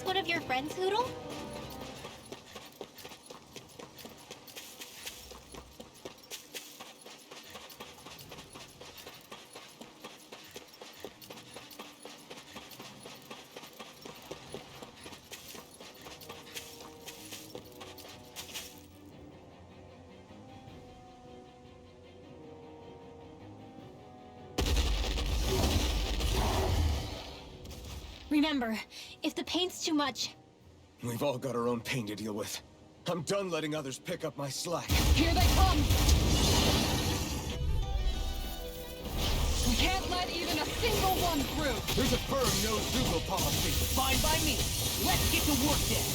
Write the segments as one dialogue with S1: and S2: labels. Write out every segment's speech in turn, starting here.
S1: this one of your friends, Hoodle? Remember, if the pain's too much...
S2: We've all got our own pain to deal with. I'm done letting others pick up my slack.
S3: Here they come! We can't let even a single one through!
S2: There's a firm no-Zoogle policy.
S4: Fine by me. Let's get to work then.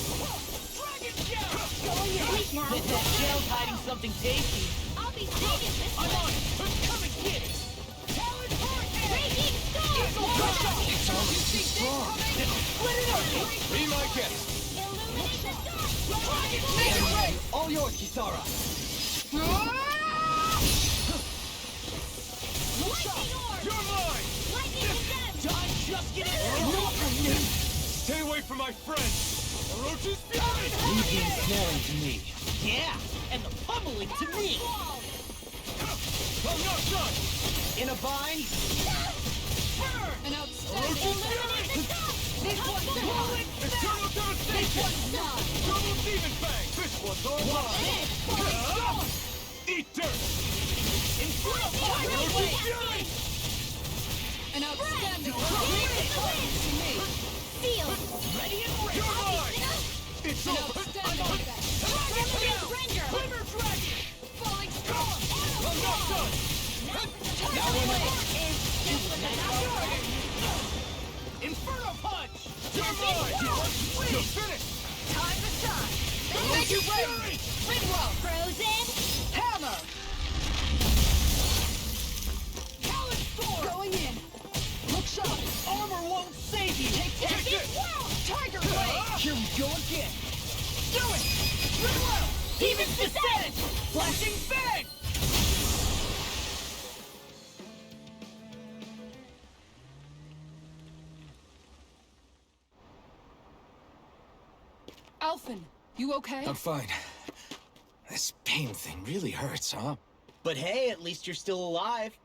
S4: Dragon Shell!
S1: Going in. Wait now.
S4: Bet that shell's hiding something tasty.
S1: I'll be saving this
S4: I'm
S1: one.
S4: on it. Come and get it. Talon Vortex!
S1: Breaking storm!
S2: It's almost too strong.
S4: Split it up!
S2: Be my guest.
S1: Illuminate the dark!
S4: Dragon Shell!
S5: All yours, Kisara.
S1: Lightning orb!
S4: You're mine!
S1: Lightning condemned!
S4: I'm just getting
S2: Stay away from my friends. Orochi's fury.
S5: Legion snaring to me.
S4: Yeah, and the pummeling to me.
S2: I'm not done.
S5: In a bind.
S3: An outstanding...
S1: Illuminate the dark!
S3: This one's done!
S2: Eternal
S3: This
S2: devastation.
S3: one's done!
S2: Double demon fang. This one's all mine. Eat dirt. Orochi's fury.
S3: An outstanding...
S1: To
S3: me!
S1: Seal!
S4: Ready and ready.
S2: You're mine. It's
S3: An
S2: over.
S3: outstanding...
S1: Primitive Render!
S4: Glimmer Dragon!
S3: Falling storm!
S2: I'm not done.
S3: Now we're ready!
S4: Inferno Punch!
S2: You're mine. You're finished.
S4: Time to shine!
S3: Make it ready! Ringwell!
S1: Frozen!
S3: Hammer!
S4: Talon Storm!
S3: Going in!
S4: Look sharp! Armor won't save you!
S2: Take it.
S3: Tiger Blade!
S4: Here we go again!
S3: Do it!
S4: Ringwell! Demon's Descent! Flashing Fang!
S3: Alphen, you okay?
S2: I'm fine. This pain thing really hurts, huh?
S4: But hey, at least you're still alive.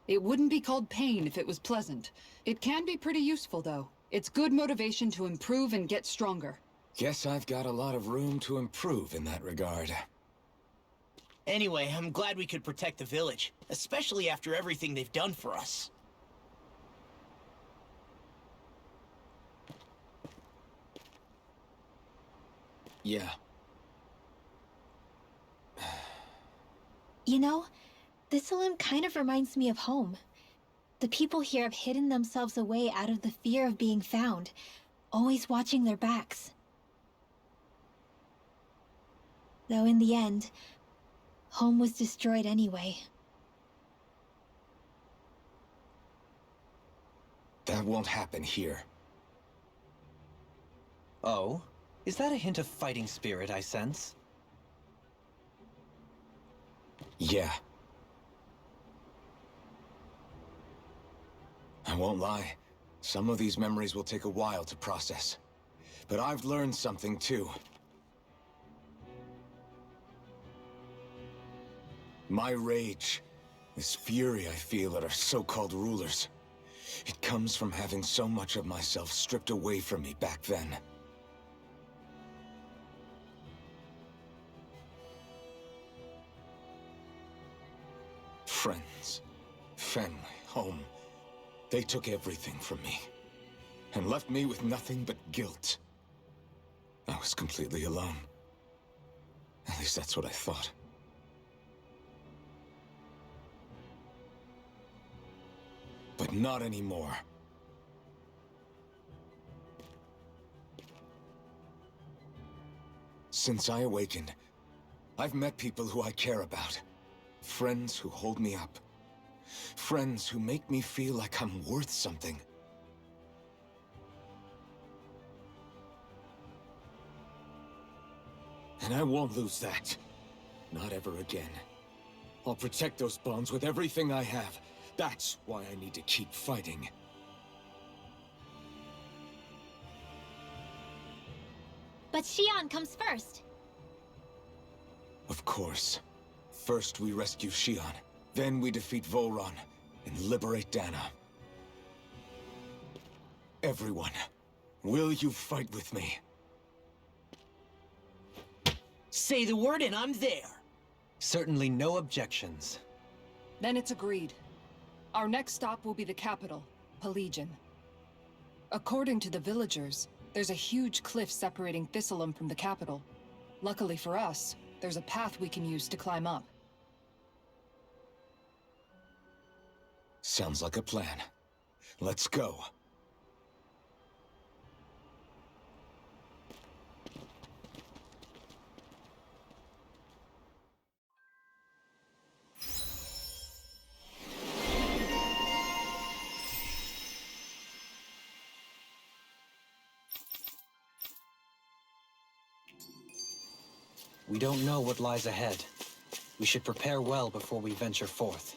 S3: It wouldn't be called pain if it was pleasant. It can be pretty useful, though. It's good motivation to improve and get stronger.
S2: Guess I've got a lot of room to improve in that regard.
S4: Anyway, I'm glad we could protect the village, especially after everything they've done for us.
S2: Yeah.
S1: You know, this limb kind of reminds me of home. The people here have hidden themselves away out of the fear of being found, always watching their backs. Though in the end, home was destroyed anyway.
S2: That won't happen here.
S5: Oh? Is that a hint of fighting spirit I sense?
S2: Yeah. I won't lie. Some of these memories will take a while to process. But I've learned something too. My rage, this fury I feel at our so-called rulers, it comes from having so much of myself stripped away from me back then. Friends, family, home. They took everything from me, and left me with nothing but guilt. I was completely alone. At least that's what I thought. But not anymore. Since I awakened, I've met people who I care about. Friends who hold me up. Friends who make me feel like I'm worth something. And I won't lose that. Not ever again. I'll protect those bonds with everything I have. That's why I need to keep fighting.
S1: But Xion comes first.
S2: Of course. First we rescue Xion, then we defeat Volron and liberate Dana. Everyone, will you fight with me?
S4: Say the word and I'm there.
S5: Certainly no objections.
S3: Then it's agreed. Our next stop will be the capital, Pelegion. According to the villagers, there's a huge cliff separating Thistleum from the capital. Luckily for us, there's a path we can use to climb up.
S2: Sounds like a plan. Let's go.
S5: We don't know what lies ahead. We should prepare well before we venture forth.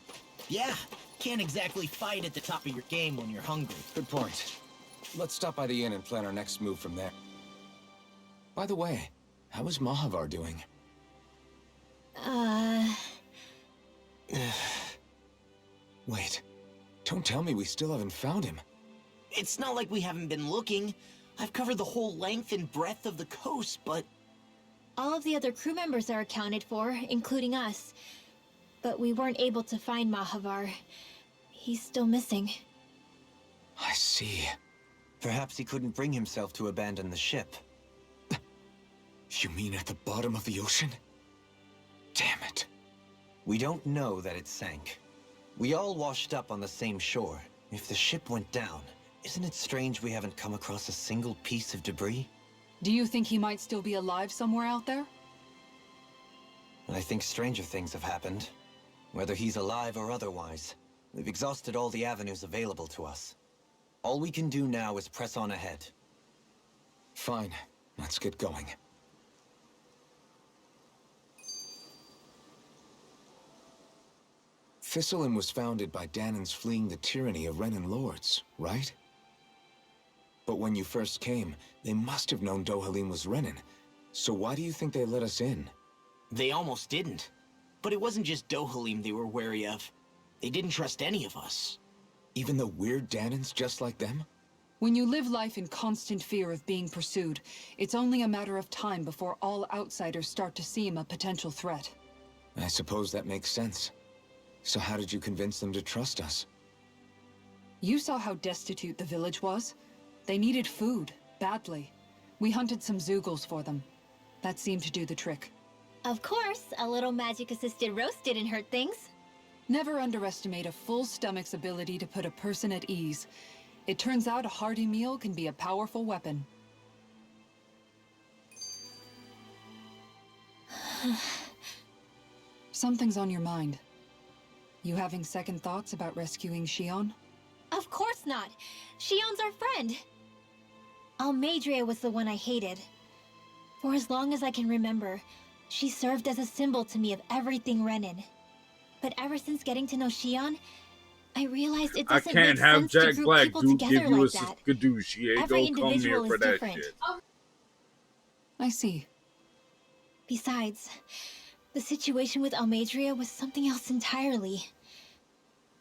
S4: Yeah, can't exactly fight at the top of your game when you're hungry.
S2: Good point. Let's stop by the inn and plan our next move from there. By the way, how is Mahavar doing? Wait, don't tell me we still haven't found him.
S4: It's not like we haven't been looking. I've covered the whole length and breadth of the coast, but...
S1: All of the other crew members are accounted for, including us. But we weren't able to find Mahavar. He's still missing.
S2: I see.
S5: Perhaps he couldn't bring himself to abandon the ship.
S2: You mean at the bottom of the ocean? Damn it.
S5: We don't know that it sank. We all washed up on the same shore. If the ship went down, isn't it strange we haven't come across a single piece of debris?
S3: Do you think he might still be alive somewhere out there?
S5: I think stranger things have happened. Whether he's alive or otherwise, we've exhausted all the avenues available to us. All we can do now is press on ahead.
S2: Fine, let's get going. Thistleum was founded by Danan's fleeing the tyranny of Renan lords, right? But when you first came, they must have known Dohalim was Renan. So why do you think they let us in?
S4: They almost didn't. But it wasn't just Dohalim they were wary of. They didn't trust any of us.
S2: Even the weird Danans just like them?
S3: When you live life in constant fear of being pursued, it's only a matter of time before all outsiders start to seem a potential threat.
S2: I suppose that makes sense. So how did you convince them to trust us?
S3: You saw how destitute the village was. They needed food, badly. We hunted some Zeugles for them. That seemed to do the trick.
S1: Of course, a little magic-assisted roast didn't hurt things.
S3: Never underestimate a full stomach's ability to put a person at ease. It turns out a hearty meal can be a powerful weapon. Something's on your mind. You having second thoughts about rescuing Xion?
S1: Of course not. Xion's our friend. Almadria was the one I hated. For as long as I can remember, she served as a symbol to me of everything Renan. But ever since getting to know Xion, I realized it
S6: I
S1: doesn't
S6: can't
S1: make
S6: have
S1: sense to
S6: Jack
S1: group
S6: Black
S1: people
S6: do
S1: together
S6: give you a
S1: like that.
S6: skadoosh. He ain't
S1: Every
S6: gonna come
S1: individual
S6: here for
S1: is
S6: that
S1: different.
S6: shit.
S3: I see.
S1: Besides, the situation with Almadria was something else entirely.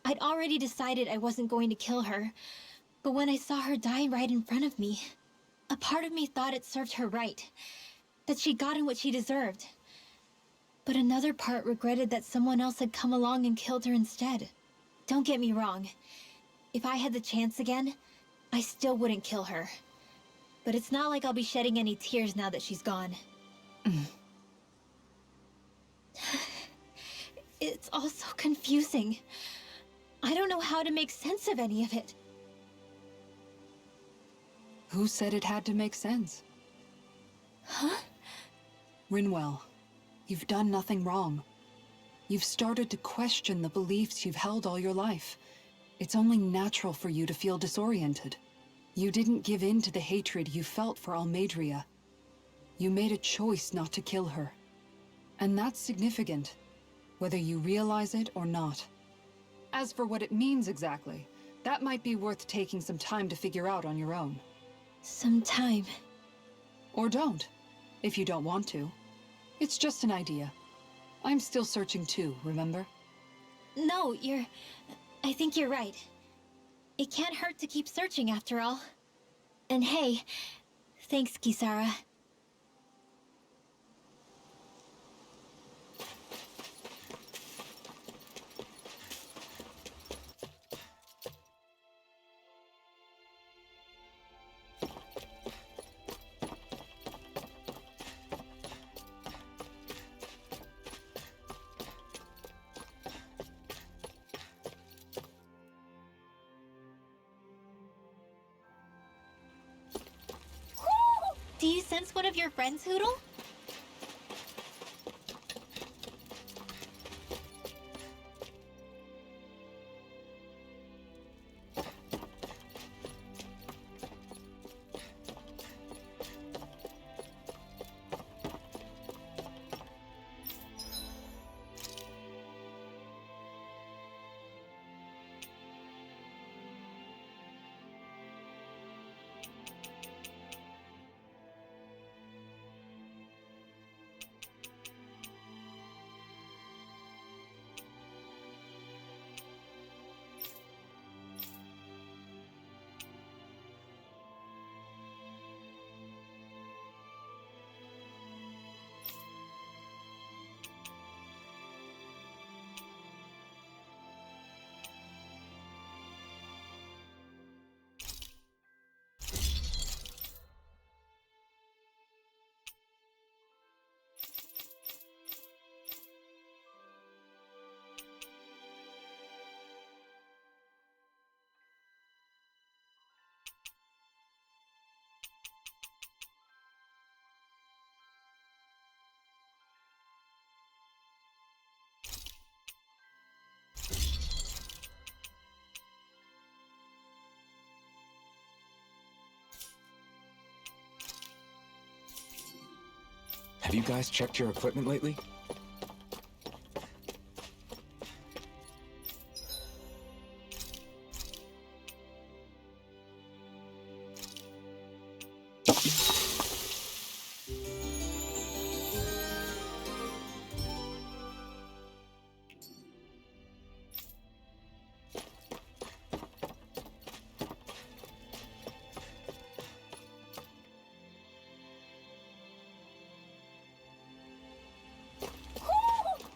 S1: I'd already decided I wasn't going to kill her, but when I saw her die right in front of me, a part of me thought it served her right, that she'd gotten what she deserved. But another part regretted that someone else had come along and killed her instead. Don't get me wrong. If I had the chance again, I still wouldn't kill her. But it's not like I'll be shedding any tears now that she's gone. It's all so confusing. I don't know how to make sense of any of it.
S3: Who said it had to make sense?
S1: Huh?
S3: Rinwell, you've done nothing wrong. You've started to question the beliefs you've held all your life. It's only natural for you to feel disoriented. You didn't give in to the hatred you felt for Almadria. You made a choice not to kill her. And that's significant, whether you realize it or not. As for what it means exactly, that might be worth taking some time to figure out on your own.
S1: Some time.
S3: Or don't. if you don't want to. It's just an idea. I'm still searching too, remember?
S1: No, I think you're right. It can't hurt to keep searching after all. And hey, thanks, Kisara. Do you sense one of your friends, Hoodle?
S2: Have you guys checked your equipment lately?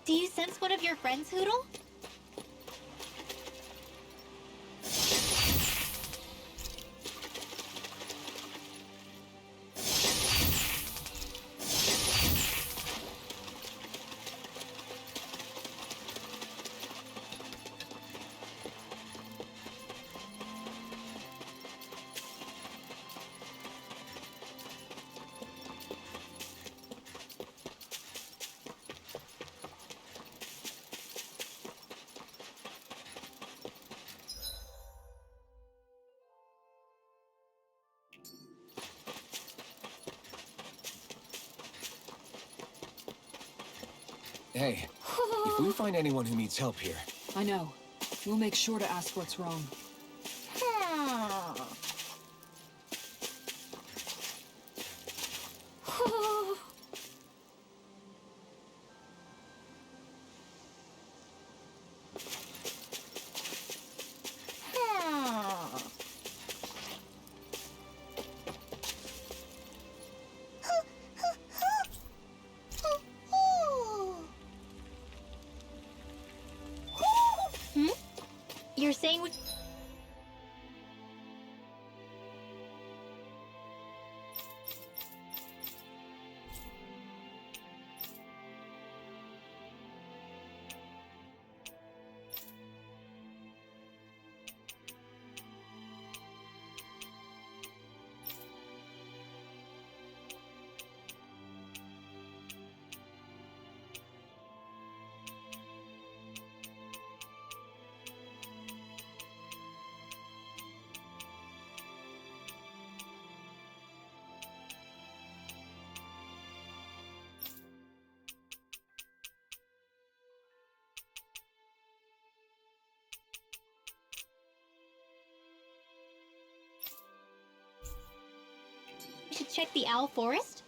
S1: Do you sense one of your friends, Hoodle?
S2: Hey, if we find anyone who needs help here,
S3: I know. We'll make sure to ask what's wrong.
S1: You're saying we... should check the Owl Forest?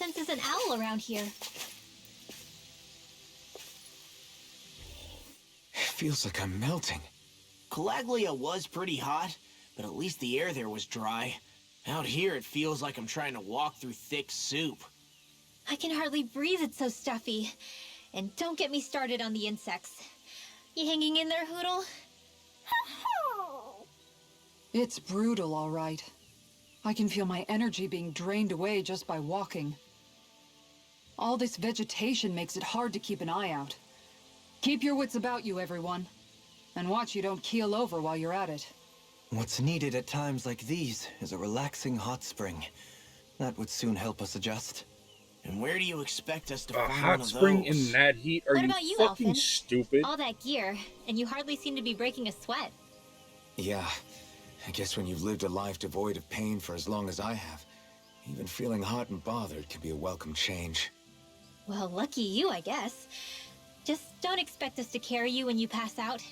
S1: senses an owl around here.
S2: It feels like I'm melting.
S4: Calaglia was pretty hot, but at least the air there was dry. Out here, it feels like I'm trying to walk through thick soup.
S1: I can hardly breathe, it's so stuffy. And don't get me started on the insects. You hanging in there, Hoodle?
S3: It's brutal, all right. I can feel my energy being drained away just by walking. All this vegetation makes it hard to keep an eye out. Keep your wits about you, everyone. And watch you don't keel over while you're at it.
S5: What's needed at times like these is a relaxing hot spring. That would soon help us adjust.
S4: And where do you expect us to
S6: A
S4: find one
S6: hot
S4: of
S6: spring
S4: those?
S6: in that heat? Are
S1: What
S6: you
S1: about you,
S6: fucking
S1: Alphen?
S6: stupid?
S1: All that gear, and you hardly seem to be breaking a sweat.
S2: Yeah, I guess when you've lived a life devoid of pain for as long as I have, even feeling hot and bothered can be a welcome change.
S1: Well, lucky you, I guess. Just don't expect us to carry you when you pass out.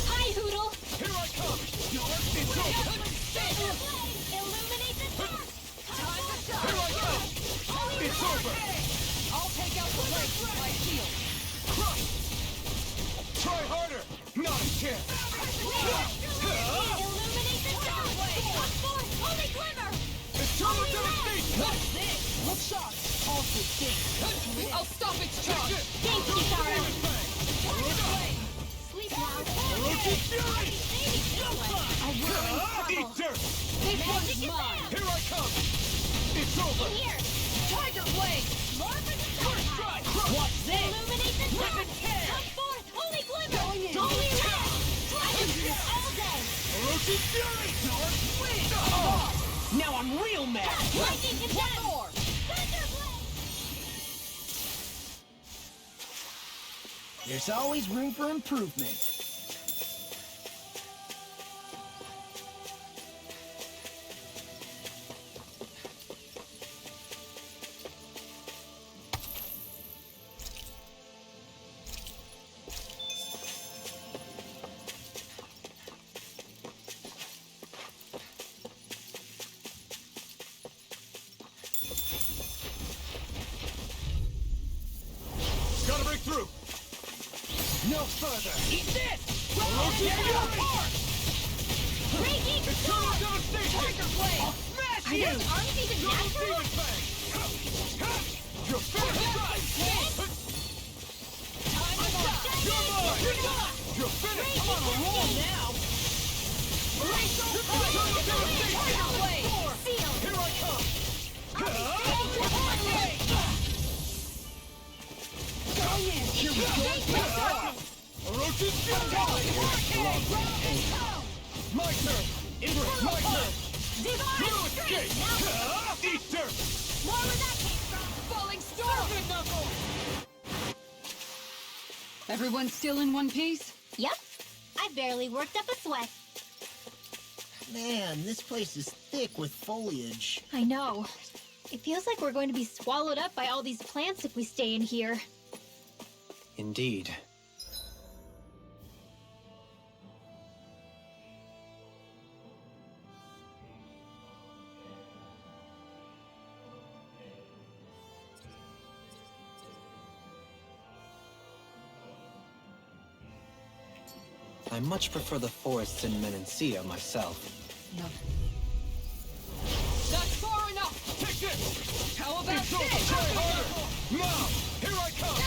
S1: Hi, Hoodle!
S2: Here I come! It's over!
S1: Illuminate the dark!
S2: Here I come! It's over!
S3: I'll take out the legs with my shield.
S2: Crush! Try harder! Not a chance!
S1: Illuminate the dark! Come forth! Holy glimmer!
S2: Eternal devastation!
S3: What's this? Look sharp. Also sting. I'll stop its charge.
S1: Thanks, Kitara! Sleep now!
S2: Erotic fury!
S1: I will in trouble!
S2: Eat dirt!
S3: This one's mine.
S2: Here I come! It's over!
S1: Here!
S3: Tiger blade.
S1: More for the first strike!
S3: What's this?
S1: Illuminate the dark!
S3: Rip and tear.
S1: Come forth! Holy glimmer!
S3: Going in.
S1: Holy red! I can do it all day!
S2: Erotic fury!
S3: North wind.
S4: Now I'm real mad!
S1: Lightning condemned!
S3: One more.
S1: Thunderblade!
S4: There's always room for improvement.
S2: Gotta break through!
S4: No further! Eat this!
S2: Erotic fury!
S1: Raging
S2: Eternal devastation!
S3: Tiger blade.
S4: Smash
S1: Are
S4: you!
S1: those arms even natural?
S2: Demon Fang! You're finished! You're mine! You're finished!
S3: I'm on a roll now.
S2: Eternal devastation!
S3: Tiger blade.
S1: Seal!
S2: Here I come!
S3: Going in. Here we go.
S2: Erotic fury! My turn! My turn! You escape! Eat dirt!
S1: More where that came from!
S3: Falling storm. Everyone still in one piece?
S1: Yep. I barely worked up a sweat.
S4: Man, this place is thick with foliage.
S1: I know. It feels like we're going to be swallowed up by all these plants if we stay in here.
S5: Indeed. I much prefer the forests in Menancia myself.
S3: No. That's far enough.
S2: Take this!
S3: How about
S2: It's over!
S3: this?
S2: Try harder! Now! Here I come!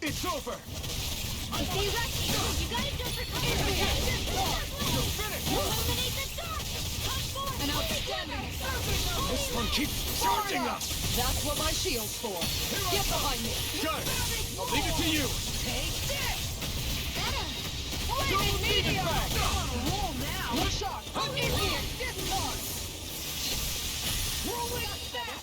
S2: It's over!
S1: If they rush you, you gotta jump for cover.
S2: You're finished!
S1: Illuminate the dark! Come forth!
S3: An outstanding
S2: This one keeps charging us!
S3: That's what my shield's for. Get behind me.
S2: Got it! I'll leave it to you!
S3: Take this.
S2: Double demon fang!
S3: On a roll now. One shot. I'm in here. Discard. Rolling back.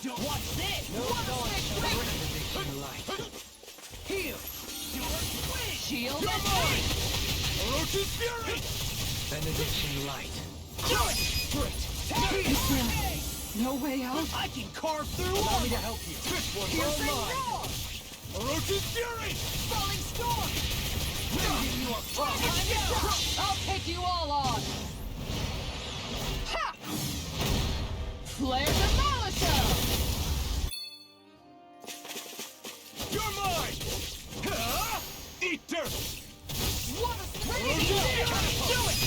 S4: Watch this!
S5: No thoughts of benediction light.
S4: Heal! Shield and
S2: Orochi's fury!
S5: Benediction light.
S3: No way out?
S4: I can carve through
S5: Allow me to
S4: armor!
S5: help you.
S2: This one's
S4: Piercing
S2: all mine!
S4: roar!
S2: Orochi's fury!
S4: Falling storm!
S2: Bringing you up front!
S3: I'll take you all on! Ha! Flare Demolisher!
S2: You're mine! Eat dirt!
S3: What a swing! Do it!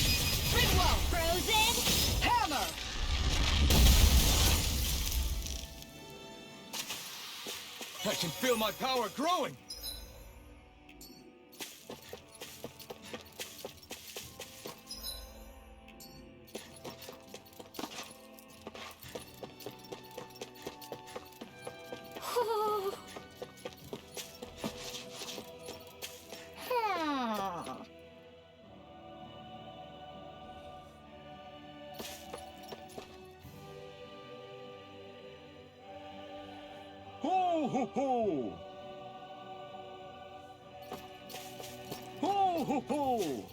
S3: Midwell!
S1: Frozen?
S3: Hammer!
S2: I can feel my power growing! Ho ho ho! Ho ho ho!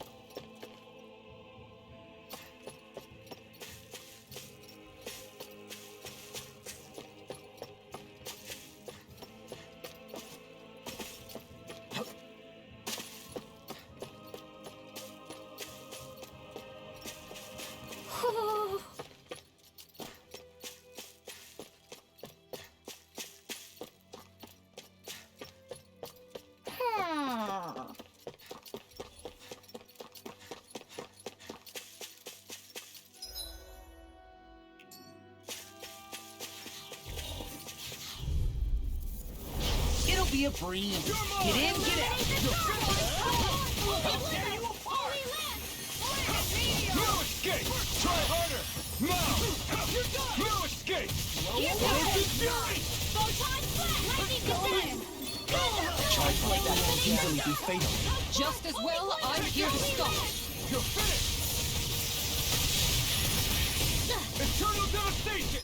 S4: It'll be a breeze. Get in, get out. I'll tear you apart.
S2: No escape! Try harder! Now! No escape! Orochi's fury!
S5: Try to let that won't easily be fatal.
S3: Just as well, I'm here to stop.
S2: You're finished! Eternal devastation!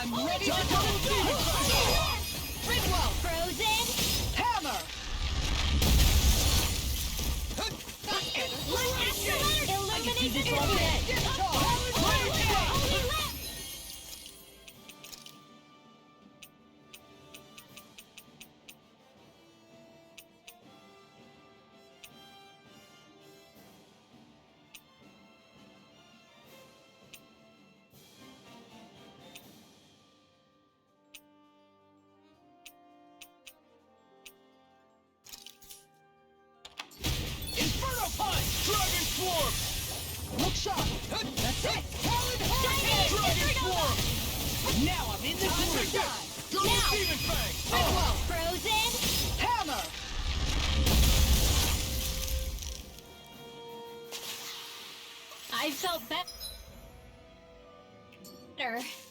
S3: I'm ready to go! Midwell!
S1: Frozen?
S3: Hammer!
S1: I can see this all day.
S4: Inferno punch!
S2: Dragon Swarm!
S3: Look sharp! That's it! Talon Hurricane!
S2: Dragon Swarm!
S4: Now I'm in the
S3: Time to
S4: groove.
S3: die!
S2: Go
S1: Now.
S2: Demon Fang!
S3: Midwell!
S1: Frozen?
S3: Hammer!
S1: I felt better.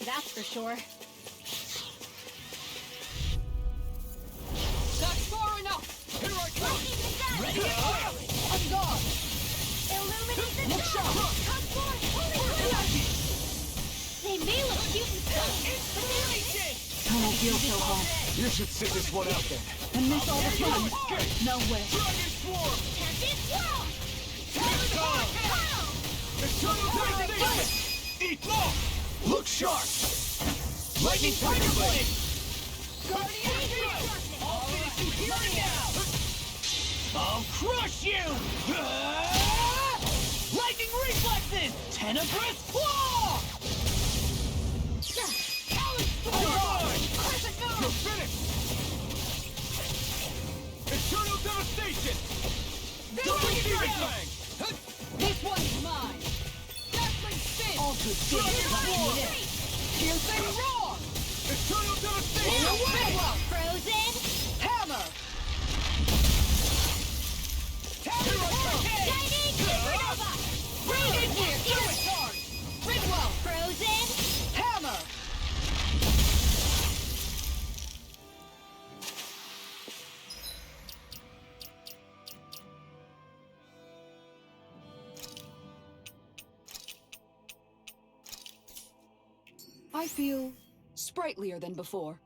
S1: That's for sure.
S3: That's far enough!
S2: Here I come!
S4: Ready to fire it.
S3: On guard!
S1: Illuminate the
S3: Look
S1: sky!
S3: sharp!
S1: Come forth! Holy crap! They may look cute and stuff, but they
S4: Inspiration!
S3: I don't feel so hot.
S2: You should sit this one out then.
S3: And miss all the fun? No way.
S2: Dragon Swarm!
S1: can't be swallowed!
S2: Eternal devastation! Eat low! Look sharp!
S4: Lightning Tiger Blade!
S1: Guardian!
S4: I'll finish you here and now! I'll crush you! Lightning reflexes! Tenebrous claw!
S2: You're finished! Eternal devastation! Double Demon Fang!
S3: Piercing roar!
S2: Eternal devastation!
S3: Away!
S1: Frozen!
S3: Hammer!
S1: Shining Supernova!
S3: Ridwell!
S1: Frozen!
S3: Hammer! I feel sprightlier than before.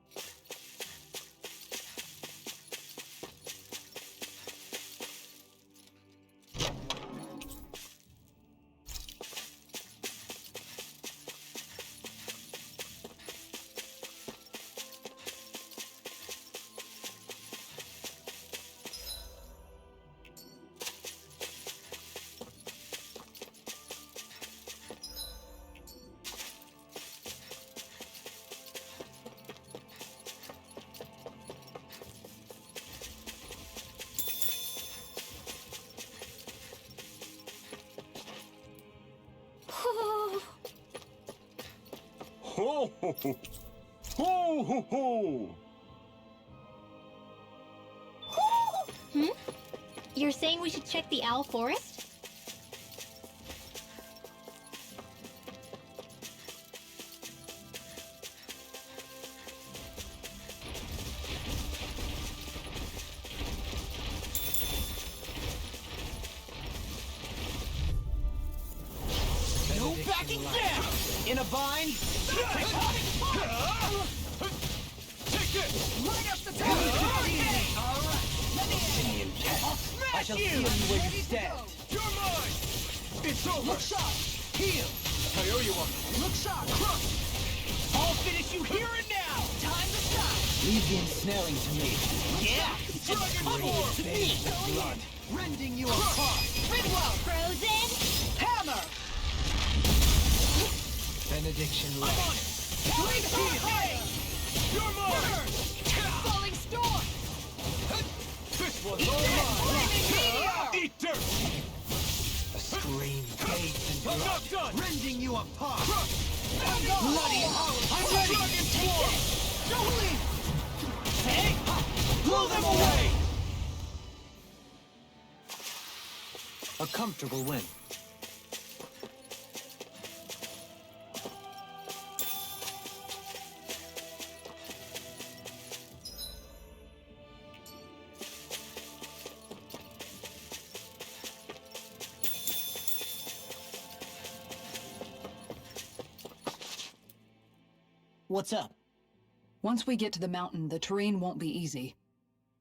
S2: Ho ho ho! Ho ho ho!
S1: You're saying we should check the owl forest?
S4: No backing down! In a bind?
S2: Take this!
S3: Light up the tower!
S5: Simian cat. I shall feel you where you stand.
S2: You're mine! It's over!
S3: Look sharp!
S2: Heal! I owe you one.
S3: Look sharp!
S4: I'll finish you here and now!
S3: Time to shine!
S5: Leave the ensnaring to me.
S4: Yeah! Just pummel to me!
S5: Blood.
S3: Rending you apart! Ridwell!
S1: Frozen!
S3: Hammer!
S5: Benediction
S4: I'm on it!
S3: Blink higher!
S2: You're mine!
S3: Falling storm!
S2: This one's all mine!
S3: Meteor!
S2: Eat dirt!
S5: A scream bathed in
S2: I'm
S5: blood.
S2: not done!
S5: Rending you apart.
S3: Bloody
S5: I'm ready.
S3: Take it! Don't leave!
S4: Hey! Blow them away!
S5: A comfortable win.
S4: What's up?
S3: Once we get to the mountain, the terrain won't be easy.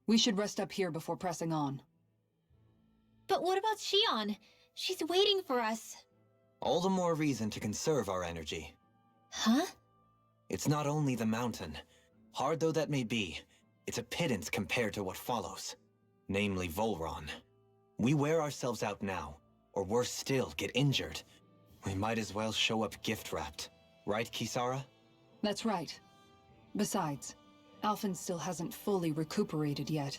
S3: We should rest up here before pressing on.
S1: But what about Shion? She's waiting for us.
S5: All the more reason to conserve our energy.
S1: Huh?
S5: It's not only the mountain. Hard though that may be, it's a pittance compared to what follows. Namely Volron. We wear ourselves out now, or worse still, get injured. We might as well show up gift-wrapped. Right, Kisara?
S3: That's right. Besides, Alphen still hasn't fully recuperated yet.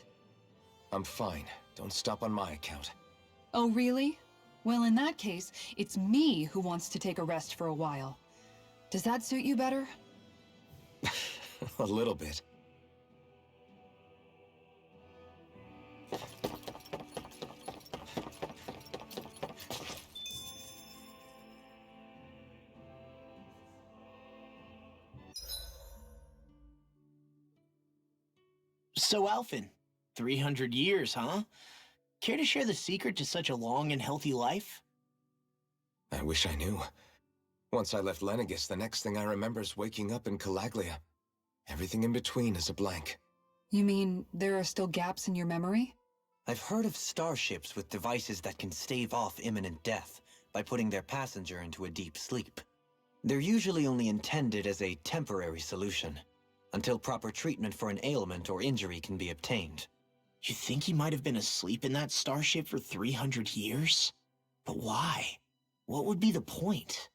S2: I'm fine. Don't stop on my account.
S3: Oh, really? Well, in that case, it's me who wants to take a rest for a while. Does that suit you better?
S2: A little bit.
S4: So, Alphen, 300 years, huh? Care to share the secret to such a long and healthy life?
S2: I wish I knew. Once I left Lenegis, the next thing I remember is waking up in Calaglia. Everything in between is a blank.
S3: You mean there are still gaps in your memory?
S5: I've heard of starships with devices that can stave off imminent death by putting their passenger into a deep sleep. They're usually only intended as a temporary solution, until proper treatment for an ailment or injury can be obtained.
S4: You think he might have been asleep in that starship for 300 years? But why? What would be the point?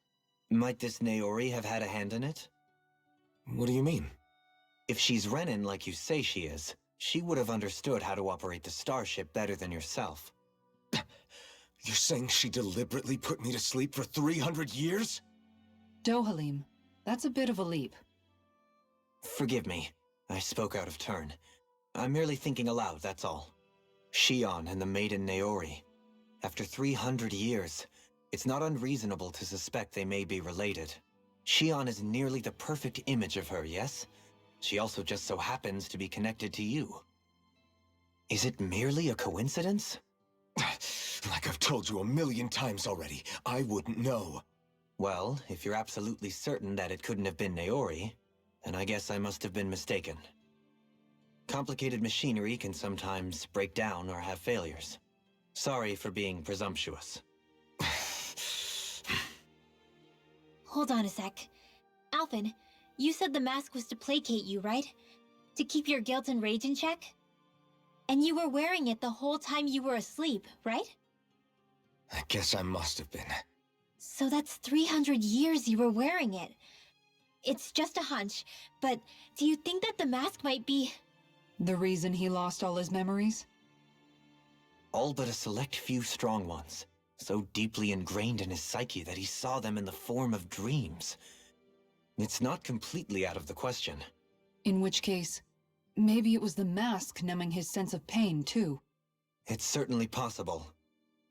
S5: Might this Naori have had a hand in it?
S2: What do you mean?
S5: If she's Renin like you say she is, she would have understood how to operate the starship better than yourself.
S2: You're saying she deliberately put me to sleep for 300 years?
S3: Dohalim. That's a bit of a leap.
S5: Forgive me. I spoke out of turn. I'm merely thinking aloud, that's all. Shion and the Maiden Naori. After 300 years, it's not unreasonable to suspect they may be related. Shion is nearly the perfect image of her, yes? She also just so happens to be connected to you. Is it merely a coincidence?
S2: Like I've told you a million times already, I wouldn't know.
S5: Well, if you're absolutely certain that it couldn't have been Naori, then I guess I must have been mistaken. Complicated machinery can sometimes break down or have failures. Sorry for being presumptuous.
S1: Hold on a sec. Alphen, you said the mask was to placate you, right? To keep your guilt and rage in check? And you were wearing it the whole time you were asleep, right?
S2: I guess I must have been.
S1: So that's 300 years you were wearing it. It's just a hunch, but do you think that the mask might be...
S3: The reason he lost all his memories?
S5: All but a select few strong ones, so deeply ingrained in his psyche that he saw them in the form of dreams. It's not completely out of the question.
S3: In which case, maybe it was the mask numbing his sense of pain, too.
S5: It's certainly possible.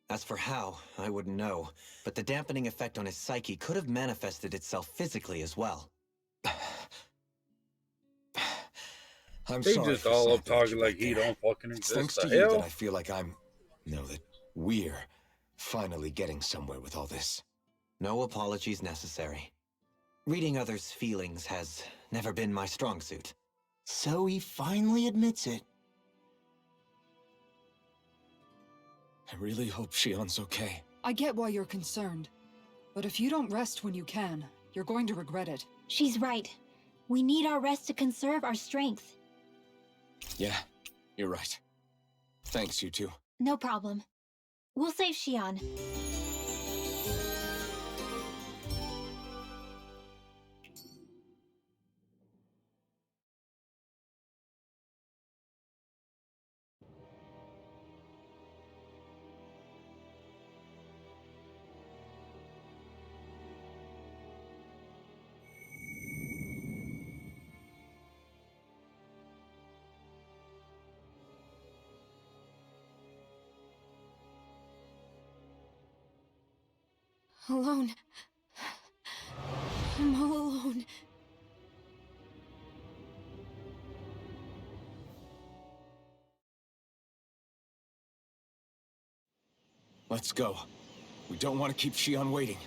S5: As for how, I wouldn't know, but the dampening effect on his psyche could have manifested itself physically as well.
S2: I'm
S6: They
S2: sorry
S6: just
S2: for
S6: all up
S2: snapping at
S6: talking
S2: you
S6: like
S2: right
S6: he
S2: there.
S6: don't fucking
S2: It's
S6: exist.
S2: thanks
S6: The
S2: to you that
S6: hell?
S2: I feel like that we're finally getting somewhere with all this.
S5: No apologies necessary. Reading others' feelings has never been my strong suit.
S4: So he finally admits it.
S2: I really hope Shion's okay.
S3: I get why you're concerned. But if you don't rest when you can, you're going to regret it.
S1: She's right. We need our rest to conserve our strength.
S2: Yeah, you're right. Thanks, you two.
S1: No problem. We'll save Shion. Alone. I'm all alone.
S2: Let's go. We don't want to keep Shion waiting.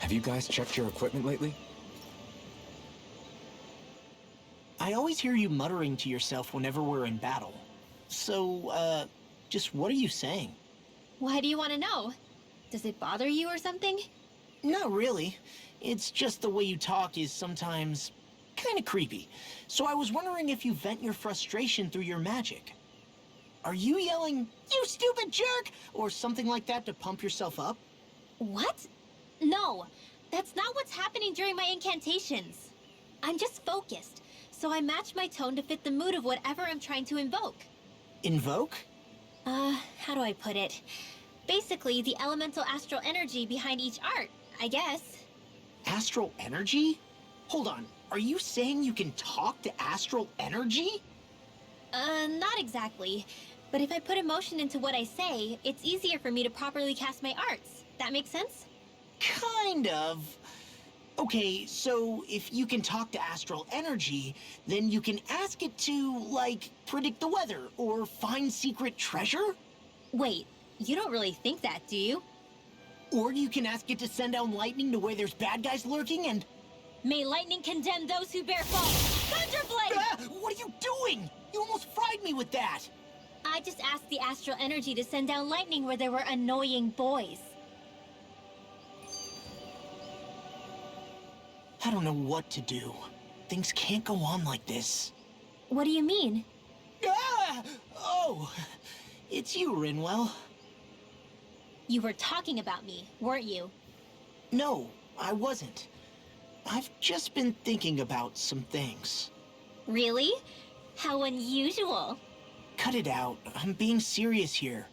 S2: Have you guys checked your equipment lately?
S4: I always hear you muttering to yourself whenever we're in battle. So, just what are you saying?
S1: Why do you want to know? Does it bother you or something?
S4: Not really. It's just the way you talk is sometimes kind of creepy. So I was wondering if you vent your frustration through your magic. Are you yelling, "You stupid jerk," or something like that to pump yourself up?
S1: What? No, that's not what's happening during my incantations. I'm just focused, so I match my tone to fit the mood of whatever I'm trying to invoke.
S4: Invoke?
S1: How do I put it? Basically, the elemental astral energy behind each art, I guess.
S4: Astral energy? Hold on, are you saying you can talk to astral energy?
S1: Not exactly. But if I put emotion into what I say, it's easier for me to properly cast my arts. That makes sense?
S4: Kind of. Okay, so if you can talk to astral energy, then you can ask it to, like, predict the weather or find secret treasure?
S1: Wait, you don't really think that, do you?
S4: Or you can ask it to send down lightning to where there's bad guys lurking and...
S1: May lightning condemn those who bear false! Thunderblade!
S4: Ah, what are you doing? You almost fried me with that!
S1: I just asked the astral energy to send down lightning where there were annoying boys.
S4: I don't know what to do. Things can't go on like this.
S1: What do you mean?
S4: Ah! Oh, it's you, Rinwell.
S1: You were talking about me, weren't you?
S4: No, I wasn't. I've just been thinking about some things.
S1: Really? How unusual.
S4: Cut it out. I'm being serious here.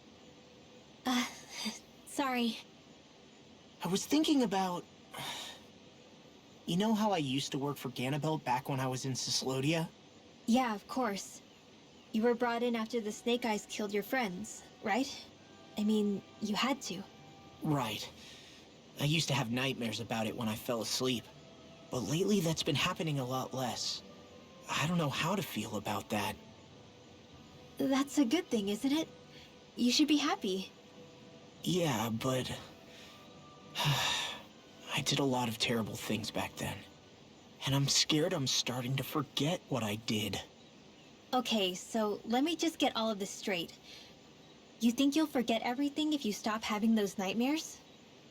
S1: Sorry.
S4: I was thinking about... You know how I used to work for Ganabelt back when I was in Cyslodia?
S1: Yeah, of course. You were brought in after the Snake Eyes killed your friends, right? I mean, you had to.
S4: Right. I used to have nightmares about it when I fell asleep. But lately that's been happening a lot less. I don't know how to feel about that.
S1: That's a good thing, isn't it? You should be happy.
S4: Yeah, but... I did a lot of terrible things back then. And I'm scared I'm starting to forget what I did.
S1: Okay, so let me just get all of this straight. You think you'll forget everything if you stop having those nightmares?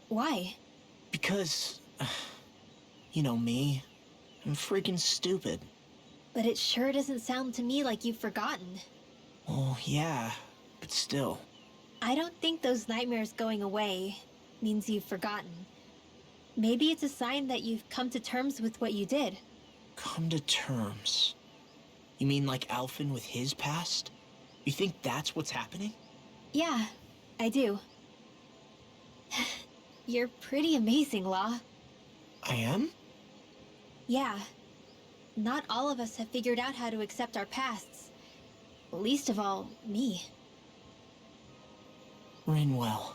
S1: Why?
S4: Because... You know me. I'm freaking stupid.
S1: But it sure doesn't sound to me like you've forgotten.
S4: Well, yeah, but still.
S1: I don't think those nightmares going away means you've forgotten. Maybe it's a sign that you've come to terms with what you did.
S4: Come to terms? You mean like Alphen with his past? You think that's what's happening?
S1: Yeah, I do. You're pretty amazing, Law.
S4: I am?
S1: Yeah. Not all of us have figured out how to accept our pasts. Least of all, me.
S4: Rinwell.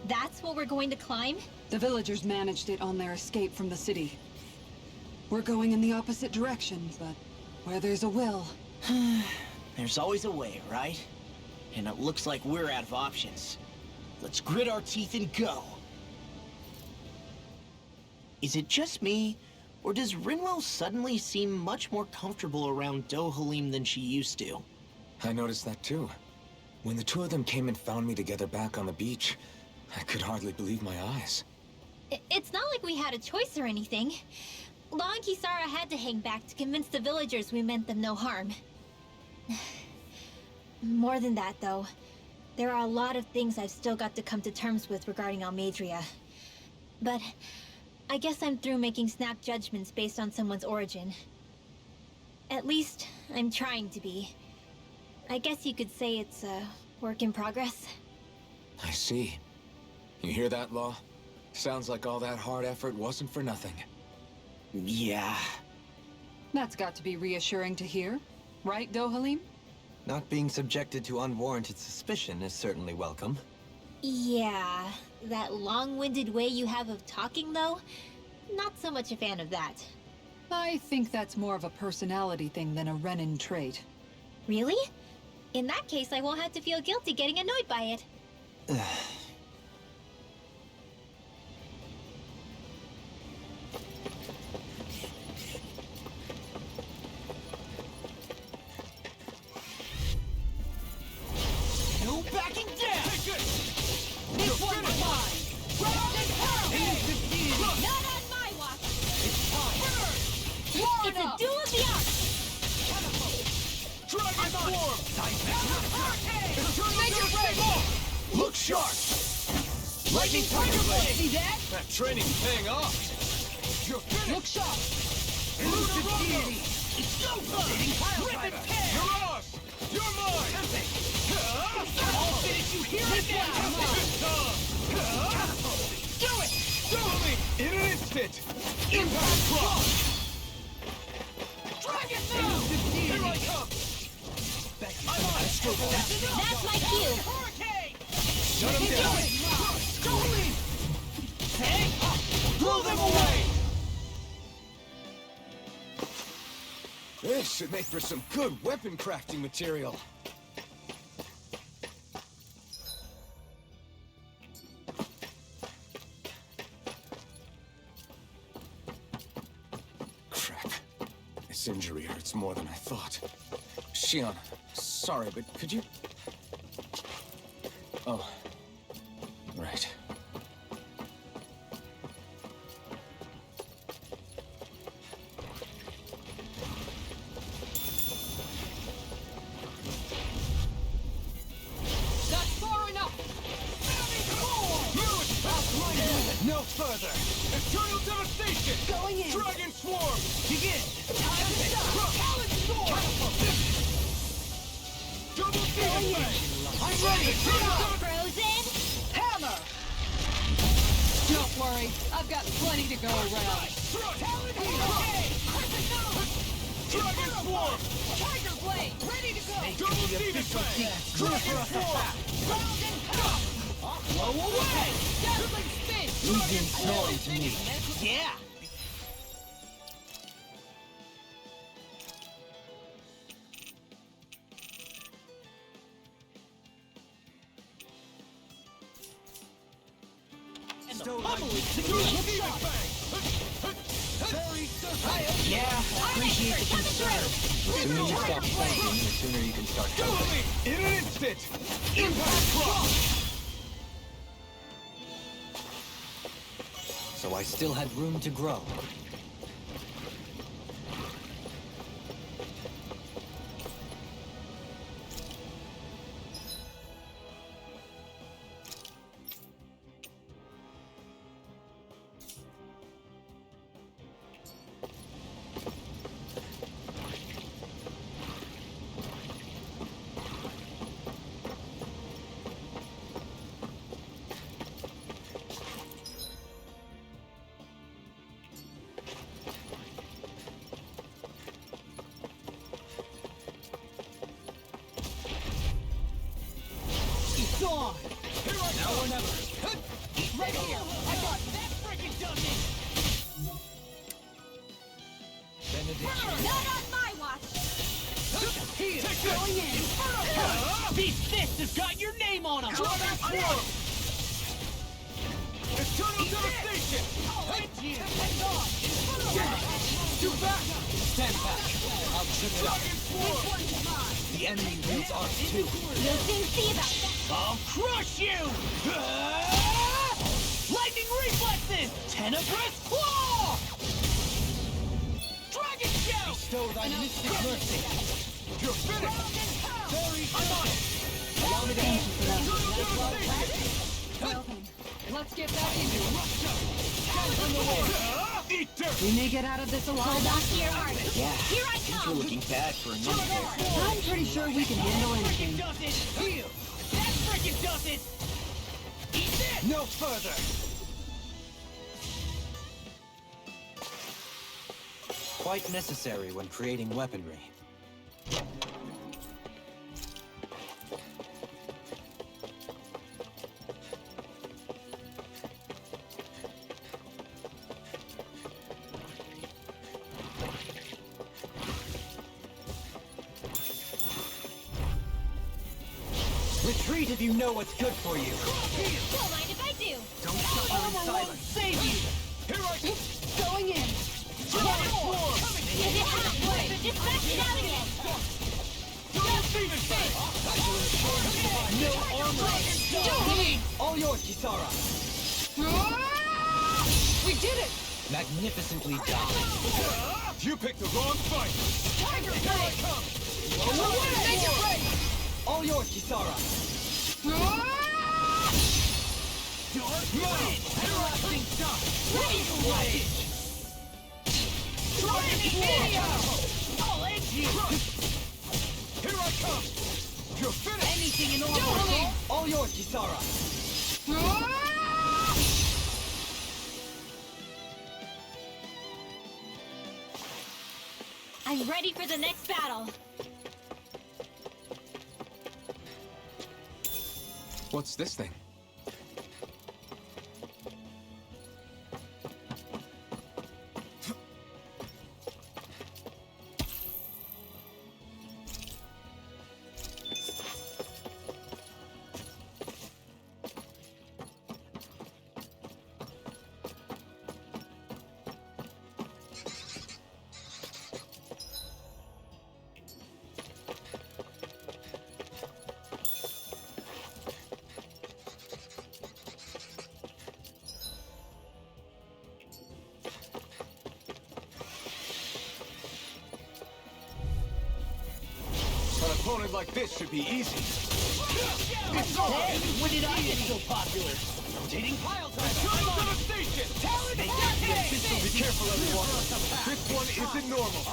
S1: That's what we're going to climb?
S3: The villagers managed it on their escape from the city. We're going in the opposite direction, but where there's a will...
S4: There's always a way, right? And it looks like we're out of options. Let's grit our teeth and go. Is it just me, or does Rinwell suddenly seem much more comfortable around Dohalim than she used to?
S2: I noticed that too. When the two of them came and found me together back on the beach, I could hardly believe my eyes.
S1: It's not like we had a choice or anything. Law and Kisara had to hang back to convince the villagers we meant them no harm. More than that, though. There are a lot of things I've still got to come to terms with regarding Almeidrea. But I guess I'm through making snap judgments based on someone's origin. At least, I'm trying to be. I guess you could say it's a work in progress.
S2: I see. You hear that, Law? Sounds like all that hard effort wasn't for nothing.
S4: Yeah.
S3: That's got to be reassuring to hear. Right, Dohalim?
S5: Not being subjected to unwarranted suspicion is certainly welcome.
S1: Yeah, that long-winded way you have of talking, though? Not so much a fan of that.
S3: I think that's more of a personality thing than a Renin trait.
S1: Really? In that case, I won't have to feel guilty getting annoyed by it.
S4: No backing down!
S3: This one's mine!
S1: Not on my watch!
S3: It's
S1: It's a duel of the arts!
S2: Dragon Swarm!
S3: Make it ready!
S2: Look sharp!
S4: Lightning Tiger Blade!
S3: See that?
S2: That training's paying off! You're finished!
S3: Look sharp!
S2: Elusive deity!
S4: It's go time! Rip and tear!
S2: You're ours! You're mine!
S4: I'll finish you here and now!
S2: Do it! Double me! In an instant! Impact Cross!
S4: Dragon
S2: Here I come! I'm on it!
S1: That's my cue!
S4: Hurricane!
S2: Shut him down!
S4: Blow them away!
S2: This should make for some good weapon crafting material. Crap. This injury hurts more than I thought. Shion, sorry, but could you... Oh. Right.
S3: That's far enough!
S2: No further! Eternal devastation!
S3: Going in!
S2: Dragon Swarm!
S4: Begin!
S3: Time to stop! Talon Sword!
S2: Double Demon!
S4: I'm ready!
S1: Frozen?
S3: Hammer! Don't worry, I've got plenty to go around.
S2: Dragon Swarm!
S3: Tiger Blade, ready to go!
S2: Double Demon Fang! Dragon Swarm!
S4: Blow away!
S3: Dazzling spin!
S4: Easy snoring to me. Yeah! And the bubble is
S2: Demon Fang!
S4: Yeah, appreciate the concern.
S5: The sooner you stop fighting, the sooner you can start
S2: Double
S5: helping.
S2: me! In an instant! Impact Cross!
S5: So I still had room to grow.
S4: It's on! Now or never. Right here! I got that freaking does it!
S5: Benediction.
S1: Not on my watch!
S4: Here!
S2: Going
S4: in! These fists have got your name on them!
S2: Dragon Swarm! Eternal devastation! Do back!
S5: Stand back. I'll trip it up.
S2: Dragon Swarm!
S5: The enemy wields ours too.
S1: We'll soon see about that!
S4: I'll crush you! Lightning reflexes! Tenebrous claw! Dragon shout!
S5: Bestow thy mystic mercy.
S2: You're finished! I'm on it!
S5: Allow me to answer for that.
S2: Eternal devastation!
S3: Well then, let's get back into it.
S2: Eat dirt!
S3: We may get out of this alive.
S1: Hold on to your heart!
S5: Yeah.
S1: Here I come!
S5: Looking bad for a minute there.
S3: I'm pretty sure we can handle
S4: That
S3: anything.
S4: freaking does it! Heal! That freaking does it! Eat this!
S5: No further. Quite necessary when creating weaponry. Retreat if you know what's good for you.
S1: Don't mind if I do.
S5: Don't suffer in silence.
S4: Save you!
S2: Here I come!
S3: Going in!
S1: You did halfway, but just back it out again.
S5: No armor! All yours, Kisara!
S3: We did it!
S5: Magnificently done.
S2: You picked the wrong fight!
S3: Tiger Blade! Make it break!
S5: All yours, Kisara!
S4: Everlasting shock! I'll end you!
S2: Here I come! You're finished!
S4: Anything in order!
S5: All yours, Kisara!
S1: I'm ready for the next battle.
S2: What's this thing? An opponent like this should be easy.
S4: Hey, when did I get so popular? Rotating pile driver! I'm on the station! Talent
S2: Be careful, everyone. This one isn't normal.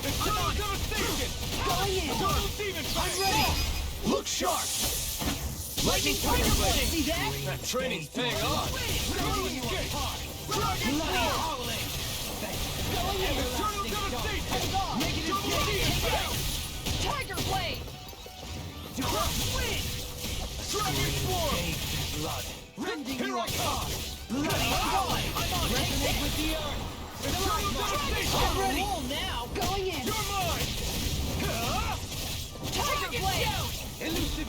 S2: The turtle devastation!
S3: Going in!
S2: Turtle demon
S4: I'm
S2: fight!
S4: ready!
S2: Look sharp!
S4: Lightning Tiger Blade! See that?
S2: That training's paying off! Turtle escape! Dragon Ball!
S4: Howling!
S2: Turtle devastation!
S4: Negative
S2: Turtle demon fight!
S3: Tiger Blade!
S4: Win!
S2: Dragon Swarm!
S5: Blood.
S4: Rending
S2: Here
S4: you
S2: I come!
S4: Bloody howling! I'm on resonate with the earth!
S2: The turtle devastation!
S4: I'm ready! Roll now!
S3: Going in!
S2: You're mine!
S3: Tiger Blade!
S4: Elusive!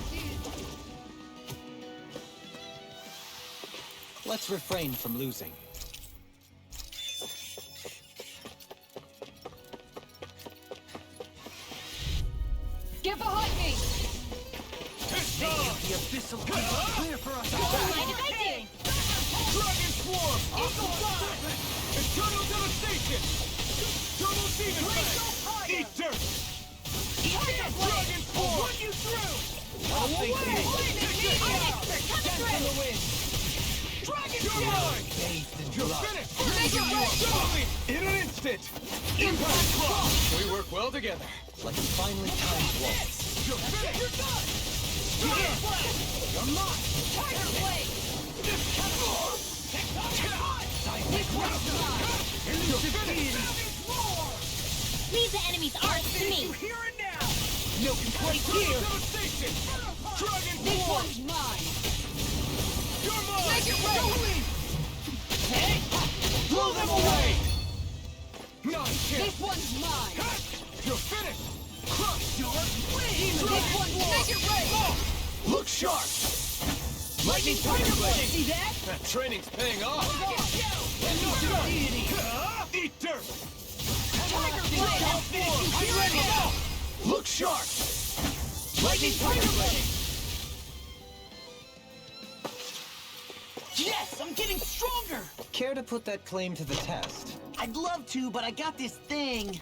S5: Let's refrain from losing.
S3: Get behind me!
S4: The abyssal clear for us!
S1: Don't mind if I do.
S2: Dragon Swarm!
S4: Eagle Fire!
S2: Eternal devastation! Turtle demon fight! Eat dirt!
S4: Tiger
S2: Dragon Swarm!
S4: Run you through!
S2: Nothing
S4: Away!
S1: Coming
S4: Dance in the
S1: through.
S4: wind! Dragon
S2: You're
S4: Shield!
S2: mine!
S5: Bathed in
S2: You're
S5: blood.
S2: finished!
S3: Make it break!
S2: In an instant! Impact Club! We work well together.
S5: Like a finely timed waltz.
S2: You're finished!
S4: You're done! You're mine! Tiger Blade!
S1: Leave the enemy's arts to me.
S4: Here and now! No complaint here!
S2: Devastation! Dragon
S3: This
S2: Swarm!
S3: one's mine!
S2: You're mine!
S3: Make it rain!
S4: Hey! Blow them away!
S2: Nonsense!
S3: This one's mine!
S2: You're finished! Crush!
S4: Your win!
S3: This one's make it rain!
S2: Look sharp!
S4: Lightning Tiger Blade! See that?
S2: That training's paying off!
S4: Elusive deity!
S2: Eat dirt!
S3: Tiger Blade!
S4: I'm ready now!
S2: Look sharp!
S4: Lightning Tiger Blade! Yes! I'm getting stronger!
S5: Care to put that claim to the test?
S4: I'd love to, but I got this thing.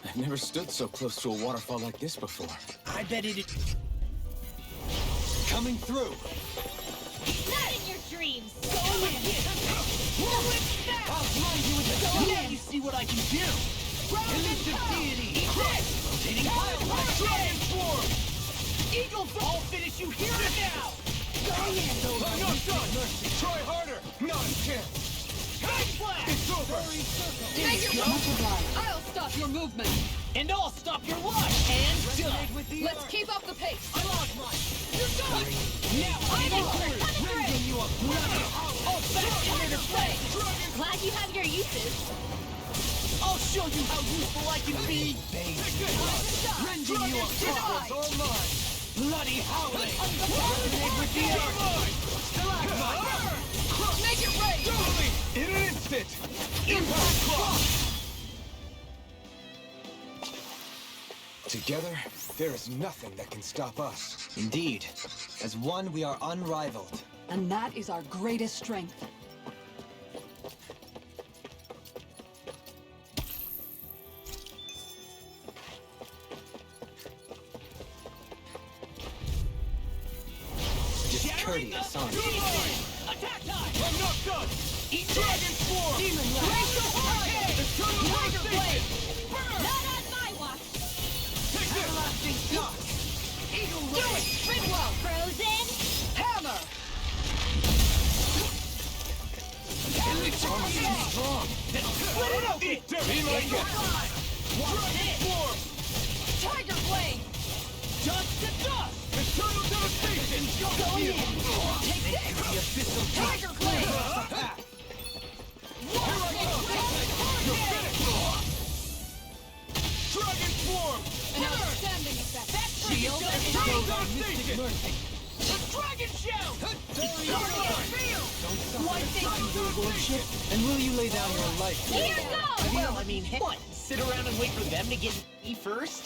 S2: I've never stood so close to a waterfall like this before.
S4: I bet it is.
S5: Coming through!
S1: Not in your dreams.
S4: I'll blind you with the now you see what I can do! Elusive deity! Eat this! Rotating pile! Dragon swarm! Eagle throw! I'll finish you here and now!
S2: I'm not done! Try harder! Not a chance!
S4: Time blast!
S2: It's over!
S3: Much obliged. I'll stop your movement.
S4: And I'll stop your luck! And done!
S3: Let's keep up the pace.
S4: I lost mine! You're done! Now I'm rending you a bloody I'll fascinator play!
S1: Glad you have your uses.
S4: I'll show you how useful I can be! Rending you apart! All mine! Bloody howling! Resonate with the earth! Stalagmite!
S3: Make it rain.
S2: Totally! In an instant! Impact clock! Together, there is nothing that can stop us.
S5: Indeed. As one, we are unrivaled.
S3: And that is our greatest strength.
S5: Discourteous, aren't you?
S4: Attack time!
S2: I'm not done!
S4: Eat
S2: Dragon swarm!
S4: Demon Glacial Hurricane!
S2: Eternal
S4: Tiger Blade!
S2: devastation!
S4: Burn!
S1: Not on my watch.
S2: Take this!
S4: Everlasting Shock! Eagle
S3: Do it! Rinwell!
S1: Frozen.
S3: Hammer!
S2: Strong!
S4: Split it open!
S2: Eat dirt! Be like it! Dragon swarm!
S3: Tiger Blade!
S4: Dust to dust!
S2: Eternal devastation!
S3: Going in! Take this! Tiger Blade!
S2: Dragon swarm!
S3: An outstanding effect!
S4: Shield!
S2: Eternal devastation!
S4: The Dragon Shout!
S3: One thing!
S5: And will you lay down your life?
S1: Here goes.
S4: Well, I mean, hey, what? Sit around and wait for them to get me first?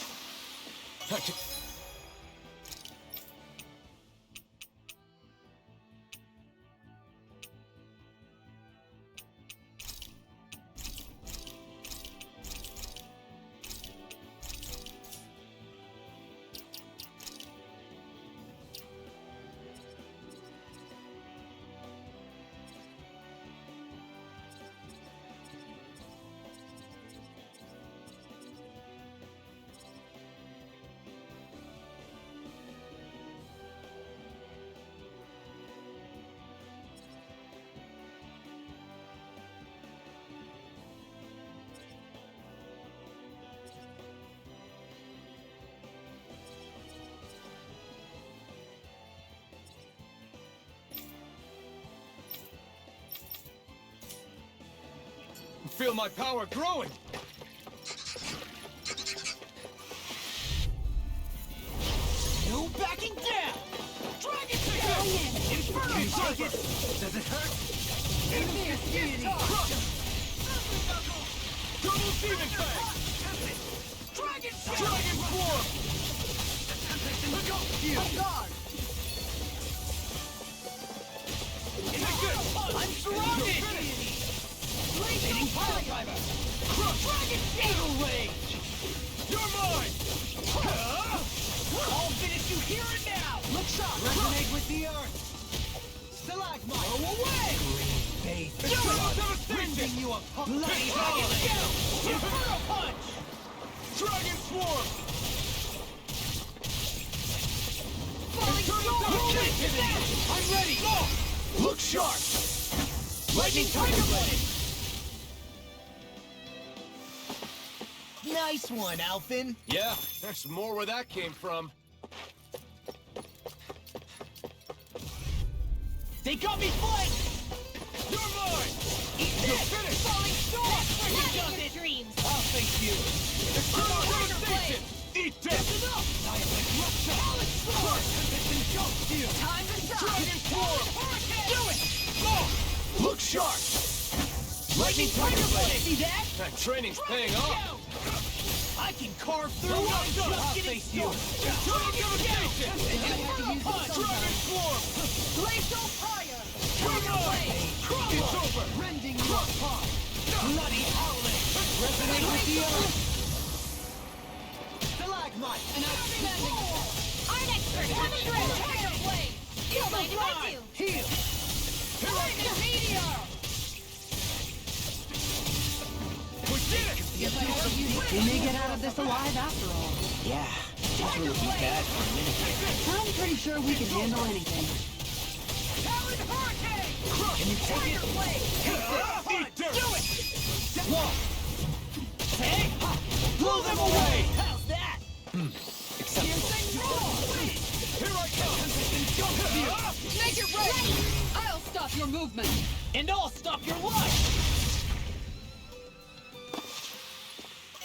S2: Feel my power growing!
S4: No backing down! Dragon Sickle! Inferno Target! Does it hurt? Enemy deity!
S2: Double demon fang!
S4: Dragon Shout!
S2: Dragon swarm!
S3: On guard!
S4: I'm surrounded! Blazing Pile Driver! Dragon Eagle Rage!
S2: You're mine!
S4: I'll finish you here and now! Look sharp! Resonate with the earth! Stalagmite! Go away! Green base!
S2: Eternal devastation!
S4: Rending you apart! Bloody howling! Inferno Punch!
S2: Dragon swarm!
S4: Falling Storm! I'm ready!
S2: Look sharp!
S4: Lightning Tiger Blade! Nice one, Alphin.
S2: Yeah, there's more where that came from.
S4: They got me flanked!
S2: You're mine!
S4: Eat this!
S2: finished!
S4: Falling Storm!
S1: Not in your dreams.
S4: I'll face you!
S2: Eternal devastation! Eat death!
S4: Enough! Diamond Rupture! Alex Storm! Tempest engulfs you! Time to shine!
S2: Dragon swarm!
S4: Do it!
S2: Go! Look sharp!
S4: Lightning Tiger Blade! See that?
S2: That training's paying off!
S4: I can carve through
S2: Well
S4: it!
S2: done.
S4: Just getting started!
S2: Eternal devastation!
S4: Inferno Punch!
S2: Dragon swarm!
S3: Glacial Fire!
S2: Come on! It's over!
S4: Rending you apart! Bloody howling! Resonate with the earth! Stalagmite!
S3: An outstanding effect!
S1: Art expert coming through.
S3: Tiger Blade!
S1: Don't mind if I do.
S4: Heal!
S3: Lightning Meteor!
S2: We did it!
S3: If I ever use We may get out of this alive after all.
S4: Yeah, things were looking bad for a minute here.
S3: I'm pretty sure we can handle anything.
S4: Can you take it? Do it! Whoa! Hey! Blow them away! How's that?
S5: Acceptable.
S4: Here I come!
S3: Make it ready! I'll stop your movement!
S4: And I'll stop your life!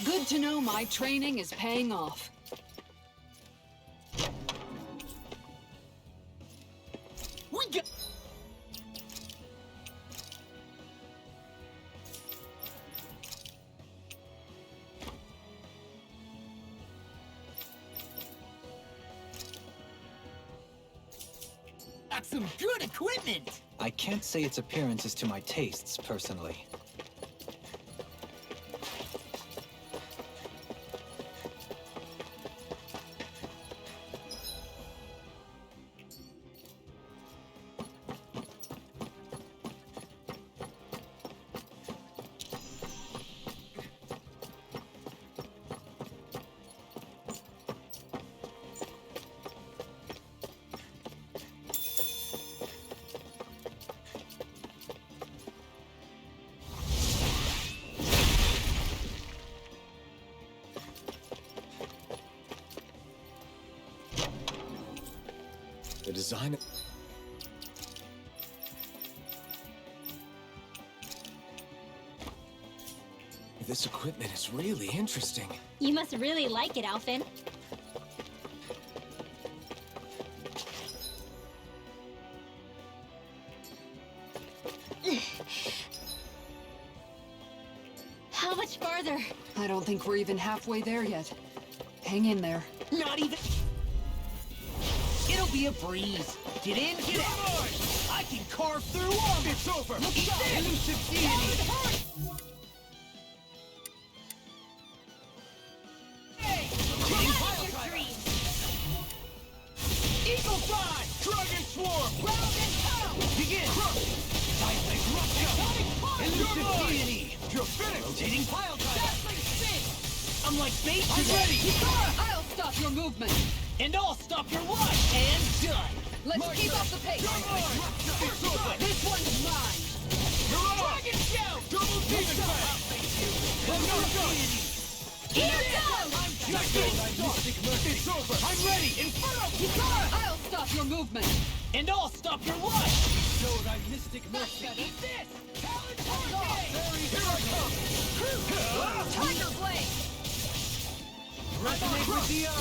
S3: Good to know my training is paying off.
S4: We got... Got some good equipment!
S5: I can't say its appearance is to my tastes, personally.
S2: The design... This equipment is really interesting.
S1: You must really like it, Alphen. How much farther?
S3: I don't think we're even halfway there yet. Hang in there.
S4: Not even... It'll be a breeze. Get in, get out! I can carve through armor! It's over! Look out! Elusive deity! Eagle Fly! Dragon Swarm! Round and pound! Begin! Seismic Rupture! Elusive deity! You're finished! Rotating pile driver! Dazzling spin! I'm like bait to ready!
S3: I'll stop your movement!
S4: And I'll stop your life! And done!
S3: Let's keep up the pace!
S4: This one's mine! You're on! Dragon Shout! Double Demon Blast! Let's go!
S1: Here goes!
S4: I'm just It's over! I'm ready! Inferno Kikara!
S3: I'll stop your movement!
S4: And I'll stop your life! Show thy mystic mercy! Eat this! Talon Hurricane! Here I come!
S3: Tiger Blade!
S4: Resonate with the Here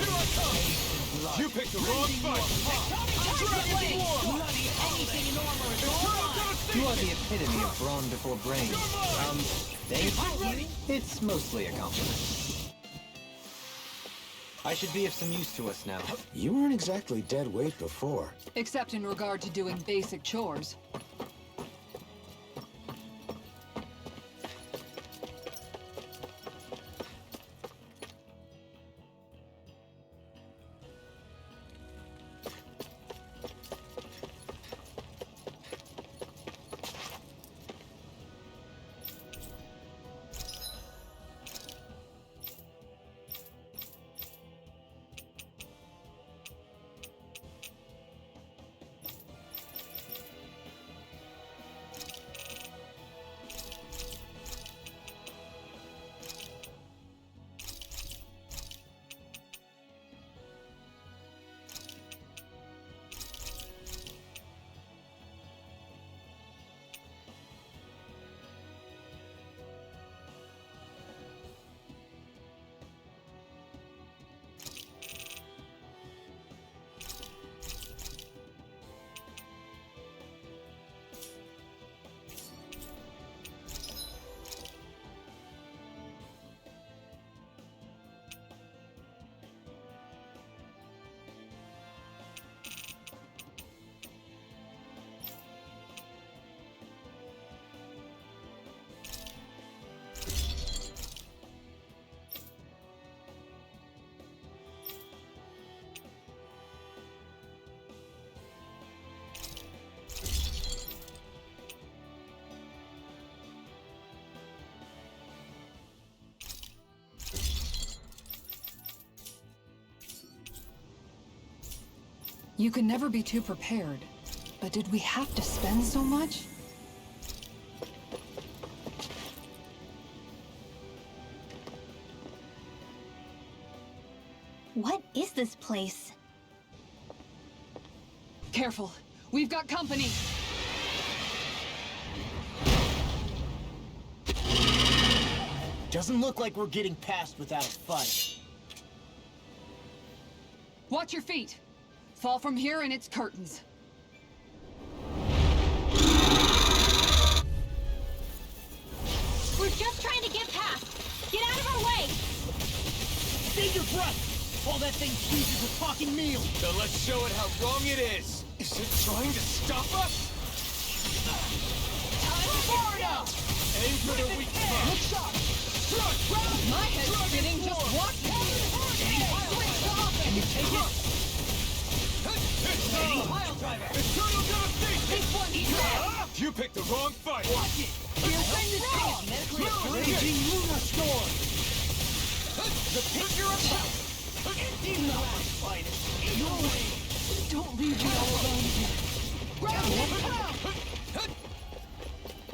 S4: I come! You picked the wrong fight! Dragon War! Bloody anything in armor is all mine!
S5: You are the epitome of brawn before brain. Thank you. It's mostly a compliment. I should be of some use to us now.
S2: You weren't exactly dead weight before.
S3: Except in regard to doing basic chores. You can never be too prepared. But did we have to spend so much?
S1: What is this place?
S3: Careful. We've got company.
S4: Doesn't look like we're getting past without a fight.
S3: Watch your feet. Fall from here and it's curtains.
S1: We're just trying to get past. Get out of our way!
S4: Save your breath! All that thing chooses a talking meal!
S2: So let's show it how wrong it is. Is it trying to stop us?
S4: Florida!
S2: Aim for the weak spot.
S4: Good shot!
S3: My head's spinning just watching.
S4: Can you take it?
S2: It's on!
S4: Pile driver!
S2: Eternal devastation!
S4: This one's
S2: You picked the wrong fight!
S4: Watch it! Here's this thing is medically raging lunar storm! The picture of health! Demon finest! Your way!
S3: Don't leave me all alone here.
S4: Grab it!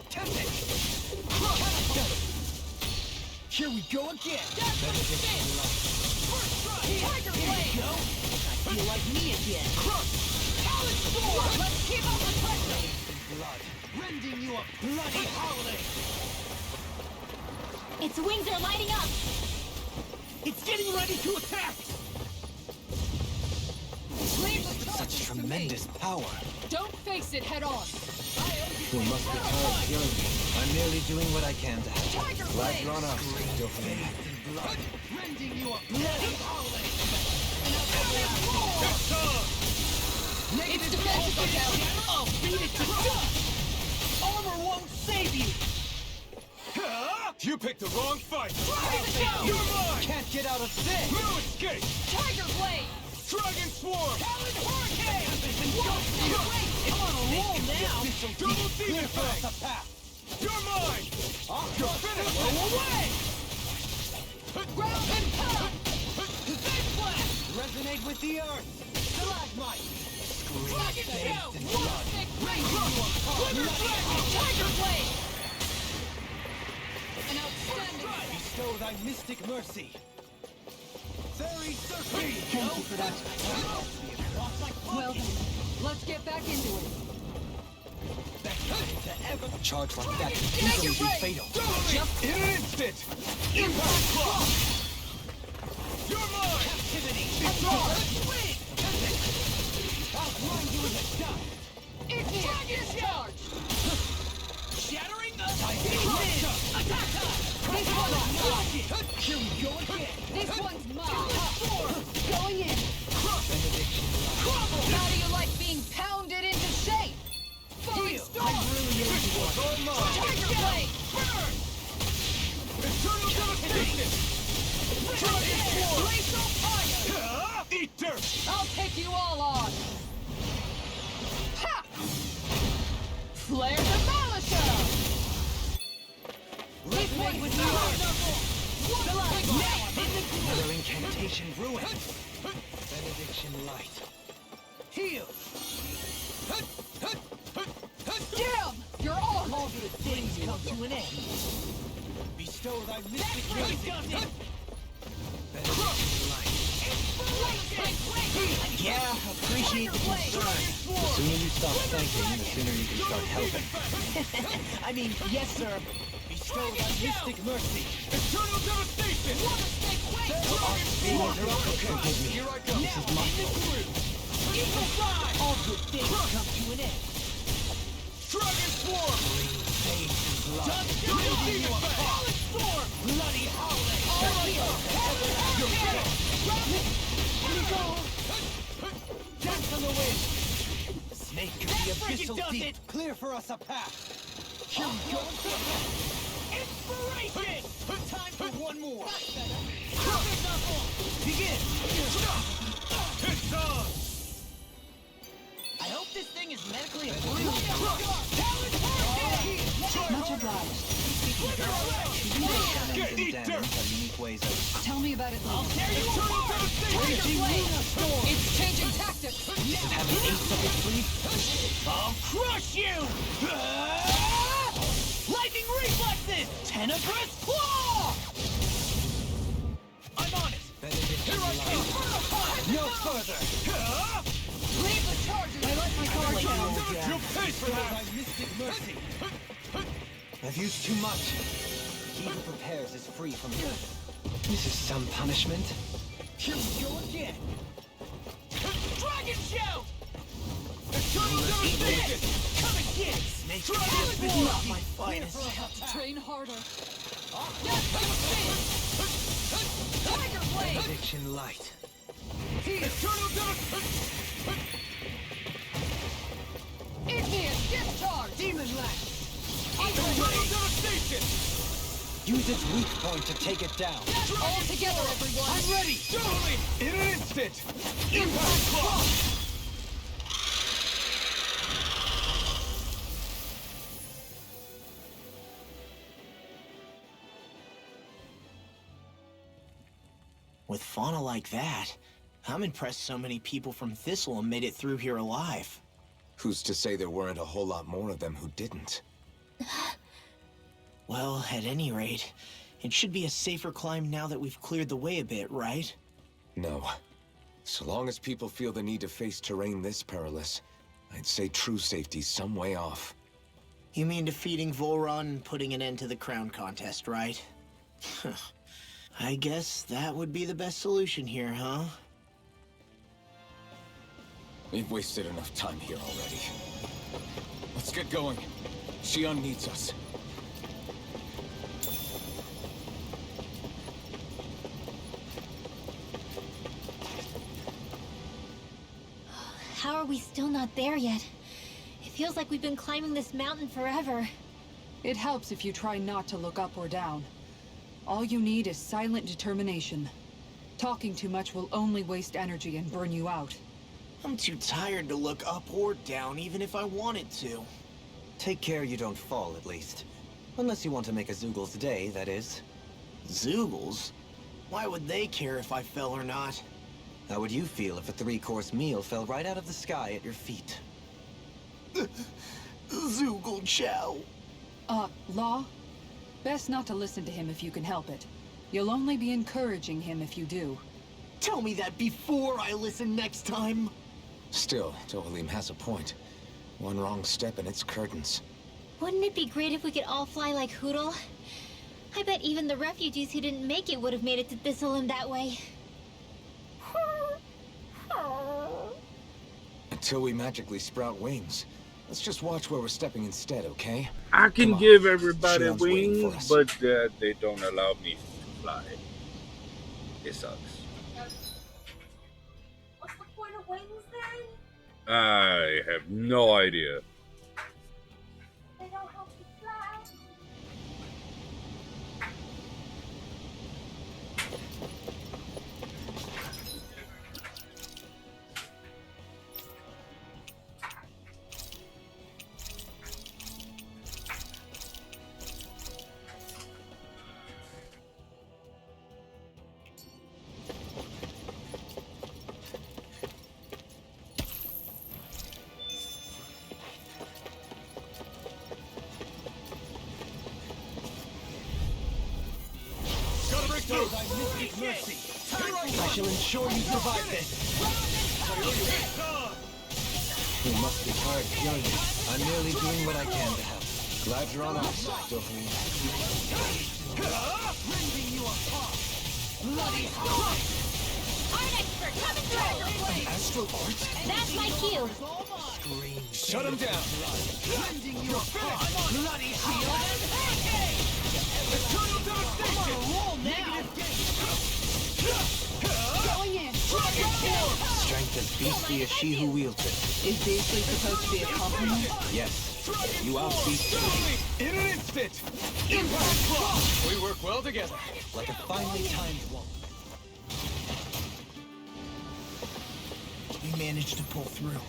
S4: Tempt it! Here we go again! First try! Tiger blade! I feel like me again! Solid sword! Let's keep up the pressure! Blood, rending you a bloody holiday!
S1: Its wings are lighting up!
S4: It's getting ready to attack!
S5: Such tremendous power.
S3: Don't face it head on.
S5: You must be tired of hearing me. I'm merely doing what I can to help.
S3: Tiger
S5: Glad
S3: blade!
S5: you're on our side, Dauphin.
S4: Blood, rending you a bloody holiday!
S2: It's on!
S3: It's defensive down.
S4: I'll beat it to dust! Armor won't save you!
S2: You picked the wrong fight!
S4: You're mine! Can't get out of this!
S2: No escape!
S3: Tiger blade!
S2: Dragon Swarm!
S4: Talon Hurricane! It's on a roll now!
S2: Double Demon
S4: Clear us
S2: Fang!
S4: a path!
S2: You're mine! You're finished!
S4: Go away!
S3: Ground and pound!
S4: Big blast! Resonate with the earth! Stalagmite!
S3: Dragon shout!
S4: and
S3: One
S4: blood!
S3: stick
S4: Bloody
S3: Tiger blade! An outstanding...
S4: Bestow thy mystic mercy! Fairy circle!
S3: Thank you for that. Well then, let's get back into it.
S5: A charge like that could easily be fatal.
S2: Just in an instant! Impact Claw! You're mine!
S4: Captivity!
S2: It's on!
S4: Swing! I'll grind you in the dust!
S3: Dragon charge!
S4: Shattering the wind! Attack time!
S3: This one's mine!
S4: Here we go again!
S3: This one's mine! Going in!
S4: Benediction!
S3: How do you like being pounded into shape? Falling storm!
S2: This one's all mine!
S3: Tiger blade!
S4: Burn!
S2: Eternal devastation! Dragon Swarm!
S3: Glacial fire!
S2: Eat dirt!
S3: I'll take you all on! Ha! Flare Demolisher! This one with
S5: Another incantation ruined. Benediction light.
S4: Heal!
S3: Damn! You're on!
S4: All good things come to an end. Bestow thy mystic mercy.
S5: Benediction light. Yeah, appreciate the concern. The sooner you stop thanking, the sooner you can start helping.
S4: I mean, yes, sir. Bestow thy mystic mercy.
S2: Eternal devastation!
S5: Forgive me.
S2: Here I go!
S5: This is my fault.
S4: Eagle fly! All good things come to an end.
S2: Dragon Swarm!
S4: Double demon fang! Storm! Bloody howling! Dance on the wind! Snake of the abyssal deep! Clear for us a path! Here we go! Inspiration! Time for one more! Begin!
S2: It's on!
S4: I hope this thing is medically approved!
S3: Much obliged.
S2: Get
S5: Cannons
S2: eat
S5: and
S2: dirt!
S5: damage are unique ways of...
S3: Tell me about it later.
S4: I'll tear you apart!
S3: Raging Luna Storm! It's changing tactics!
S5: Does it have the ace up its sleeve?
S4: I'll crush you! Lightning reflexes! Tenebrous claw! I'm on it! Here I come!
S5: No further!
S4: Leave the charges!
S3: I let my guard down.
S2: You pay for that!
S5: Mystic mercy. I've used too much. He who prepares is free from death. This is some punishment.
S4: Here we go again! Dragon shout!
S2: Eternal devastation!
S4: Come again! Snake
S2: Dragon
S4: is
S2: Ball!
S4: not my finest.
S3: I'll have to train harder.
S4: Tiger blade!
S5: Addiction light.
S2: Eternal devastation!
S3: Igneous discharge! Demon Lash!
S2: Eternal devastation!
S5: Use its weak point to take it down.
S3: All together, everyone!
S2: I'm ready! Totally! In an instant! Impact claw!
S4: With fauna like that, I'm impressed so many people from Thistleum made it through here alive.
S2: Who's to say there weren't a whole lot more of them who didn't?
S4: Well, at any rate, it should be a safer climb now that we've cleared the way a bit, right?
S2: No. So long as people feel the need to face terrain this perilous, I'd say true safety's some way off.
S4: You mean defeating Volron and putting an end to the crown contest, right? I guess that would be the best solution here, huh?
S2: We've wasted enough time here already. Let's get going. Shion needs us.
S1: How are we still not there yet? It feels like we've been climbing this mountain forever.
S3: It helps if you try not to look up or down. All you need is silent determination. Talking too much will only waste energy and burn you out.
S4: I'm too tired to look up or down, even if I wanted to.
S5: Take care you don't fall, at least. Unless you want to make a Zoogel's day, that is.
S4: Zoogles? Why would they care if I fell or not?
S5: How would you feel if a 3-course meal fell right out of the sky at your feet?
S4: Zoogle chow.
S3: Law? Best not to listen to him if you can help it. You'll only be encouraging him if you do.
S4: Tell me that before I listen next time.
S2: Still, Dohalim has a point. One wrong step and it's curtains.
S1: Wouldn't it be great if we could all fly like Hootle? I bet even the refugees who didn't make it would have made it to Thistleum that way.
S2: Until we magically sprout wings. Let's just watch where we're stepping instead, okay?
S6: I can
S2: Come on.
S6: give everybody
S2: Shion's waiting for
S6: wings,
S2: us.
S6: but they don't allow me to fly. It sucks.
S1: What's the point of wings then?
S6: I have no idea.
S1: They don't help you fly.
S2: Gotta break through!
S5: I shall ensure you survive this. You must be tired of hearing me. I'm merely doing what I can to help. Glad you're on our side, Dohalim.
S1: Bloody Art expert coming through!
S5: Astral Art?
S1: That's my cue.
S2: Shut him down!
S4: Bloody shield and pancake!
S2: Eternal devastation!
S3: Going in!
S5: Strength as beastly as she who wields it.
S3: Is beastly supposed to be a compliment?
S5: Yes. You outbeast me.
S2: Totally! In an instant! Impact claw! We work well together.
S5: Like a finely timed wall.
S4: We managed to pull through.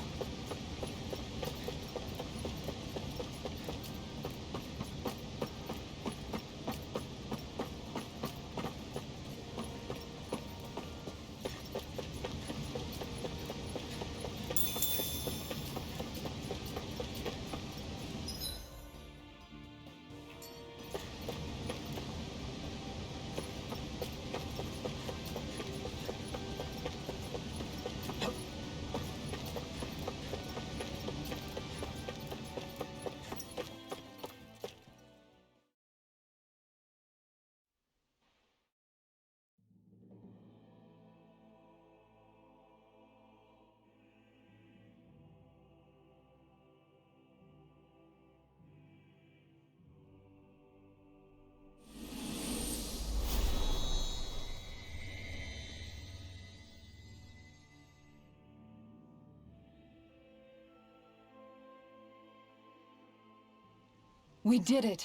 S3: We did it.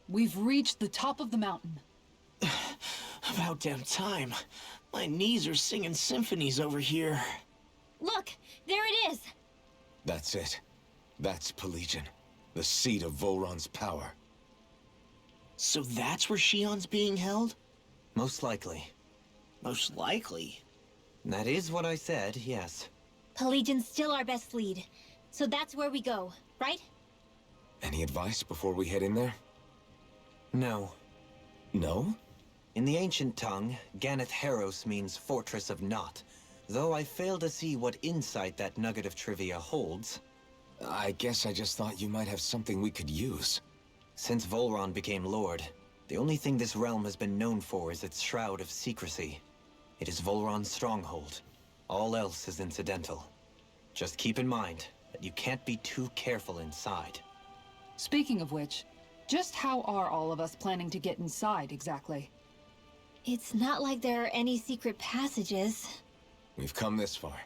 S3: We've reached the top of the mountain.
S4: About damn time. My knees are singing symphonies over here.
S1: Look, there it is.
S2: That's it. That's Pelegion, the seat of Volron's power.
S4: So that's where Shion's being held?
S5: Most likely.
S4: Most likely.
S5: That is what I said, yes.
S1: Pelagian's still our best lead. So that's where we go, right?
S2: Any advice before we head in there?
S5: No.
S2: No?
S5: In the ancient tongue, Ganeth Heros means Fortress of Naught, though I fail to see what insight that nugget of trivia holds.
S2: I guess I just thought you might have something we could use.
S5: Since Volron became Lord, the only thing this realm has been known for is its shroud of secrecy. It is Volron's stronghold. All else is incidental. Just keep in mind that you can't be too careful inside.
S3: Speaking of which, just how are all of us planning to get inside, exactly?
S1: It's not like there are any secret passages.
S2: We've come this far.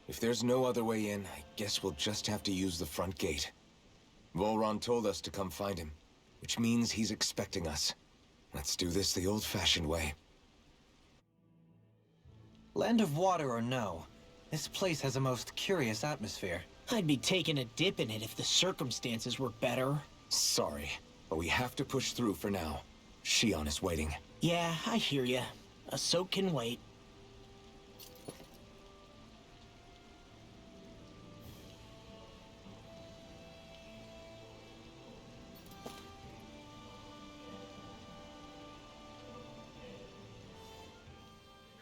S2: If there's no other way in, I guess we'll just have to use the front gate. Volron told us to come find him, which means he's expecting us. Let's do this the old-fashioned way.
S5: Land of water or no, this place has a most curious atmosphere.
S4: I'd be taking a dip in it if the circumstances were better.
S2: Sorry, but we have to push through for now. Shion is waiting.
S4: Yeah, I hear ya. A soak can wait.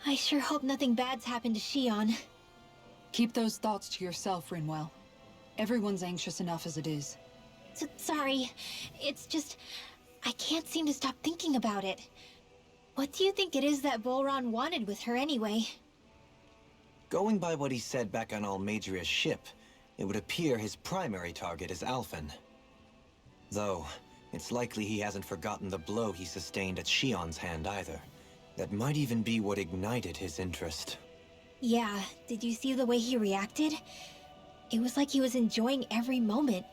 S1: I sure hope nothing bad's happened to Shion.
S3: Keep those thoughts to yourself, Rinwell. Everyone's anxious enough as it is.
S1: Sorry. It's just... I can't seem to stop thinking about it. What do you think it is that Volron wanted with her anyway?
S5: Going by what he said back on Almadria's ship, it would appear his primary target is Alphen. Though, it's likely he hasn't forgotten the blow he sustained at Shion's hand either. That might even be what ignited his interest.
S1: Yeah, did you see the way he reacted? It was like he was enjoying every moment.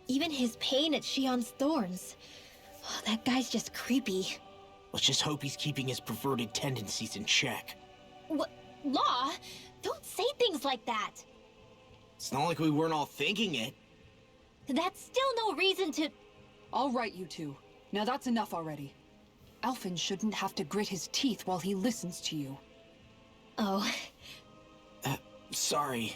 S1: Even his pain at Shion's thorns. Oh, that guy's just creepy.
S4: Let's just hope he's keeping his perverted tendencies in check.
S1: What? Law? Don't say things like that!
S4: It's not like we weren't all thinking it.
S1: That's still no reason to...
S3: All right, you two. Now that's enough already. Alphen shouldn't have to grit his teeth while he listens to you.
S1: Oh.
S4: Sorry.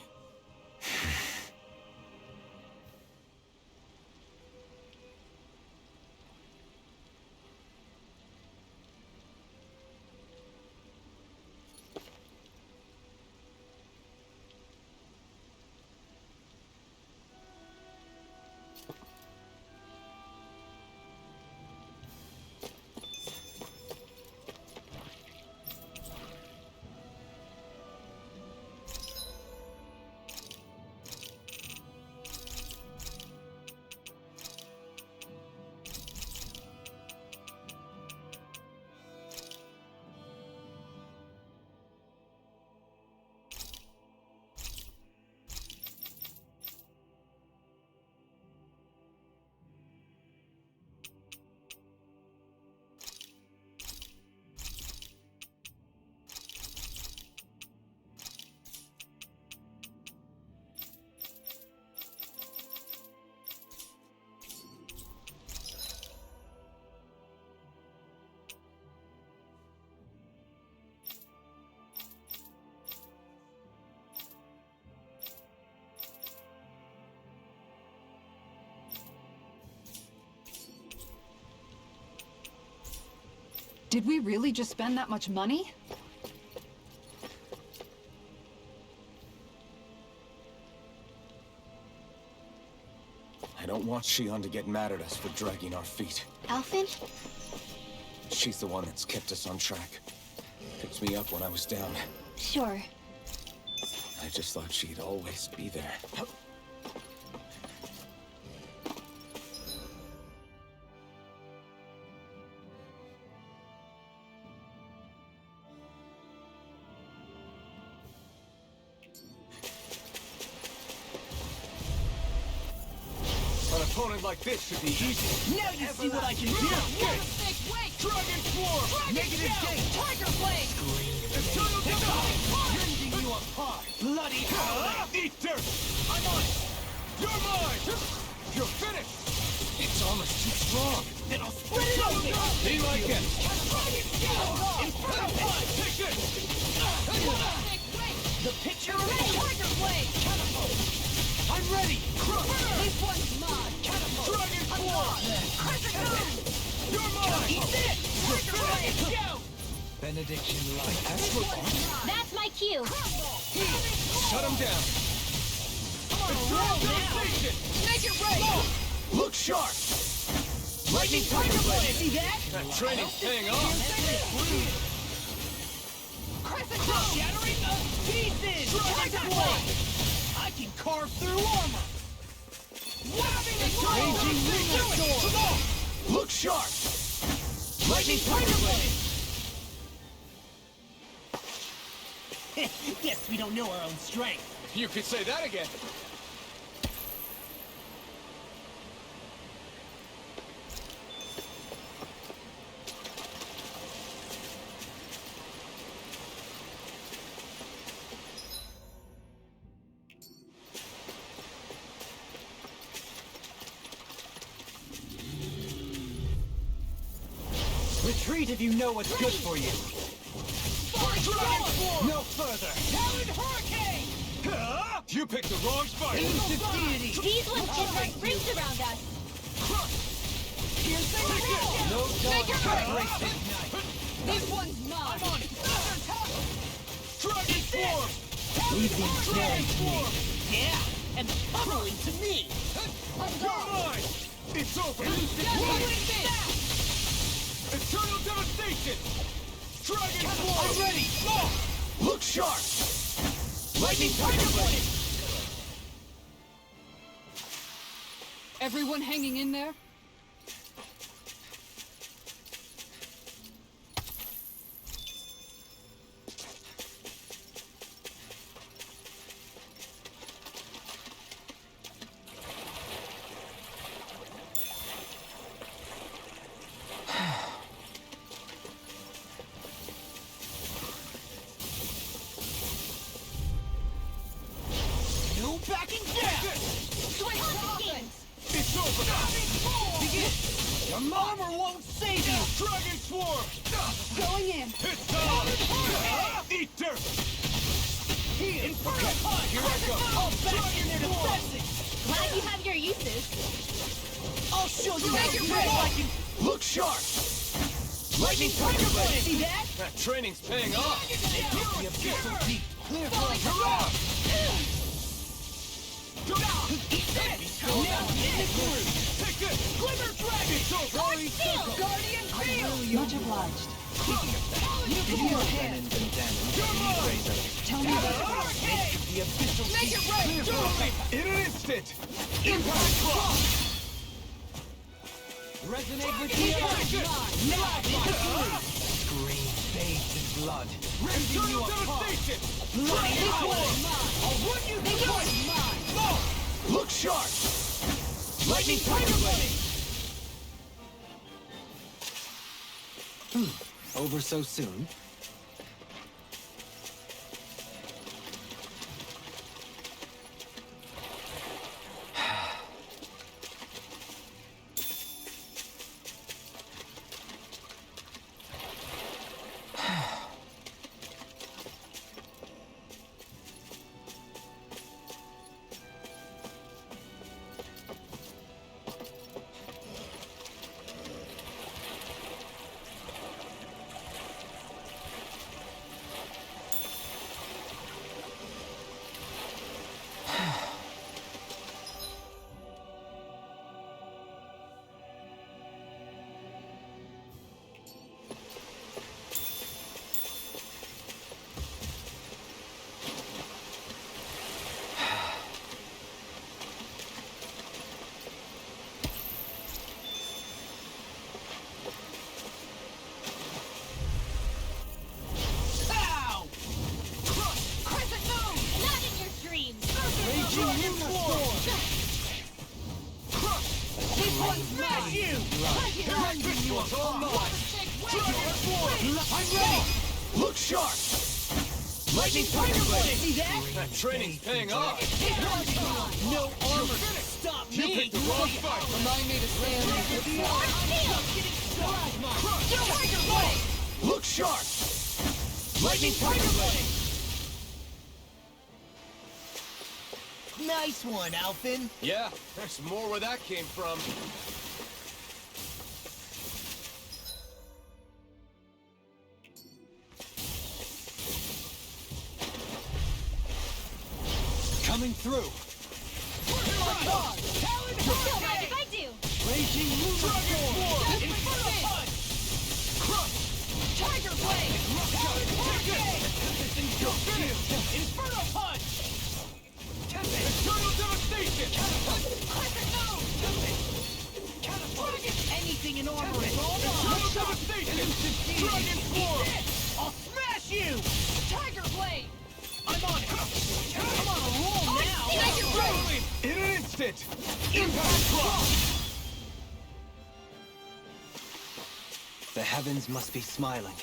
S3: Did we really just spend that much money?
S2: I don't want Shion to get mad at us for dragging our feet.
S1: Alphen?
S2: She's the one that's kept us on track. Picked me up when I was down.
S1: Sure.
S2: I just thought she'd always be there. opponent like this should be easy.
S4: Now you see what I can do!
S2: Dragon Swarm!
S4: Negative gate!
S7: Tiger Blade!
S2: Eternal Divide!
S4: Rending you apart! Bloody
S2: Eat dirt!
S4: I'm on it!
S2: You're mine! You're finished! It's almost too strong.
S4: Then I'll spread it open!
S2: Be like it!
S4: Inferno Punch!
S2: Take this!
S4: The picture of it!
S7: Tiger Blade!
S4: I'm ready!
S7: This one's mine!
S2: Dragon Swarm! You're mine!
S4: Eat this!
S7: Tiger Blade!
S4: Go!
S5: Benediction light.
S1: That's my cue.
S2: Shut him down! Eternal Devastation!
S7: Make it rain!
S2: Look sharp!
S4: Lightning Tiger Blade! See that?
S2: That training's paying off!
S7: Crescent Moon!
S4: Shattering the pieces!
S7: Tiger Blade!
S4: I can carve through armor!
S2: Raging Lunar Storm! Look sharp!
S4: Lightning Tiger Blade! Guess we don't know our own strength.
S2: You could say that again.
S5: Retreat if you know what's good for you.
S4: No further! Talon Hurricane!
S2: You picked the wrong fight!
S4: Ancient deity!
S1: These ones can run rings around us.
S5: No dog vibration.
S7: This one's mine!
S4: I'm on it!
S2: Dragon Swarm!
S5: Leave the ensnaring to me.
S4: Yeah, and pummeling to me!
S2: You're mine! It's over! Eternal Devastation! Dragon Swarm!
S4: I'm ready!
S2: Look sharp!
S4: Lightning Tiger Blade!
S3: Everyone hanging in there?
S4: No backing down!
S7: Switch weapons!
S2: It's over!
S4: Begin! Your armor won't save you!
S2: Dragon Swarm!
S3: Going in.
S2: It's time! Eat dirt!
S4: Inferno Punch!
S2: Here I go!
S4: I'll bash in their defenses!
S1: Glad you have your uses.
S4: I'll show you how
S7: Tiger
S4: to
S7: Blade!
S4: I can...
S2: Look sharp!
S4: Lightning Tiger Blade! See that?
S2: That training's paying off!
S4: The abyssal deep! Clear for a
S2: Hurrah! Take this!
S4: Glimmer Dragon!
S2: It's over!
S7: Guardian Field!
S3: Much obliged.
S5: Give me your cannons and cannons.
S3: Tell me about
S4: Hurricane! The abyssal
S7: Make
S4: deep!
S7: it rain!
S2: In an instant!
S4: Impact Cross!
S5: Resonate with
S7: This
S5: the
S7: one's mine!
S5: Scream bathed in blood.
S4: Rending you
S2: Eternal
S4: apart!
S2: Devastation!
S4: Bloody
S7: This
S4: power!
S7: one's mine!
S4: I'll run you
S7: This
S4: through
S7: one's
S4: it!
S7: mine!
S2: Look sharp!
S4: Lightning Tiger Blade!
S5: Over so soon?
S7: I'm ready!
S2: Look sharp!
S7: Lightning Tiger Blade! See that?
S2: That training's paying off!
S7: No armor can stop me!
S2: You picked the wrong fight!
S3: Remind me to stay on the good side.
S7: Tiger Blade!
S2: Look sharp!
S7: Lightning Tiger Blade!
S4: Nice one, Alphin.
S2: Yeah, there's more where that came from.
S5: Coming through.
S1: Don't mind if I do!
S7: Raging Lunar Inferno Punch! Tiger Blade! Inferno Punch!
S2: Eternal devastation!
S7: Anything in armor is all
S2: Eternal devastation! Dragon form!
S4: I'll smash you!
S7: Tiger Blade! I'm on it! I'm on a roll now!
S1: Tiger Blade!
S2: In an instant! Impact Club!
S5: The heavens must be smiling.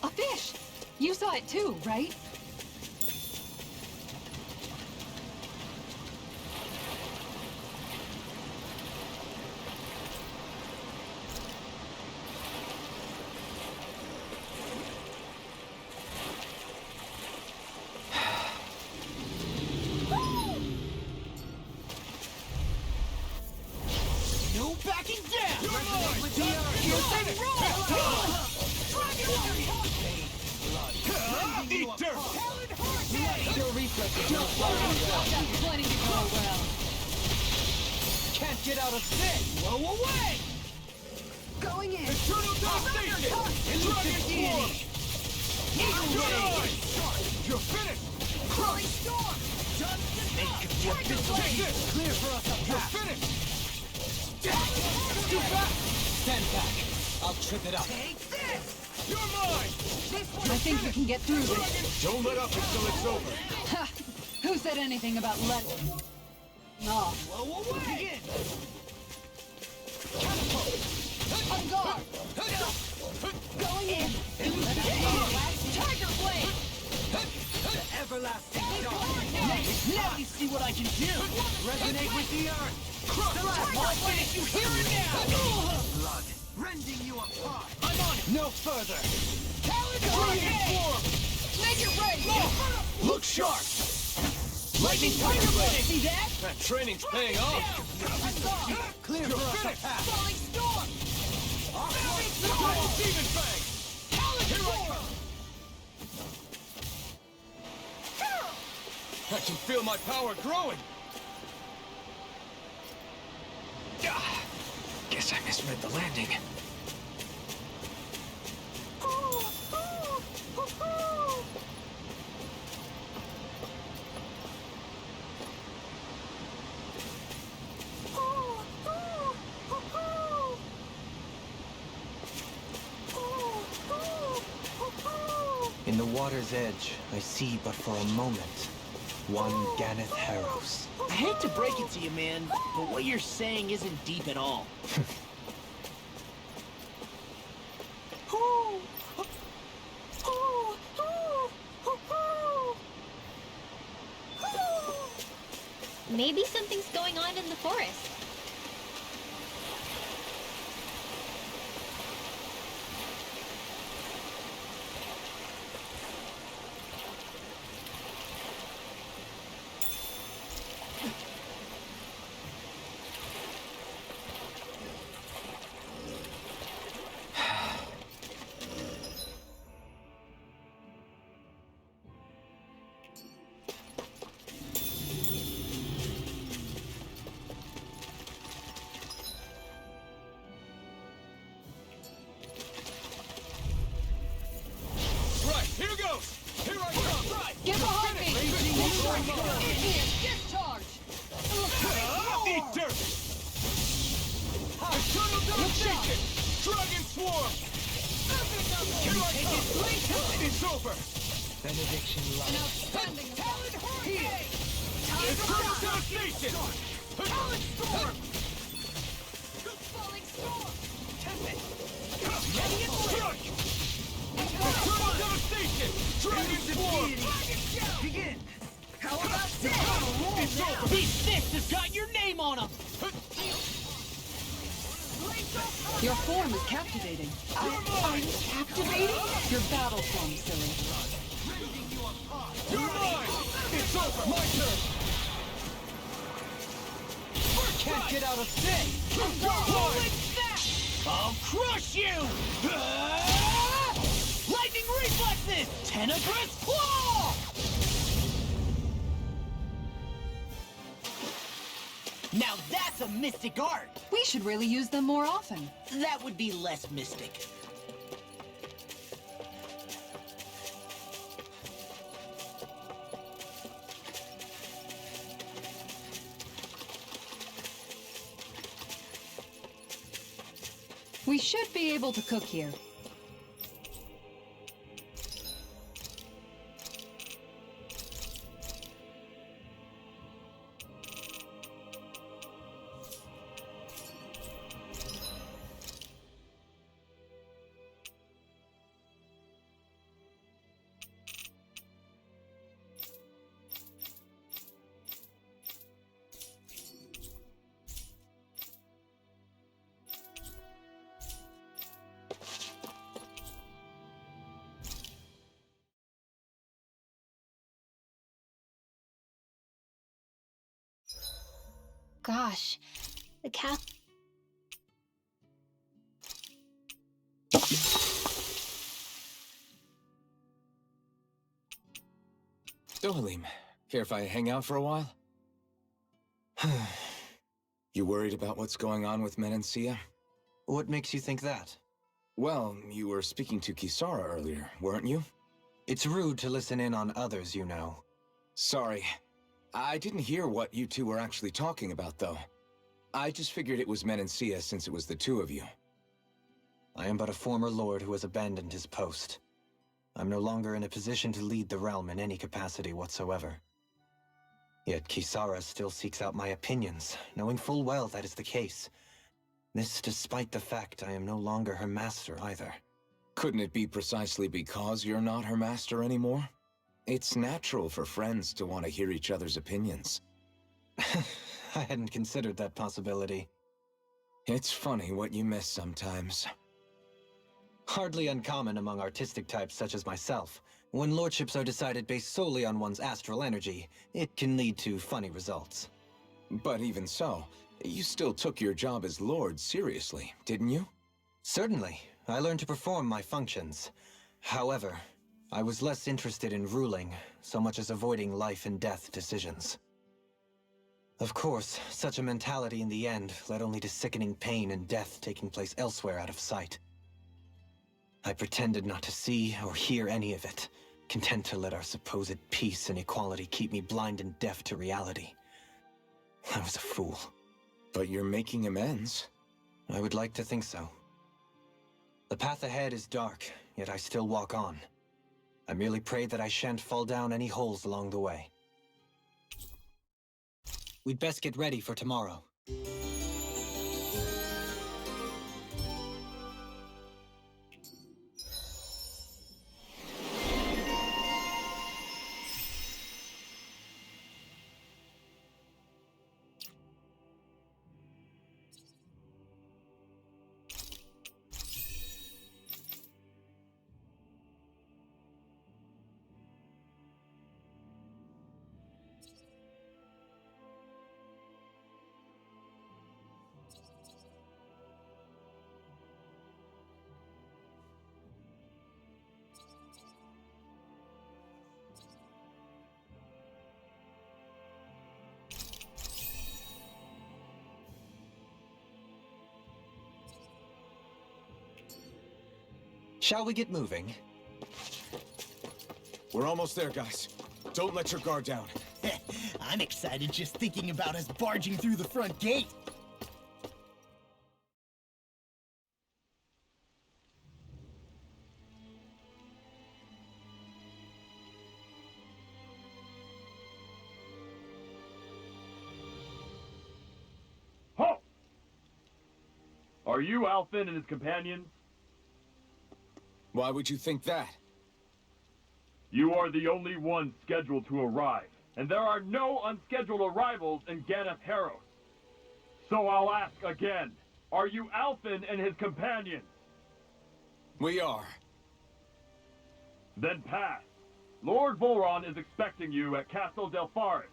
S3: A fish! You saw it too, right?
S4: No backing down!
S2: Eat dirt!
S5: Your reflexes don't
S3: That's plenty to go well.
S5: Can't get out of this!
S4: Blow away!
S3: Going in!
S2: Eternal devastation! Dragon form! You're finished!
S7: Crawling Storm! Tiger
S2: Take
S7: Blade!
S2: this!
S5: Clear for us up
S2: You're
S5: top!
S2: finished!
S5: Too fast! Stand back! I'll trip it up.
S7: Take this!
S2: You're mine!
S3: I think we can get through this.
S2: Don't let up until it's over.
S3: Ha! Who said anything about letting off?
S4: Blow away!
S7: On guard! Going in! Tiger Blade!
S5: Everlasting
S4: Now you see what I can do!
S5: resonate with the earth!
S4: Tiger Blade, you hear it now!
S5: Blood, rending you apart!
S4: I'm on it!
S5: No further!
S4: Dragon form!
S7: Make it rain!
S2: Look sharp!
S4: Lightning Tiger Blade! See that?
S2: That training's paying off!
S5: Clear for us up top!
S7: Falling Storm!
S2: Double Demon Fang! Here I come! I can feel my power growing! Guess I misread the landing.
S5: In the water's edge, I see but for a moment one Ganeth Harrows.
S4: I hate to break it to you, man, but what you're saying isn't deep at all.
S1: Maybe something's going on in the forest.
S2: Right, here goes! Here I come! Right!
S3: Get behind me! Discharge!
S2: Eat dirt! Eternal devastation! Dragon swarm! Here I come! It's over!
S5: Benediction light.
S3: An outstanding
S7: Talon Hurricane!
S2: Eternal devastation!
S7: Talon Storm! Falling Storm! Tempest! Radiant
S2: Strike! Eternal devastation! Dragon swarm!
S7: Dragon Shout!
S4: Begin!
S7: How about this?
S2: It's over!
S4: These fists has got your name on them!
S3: Your form is captivating.
S2: I'm
S3: Captivating? Your battle form, silly.
S2: You're mine! It's over! My turn!
S4: Can't get out of sight! I'll crush you! Lightning reflexes! Tenebrous claw! Now that's a mystic art!
S3: We should really use them more often.
S4: That would be less mystic.
S3: We should be able to cook here.
S1: Gosh, the cat.
S2: Dohalim, care if I hang out for a while? You worried about what's going on with Menancia?
S5: What makes you think that?
S2: Well, you were speaking to Kisara earlier, weren't you?
S5: It's rude to listen in on others, you know.
S2: Sorry. I didn't hear what you two were actually talking about, though. I just figured it was Menancia since it was the two of you.
S5: I am but a former lord who has abandoned his post. I'm no longer in a position to lead the realm in any capacity whatsoever. Yet Kisara still seeks out my opinions, knowing full well that is the case. This despite the fact I am no longer her master either.
S2: Couldn't it be precisely because you're not her master anymore? It's natural for friends to want to hear each other's opinions.
S5: I hadn't considered that possibility.
S2: It's funny what you miss sometimes.
S5: Hardly uncommon among artistic types such as myself. When lordships are decided based solely on one's astral energy, it can lead to funny results.
S2: But even so, you still took your job as lord seriously, didn't you?
S5: Certainly. I learned to perform my functions. However, I was less interested in ruling, so much as avoiding life and death decisions. Of course, such a mentality in the end led only to sickening pain and death taking place elsewhere out of sight. I pretended not to see or hear any of it, content to let our supposed peace and equality keep me blind and deaf to reality. I was a fool.
S2: But you're making amends.
S5: I would like to think so. The path ahead is dark, yet I still walk on. I merely pray that I shan't fall down any holes along the way. We'd best get ready for tomorrow. Shall we get moving?
S2: We're almost there, guys. Don't let your guard down.
S4: I'm excited just thinking about us barging through the front gate.
S8: Halt! Are you Alphen and his companions?
S2: Why would you think that?
S8: You are the only ones scheduled to arrive, and there are no unscheduled arrivals in Ganeth Haros. So I'll ask again, are you Alphen and his companions?
S2: We are.
S8: Then pass. Lord Volron is expecting you at Castle Delpharis.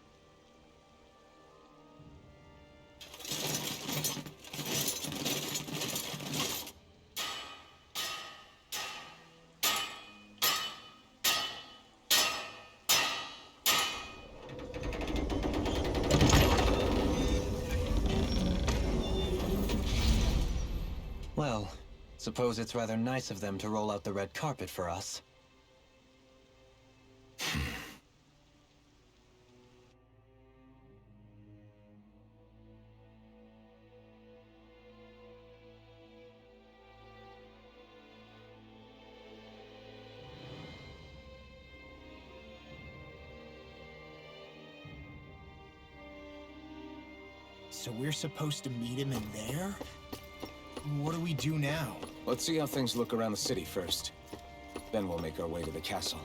S5: Well, suppose it's rather nice of them to roll out the red carpet for us.
S4: So we're supposed to meet him in there? What do we do now?
S2: Let's see how things look around the city first. Then we'll make our way to the castle.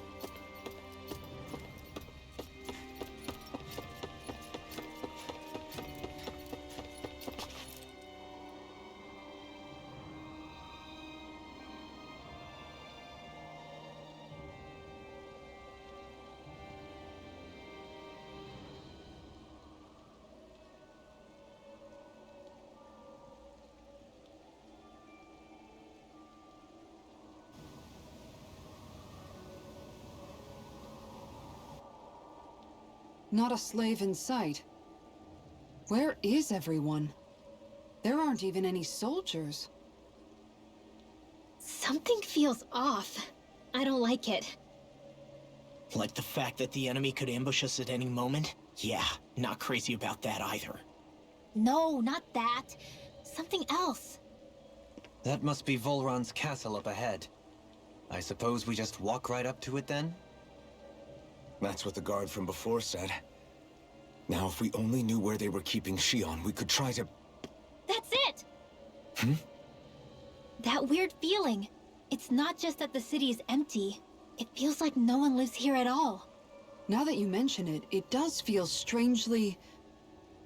S3: Not a slave in sight. Where is everyone? There aren't even any soldiers.
S1: Something feels off. I don't like it.
S4: Like the fact that the enemy could ambush us at any moment? Yeah, not crazy about that either.
S1: No, not that. Something else.
S5: That must be Volron's castle up ahead. I suppose we just walk right up to it then?
S2: That's what the guard from before said. Now, if we only knew where they were keeping Shion, we could try to...
S1: That's it!
S2: Hmm?
S1: That weird feeling. It's not just that the city is empty. It feels like no one lives here at all.
S3: Now that you mention it, it does feel strangely...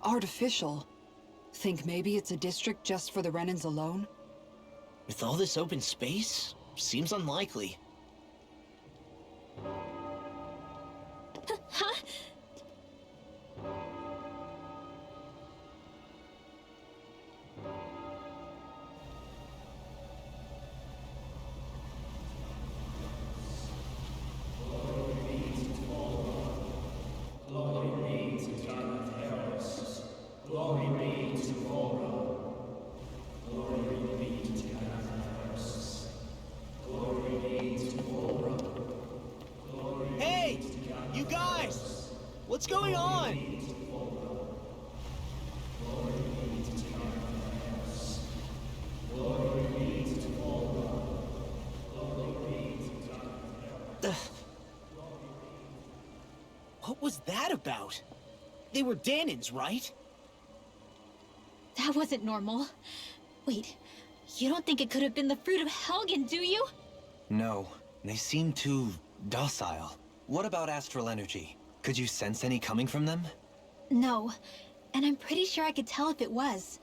S3: artificial. Think maybe it's a district just for the Renans alone?
S4: With all this open space? Seems unlikely.
S1: Huh?
S4: Hey! You guys! What's going on? What was that about? They were Danans, right?
S1: That wasn't normal. Wait, you don't think it could have been the fruit of Helgen, do you?
S5: No, they seem too docile. What about astral energy? Could you sense any coming from them?
S1: No, and I'm pretty sure I could tell if it was.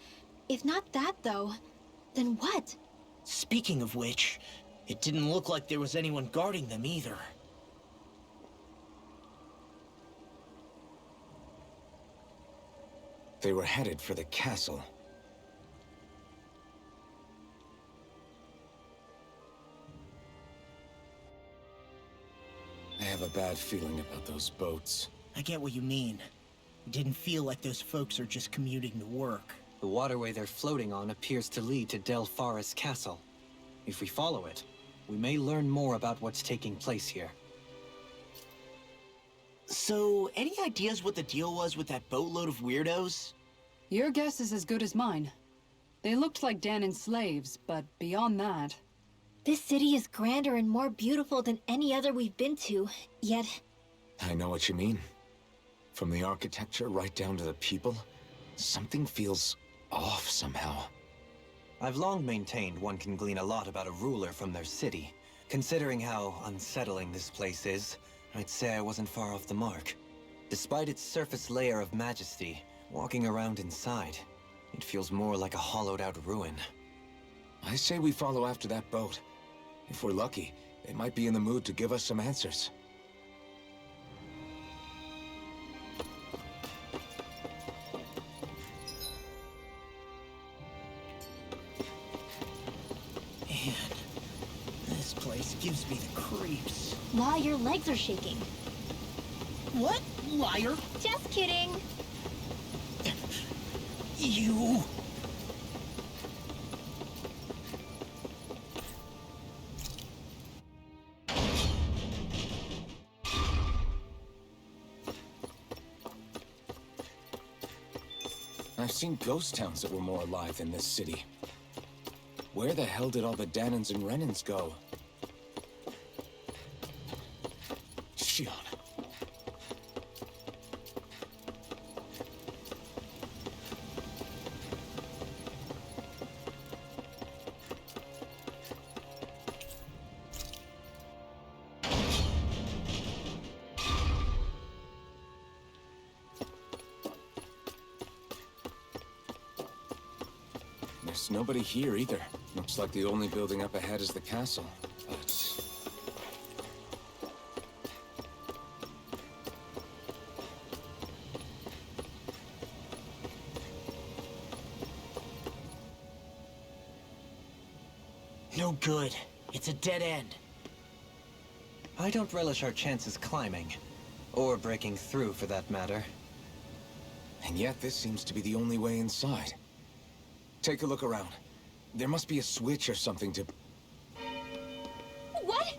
S1: If not that, though, then what?
S4: Speaking of which, it didn't look like there was anyone guarding them either.
S2: They were headed for the castle. I have a bad feeling about those boats.
S4: I get what you mean. It didn't feel like those folks are just commuting to work.
S5: The waterway they're floating on appears to lead to Delpharis Castle. If we follow it, we may learn more about what's taking place here.
S4: So, any ideas what the deal was with that boatload of weirdos?
S3: Your guess is as good as mine. They looked like Danan's slaves, but beyond that...
S1: This city is grander and more beautiful than any other we've been to, yet...
S2: I know what you mean. From the architecture right down to the people, something feels off somehow.
S5: I've long maintained one can glean a lot about a ruler from their city. Considering how unsettling this place is, I'd say I wasn't far off the mark. Despite its surface layer of majesty, walking around inside, it feels more like a hollowed-out ruin.
S2: I say we follow after that boat. If we're lucky, they might be in the mood to give us some answers.
S4: Man, this place gives me the creeps.
S1: Law, your legs are shaking.
S4: What? Liar?
S1: Just kidding.
S4: You...
S2: I've seen ghost towns that were more alive than this city. Where the hell did all the Danans and Renans go? Shion. There's nobody here either. Looks like the only building up ahead is the castle, but...
S4: No good. It's a dead end.
S5: I don't relish our chances climbing. Or breaking through, for that matter.
S2: And yet this seems to be the only way inside. Take a look around. There must be a switch or something to...
S1: What?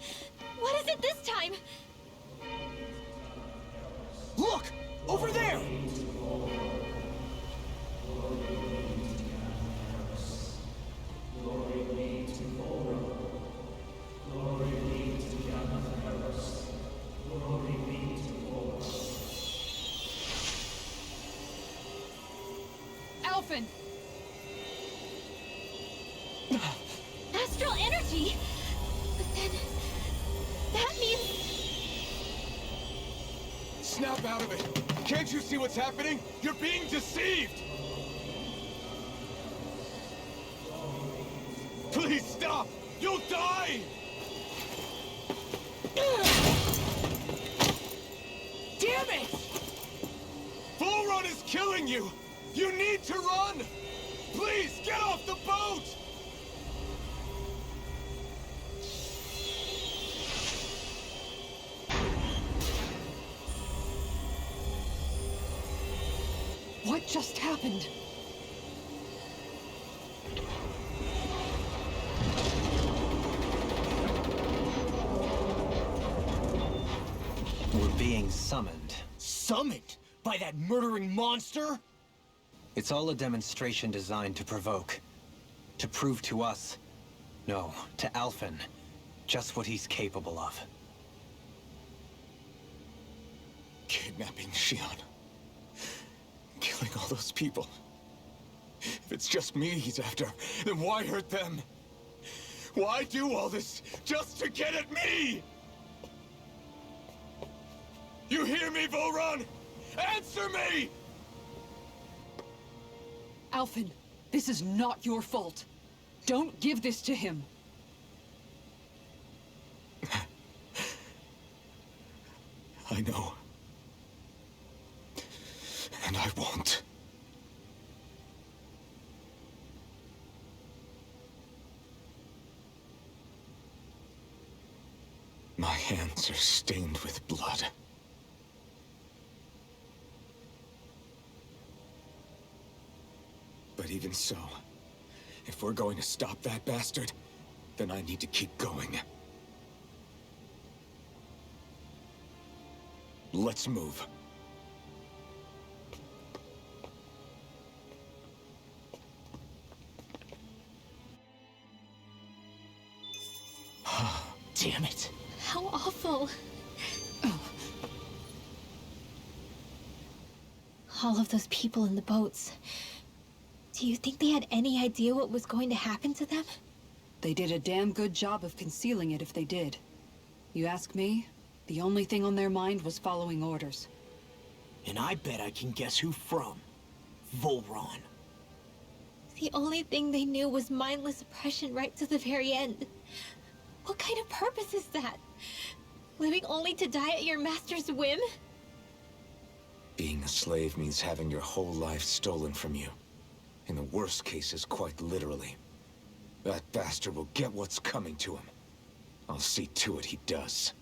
S1: What is it this time?
S4: Look! Over there!
S3: Alphen!
S1: Astral energy? But then... that means...
S2: Snap out of it! Can't you see what's happening? You're being deceived! Please stop! You'll die!
S4: Damn it!
S2: Bull Run is killing you! You need to run! Please, get off the boat!
S3: What just happened?
S5: We're being summoned.
S4: Summoned? By that murdering monster?
S5: It's all a demonstration designed to provoke. To prove to us, no, to Alphen, just what he's capable of.
S2: Kidnapping Shion. Killing all those people. If it's just me he's after, then why hurt them? Why do all this just to get at me? You hear me, Volron? Answer me!
S3: Alphen, this is not your fault. Don't give this to him.
S2: I know. And I won't. My hands are stained with blood. But even so, if we're going to stop that bastard, then I need to keep going. Let's move.
S4: Damn it.
S1: How awful. All of those people in the boats. Do you think they had any idea what was going to happen to them?
S3: They did a damn good job of concealing it if they did. You ask me, the only thing on their mind was following orders.
S4: And I bet I can guess who from. Volron.
S1: The only thing they knew was mindless oppression right to the very end. What kind of purpose is that? Living only to die at your master's whim?
S2: Being a slave means having your whole life stolen from you. In the worst cases, quite literally. That bastard will get what's coming to him. I'll see to it he does.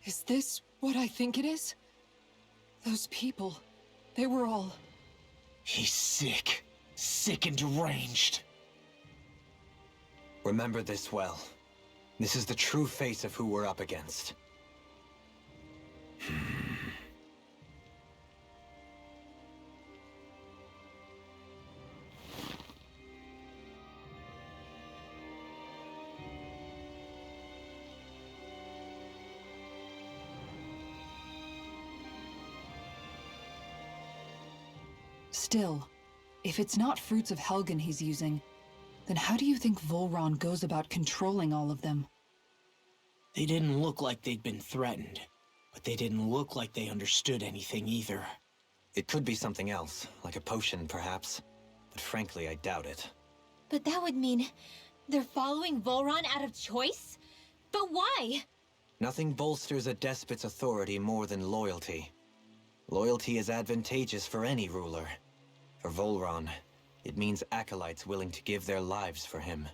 S3: Is this what I think it is? Those people, they were all...
S4: He's sick. Sick and deranged.
S5: Remember this well. This is the true face of who we're up against.
S3: Still, if it's not fruits of Helgen he's using, then how do you think Volron goes about controlling all of them?
S4: They didn't look like they'd been threatened, but they didn't look like they understood anything either.
S5: It could be something else, like a potion perhaps. But frankly, I doubt it.
S1: But that would mean they're following Volron out of choice? But why?
S5: Nothing bolsters a despot's authority more than loyalty. Loyalty is advantageous for any ruler. For Volron, it means acolytes willing to give their lives for him.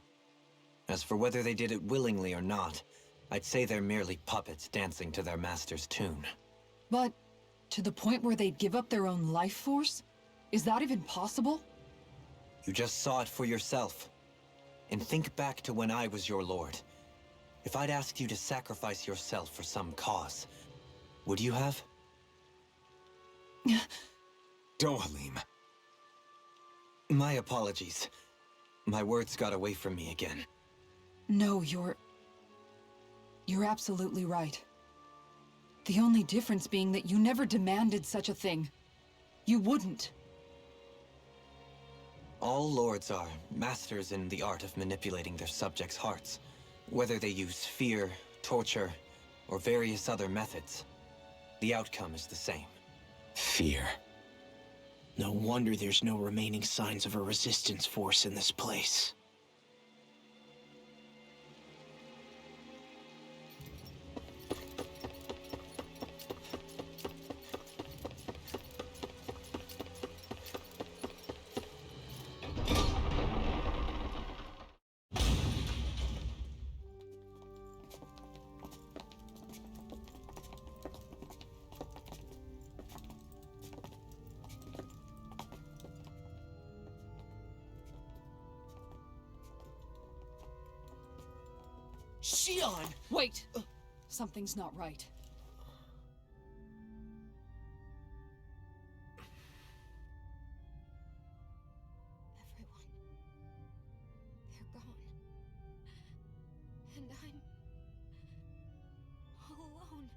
S5: As for whether they did it willingly or not, I'd say they're merely puppets dancing to their master's tune.
S3: But, to the point where they'd give up their own life force? Is that even possible?
S5: You just saw it for yourself. And think back to when I was your lord. If I'd asked you to sacrifice yourself for some cause, would you have?
S2: Dohalim.
S5: My apologies. My words got away from me again.
S3: No, you're absolutely right. The only difference being that you never demanded such a thing. You wouldn't.
S5: All lords are masters in the art of manipulating their subjects' hearts, whether they use fear, torture, or various other methods. The outcome is the same.
S2: Fear.
S4: No wonder there's no remaining signs of a resistance force in this place. Xion!
S3: Wait! Something's not right.
S1: Everyone. They're gone. And I'm all alone.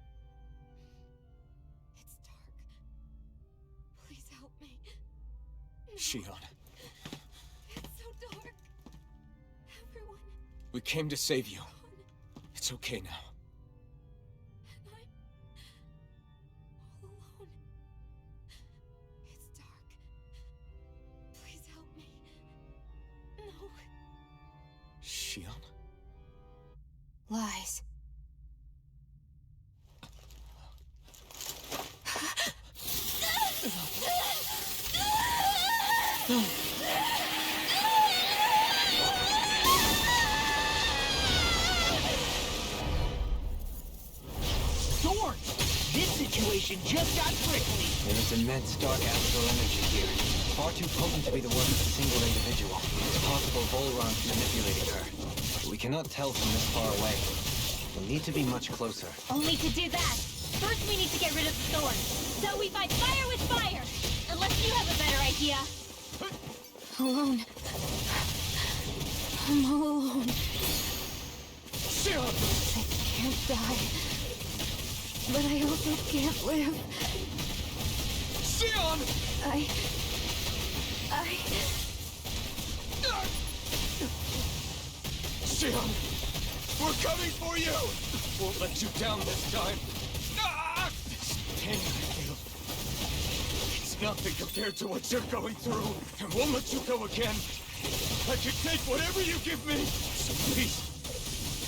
S1: It's dark. Please help me.
S2: Xion,
S1: It's so dark. Everyone.
S2: we came to save you. It's okay now.
S1: And I'm all alone. It's dark. Please help me. No.
S2: Xion?
S1: Lies.
S4: situation just got prickly.
S5: There is immense dark astral energy here. Far too potent to be the work of a single individual. It's possible Volron's manipulating her. But we cannot tell from this far away. We'll need to be much closer.
S1: Only to do that, first we need to get rid of the thorn. So we fight fire with fire! Unless you have a better idea. Alone. I'm all alone. I can't die. But I also can't live.
S2: Sion! Sion! We're coming for you! Won't let you down this time. This pain I feel. It's nothing compared to what you're going through. And won't let you go again. I can take whatever you give me. So please,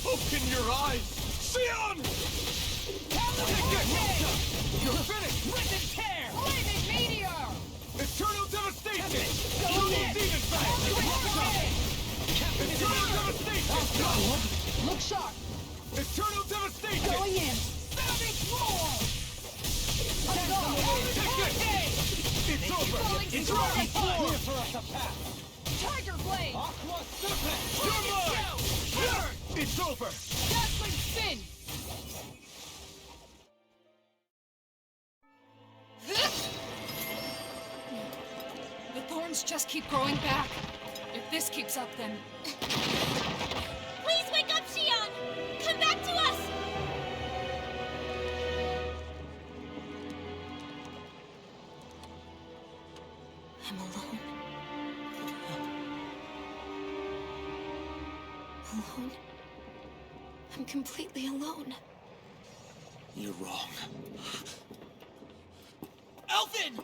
S2: open your eyes. Sion! You're finished!
S7: Rip and tear! Blazing meteor!
S2: Eternal devastation!
S7: Go in!
S2: Demon fang! Eternal devastation!
S7: Look sharp!
S2: Eternal devastation!
S7: Going in! Savage roar!
S2: It's over! It's already clear for us to pass!
S7: Tiger blade!
S2: Aqua serpent! You're mine! It's over!
S7: Dazzling spin! The thorns just keep growing back. If this keeps up, then...
S1: Please wake up, Xion! Come back to us! I'm alone. Alone? I'm completely alone.
S2: You're wrong.
S4: Elfin!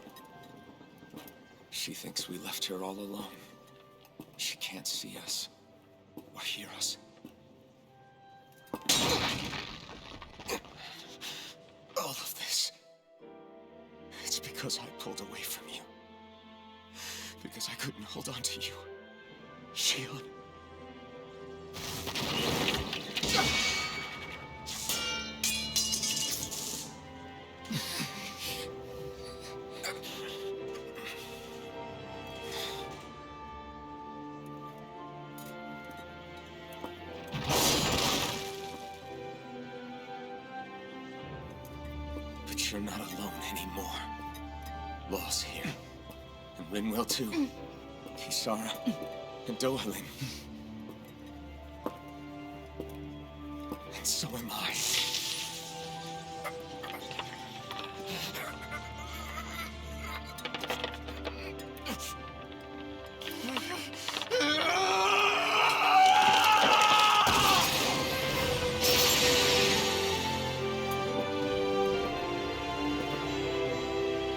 S2: She thinks we left her all alone. She can't see us or hear us. All of this, it's because I pulled away from you. Because I couldn't hold on to you. Xion. But you're not alone anymore. Law's here. And Rinwell too. Kisara. And Dohalim. And so am I.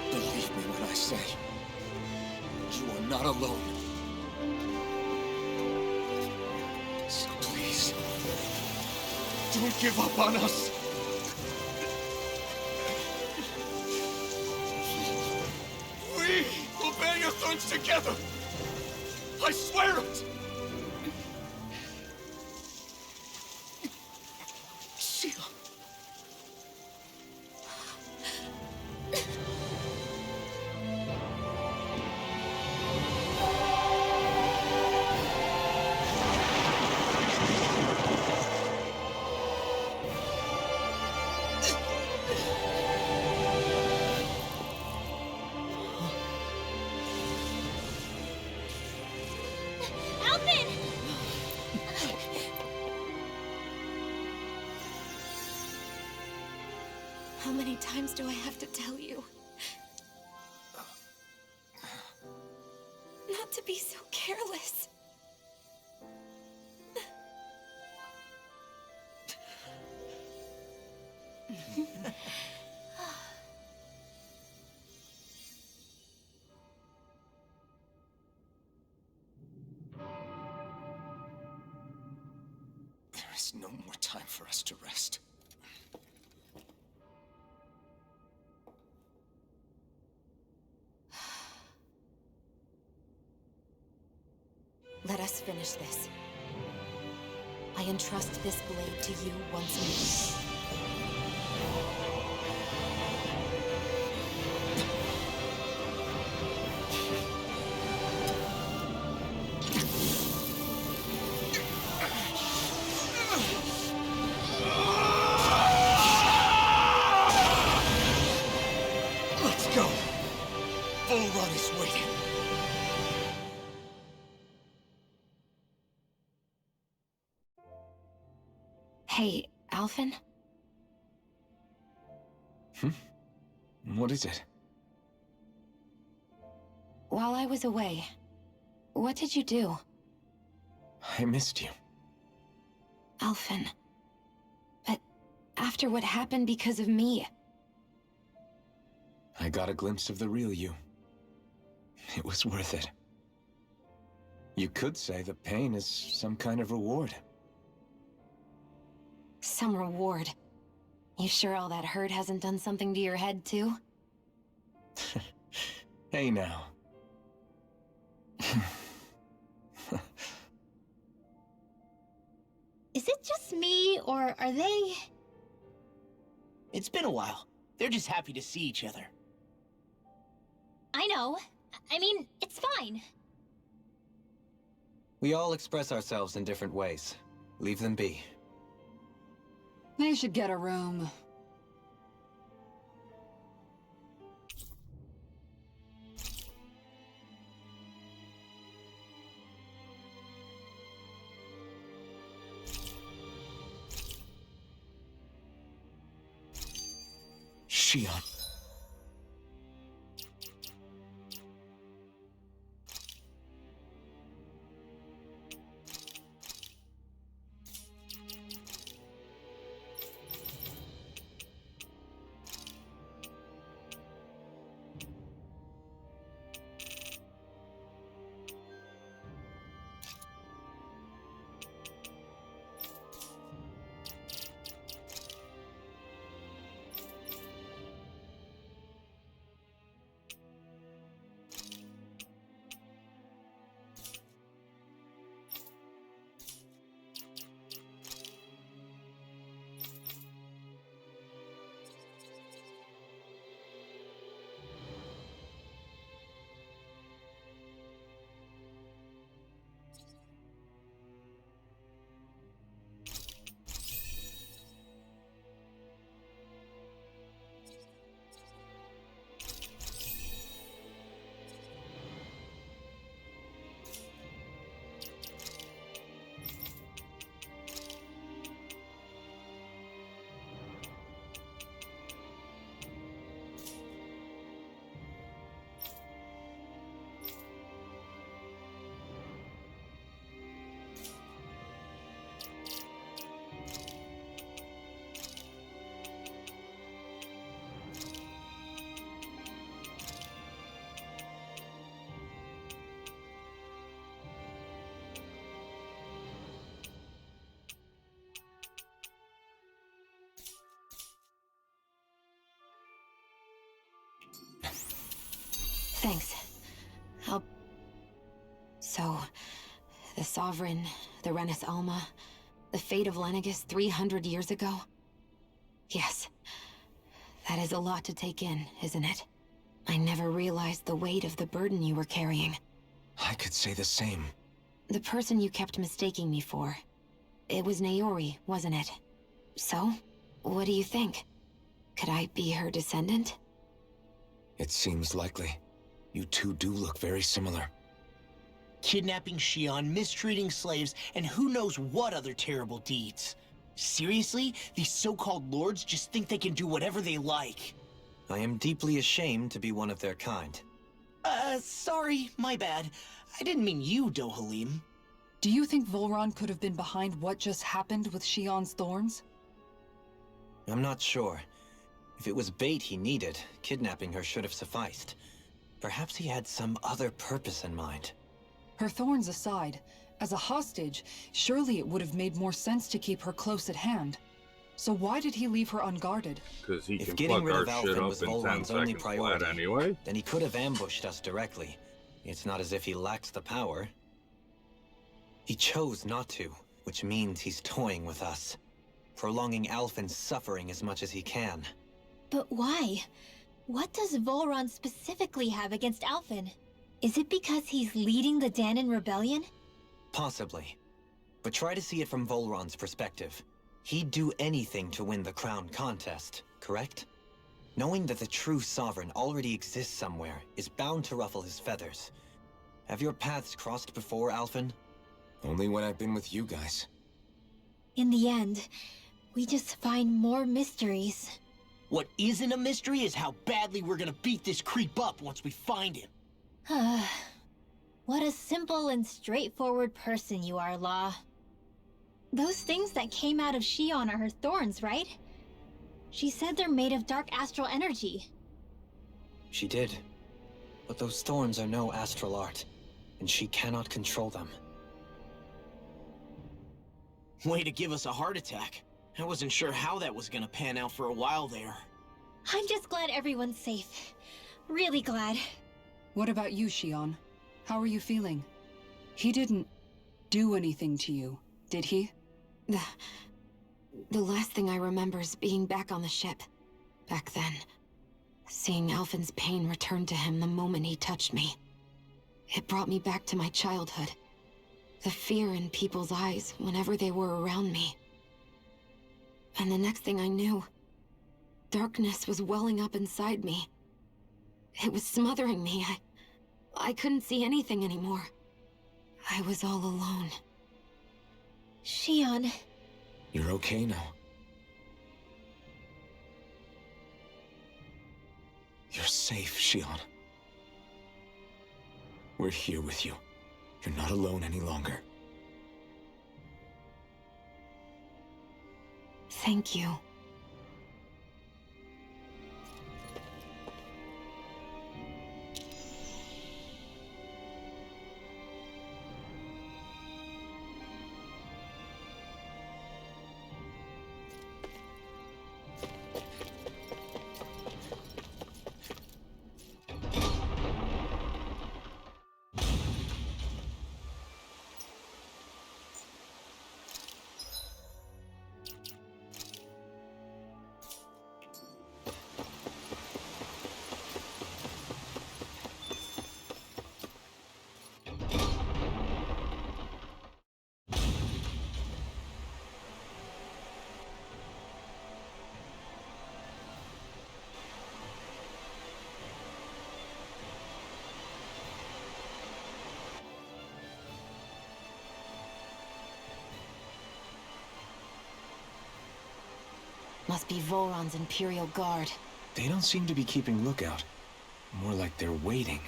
S2: Believe me when I say, you are not alone. So please, don't give up on us. We will bear your thorns together. I swear it. Sheila.
S1: Alvin! How many times do I have to tell you? Not to be so careless.
S2: There is no more time for us to rest.
S1: Let us finish this. I entrust this blade to you once more. Hey, Alphen?
S2: What is it?
S1: While I was away, what did you do?
S2: I missed you.
S1: Alphen. But after what happened because of me...
S2: I got a glimpse of the real you. It was worth it. You could say the pain is some kind of reward.
S1: Some reward. You sure all that hurt hasn't done something to your head, too?
S2: Hey now.
S1: Is it just me, or are they...
S4: It's been a while. They're just happy to see each other.
S1: I know. I mean, it's fine.
S5: We all express ourselves in different ways. Leave them be.
S3: They should get a room.
S2: Shion.
S1: Thanks. So, the Sovereign, the Renis Alma, the fate of Lenegis 300 years ago? Yes. That is a lot to take in, isn't it? I never realized the weight of the burden you were carrying.
S2: I could say the same.
S1: The person you kept mistaking me for. It was Naori, wasn't it? So, what do you think? Could I be her descendant?
S2: It seems likely. You two do look very similar.
S4: Kidnapping Shion, mistreating slaves, and who knows what other terrible deeds. Seriously? These so-called lords just think they can do whatever they like.
S5: I am deeply ashamed to be one of their kind.
S4: Sorry, my bad. I didn't mean you, Dohalim.
S3: Do you think Volron could have been behind what just happened with Shion's thorns?
S5: I'm not sure. If it was bait he needed, kidnapping her should have sufficed. Perhaps he had some other purpose in mind.
S3: Her thorns aside, as a hostage, surely it would have made more sense to keep her close at hand. So why did he leave her unguarded?
S6: Because he
S5: If
S6: can
S5: getting
S6: fuck
S5: rid
S6: our
S5: of
S6: shit
S5: Alphen
S6: up
S5: was
S6: in 10
S5: Volron's only
S6: seconds
S5: priority,
S6: flat anyway.
S5: then he could have ambushed us directly. It's not as if he lacks the power. He chose not to, which means he's toying with us, prolonging Alphen's suffering as much as he can.
S1: But why? What does Volron specifically have against Alphen? Is it because he's leading the Danon rebellion?
S5: Possibly. But try to see it from Volron's perspective. He'd do anything to win the crown contest, correct? Knowing that the true sovereign already exists somewhere is bound to ruffle his feathers. Have your paths crossed before, Alphen?
S2: Only when I've been with you guys.
S1: In the end, We just find more mysteries.
S4: What isn't a mystery is how badly we're gonna beat this creep up once we find him.
S1: What a simple and straightforward person you are, Law. Those things that came out of Shion are her thorns, right? She said they're made of dark astral energy.
S5: She did. But those thorns are no astral art, and she cannot control them.
S4: Way to give us a heart attack. I wasn't sure how that was gonna pan out for a while there.
S1: I'm just glad everyone's safe. Really glad.
S3: What about you, Shion? How are you feeling? He didn't do anything to you, did he?
S9: The last thing I remember is being back on the ship. Back then. Seeing Alphen's pain return to him the moment he touched me. It brought me back to my childhood. The fear in people's eyes whenever they were around me. And the next thing I knew, darkness was welling up inside me. It was smothering me. I couldn't see anything anymore. I was all alone.
S1: Shion.
S2: You're okay now. You're safe, Shion. We're here with you. You're not alone any longer.
S9: Thank you. Must be Volron's Imperial Guard.
S2: They don't seem to be keeping lookout. More like they're waiting.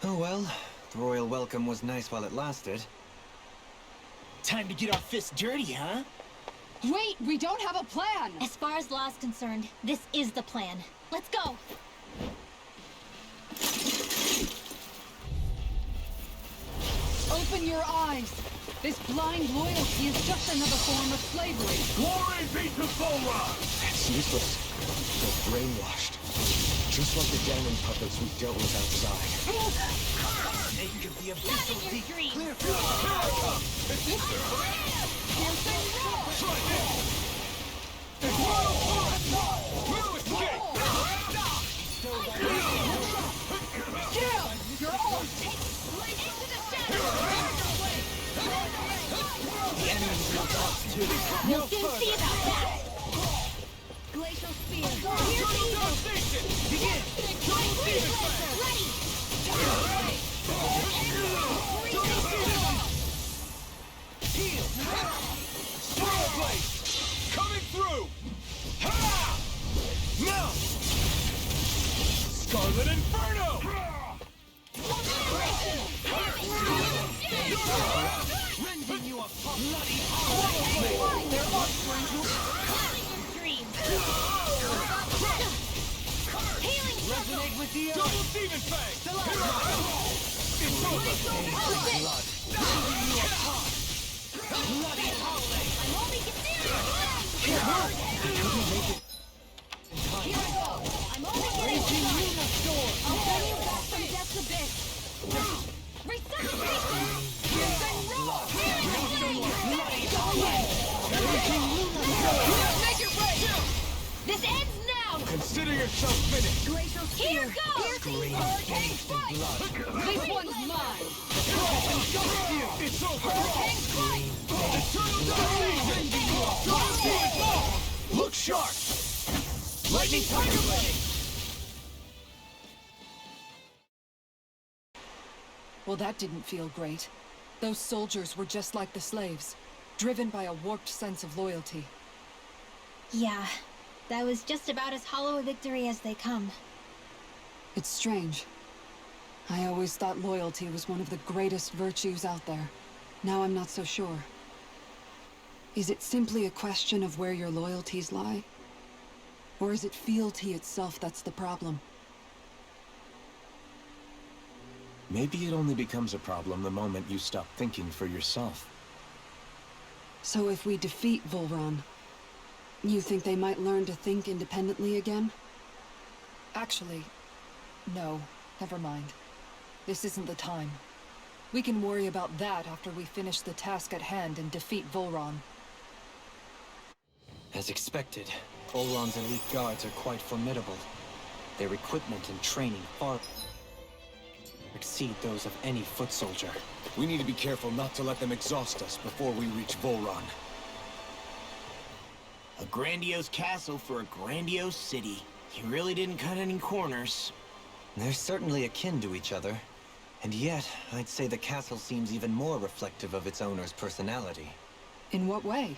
S5: Oh well, the royal welcome was nice while it lasted.
S4: Time to get our fists dirty, huh?
S3: Wait, we don't have a plan!
S1: As far as Law's concerned, this is the plan. Let's go!
S3: Open your eyes! This blind loyalty is just another form of slavery.
S8: Glory be to Volron!
S2: It's useless. They're brainwashed. Just like the Daemon puppets we dealt with outside.
S4: Make of the
S1: Not
S4: abyssal
S1: in your
S4: deep.
S1: dreams!
S4: Clear for
S1: We'll soon see about that! Glacial Spear!
S8: Begin!
S1: Ready!
S8: Swirl Blade! Coming through! Ha! Now! Scarlet Inferno!
S4: rending you a bloody hollow. Their offspring resonate with the earth.
S8: Double Demon Fang! It's over!
S4: Bloody howling.
S1: I'm only getting
S4: Here we go.
S1: I'm only getting
S4: Raging Luna Storm.
S1: I'll bring you back from death's abyss! Resuscitation!
S7: Make it right!
S1: This ends now!
S2: Consider yourself finished.
S1: Glacial Spear! Here goes!
S7: Hurricane Strike! This one's mine!
S8: It's over!
S7: Hurricane Strike!
S8: Look sharp! Lightning Tiger Blade!
S3: Well, that didn't feel great. Those soldiers were just like the slaves, driven by a warped sense of loyalty.
S1: Yeah, that was just about as hollow a victory as they come.
S3: It's strange. I always thought loyalty was one of the greatest virtues out there. Now I'm not so sure. Is it simply a question of where your loyalties lie? Or is it fealty itself that's the problem?
S2: Maybe it only becomes a problem the moment you stop thinking for yourself.
S3: So if we defeat Volron, you think they might learn to think independently again?
S10: Actually, no. Never mind. This isn't the time. We can worry about that after we finish the task at hand and defeat Volron.
S5: As expected, Volron's elite guards are quite formidable. Their equipment and training far exceed those of any foot soldier.
S2: We need to be careful not to let them exhaust us before we reach Volron.
S4: A grandiose castle for a grandiose city. He really didn't cut any corners.
S5: They're certainly akin to each other. And yet, I'd say the castle seems even more reflective of its owner's personality.
S3: In what way?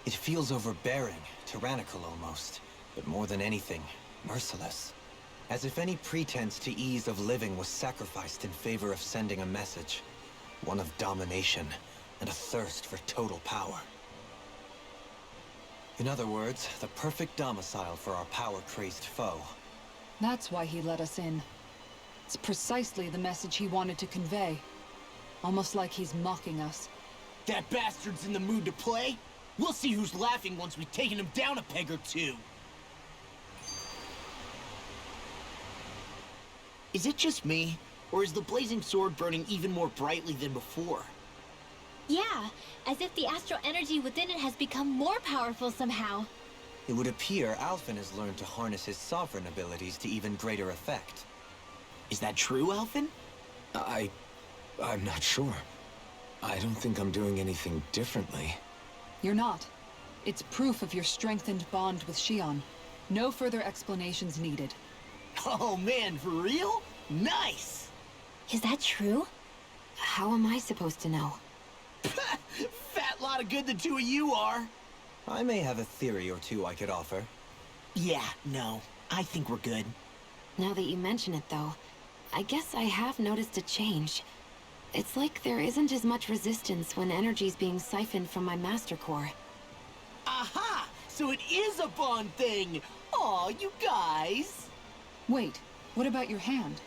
S5: It feels overbearing, tyrannical almost, but more than anything, merciless. As if any pretense to ease of living was sacrificed in favor of sending a message. One of domination, and a thirst for total power. In other words, the perfect domicile for our power-crazed foe.
S3: That's why he let us in. It's precisely the message he wanted to convey. Almost like he's mocking us.
S4: That bastard's in the mood to play? We'll see who's laughing once we've taken him down a peg or two. Is it just me, or is the blazing sword burning even more brightly than before?
S1: Yeah, as if the astral energy within it has become more powerful somehow.
S5: It would appear Alphen has learned to harness his sovereign abilities to even greater effect.
S4: Is that true, Alphen?
S2: I'm not sure. I don't think I'm doing anything differently.
S3: You're not. It's proof of your strengthened bond with Xion. No further explanations needed.
S4: Oh man, for real? Nice!
S1: Is that true?
S9: How am I supposed to know?
S4: Fat lot of good the two of you are.
S5: I may have a theory or two I could offer.
S4: Yeah, no. I think we're good.
S9: Now that you mention it, though, I guess I have noticed a change. It's like there isn't as much resistance when energy's being siphoned from my Master Core.
S4: Aha! So it is a bond thing! Aw, you guys!
S3: Wait, what about your hand?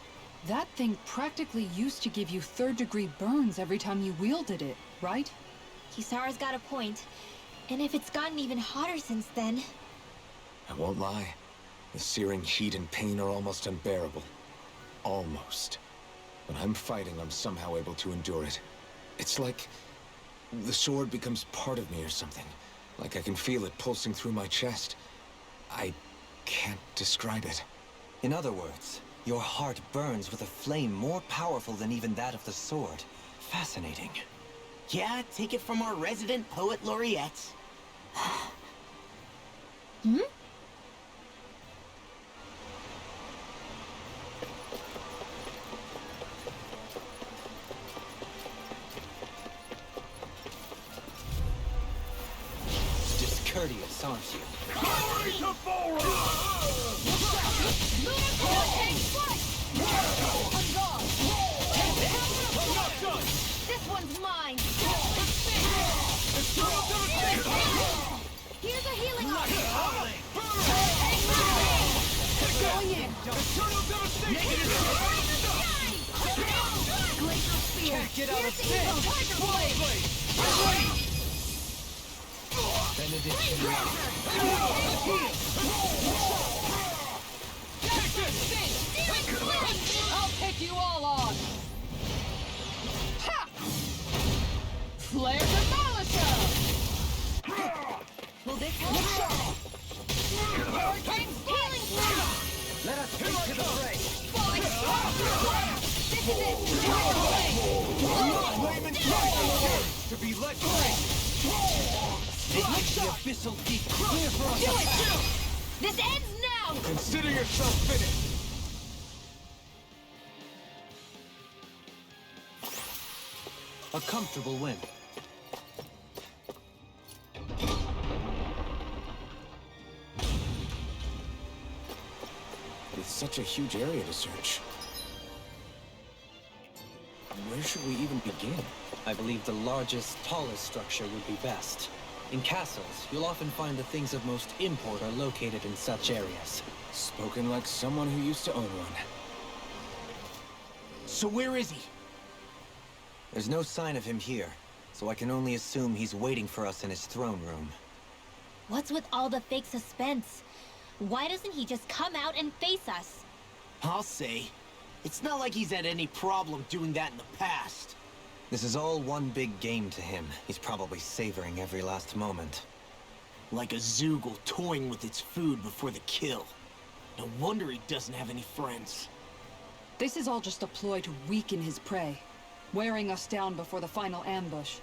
S3: That thing practically used to give you third-degree burns every time you wielded it, right?
S1: Kisara's got a point. And if it's gotten even hotter since then...
S2: I won't lie. The searing heat and pain are almost unbearable. Almost. When I'm fighting, I'm somehow able to endure it. It's like the sword becomes part of me or something. Like I can feel it pulsing through my chest. I can't describe it.
S5: In other words, your heart burns with a flame more powerful than even that of the sword. Fascinating.
S4: Yeah, take it from our resident poet laureate.
S1: Hmm?
S5: Discourteous, aren't you?
S8: Glory to
S1: This one's mine! Here's a healing option! Going in! Glacial Spear!
S7: Can't get out of this!
S5: Benediction.
S7: I'll pick you all on! Ha! Flare Demolisher!
S1: Will this help? Hurricane Healing Flare!
S5: Let us take to the fray.
S7: Falling
S1: This is it!
S5: To be let free. Make the abyssal deep clear for us.
S1: Do it! This ends now!
S2: Consider yourself finished!
S5: A comfortable win.
S2: such a huge area to search. Where should we even begin?
S5: I believe the largest, tallest structure would be best. In castles, you'll often find the things of most import are located in such areas.
S2: Spoken like someone who used to own one.
S4: So where is he?
S5: There's no sign of him here, so I can only assume he's waiting for us in his throne room.
S1: What's with all the fake suspense? Why doesn't he just come out and face us?
S4: I'll say. It's not like he's had any problem doing that in the past.
S5: This is all one big game to him. He's probably savoring every last moment.
S4: Like a Zoogle toying with its food before the kill. No wonder he doesn't have any friends.
S3: This is all just a ploy to weaken his prey, wearing us down before the final ambush.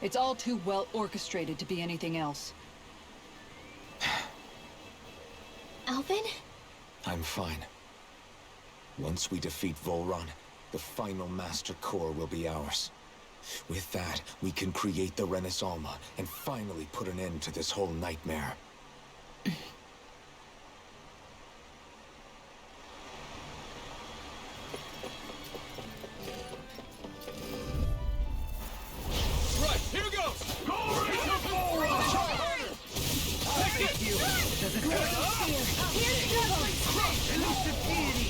S3: It's all too well orchestrated to be anything else.
S1: Alvin?
S2: I'm fine. Once we defeat Volron, the final Master Core will be ours. With that, we can create the Renaissance and finally put an end to this whole nightmare.
S8: Right, here goes! Glory to Volron! Take it!
S1: Here's the
S7: Elusive deity!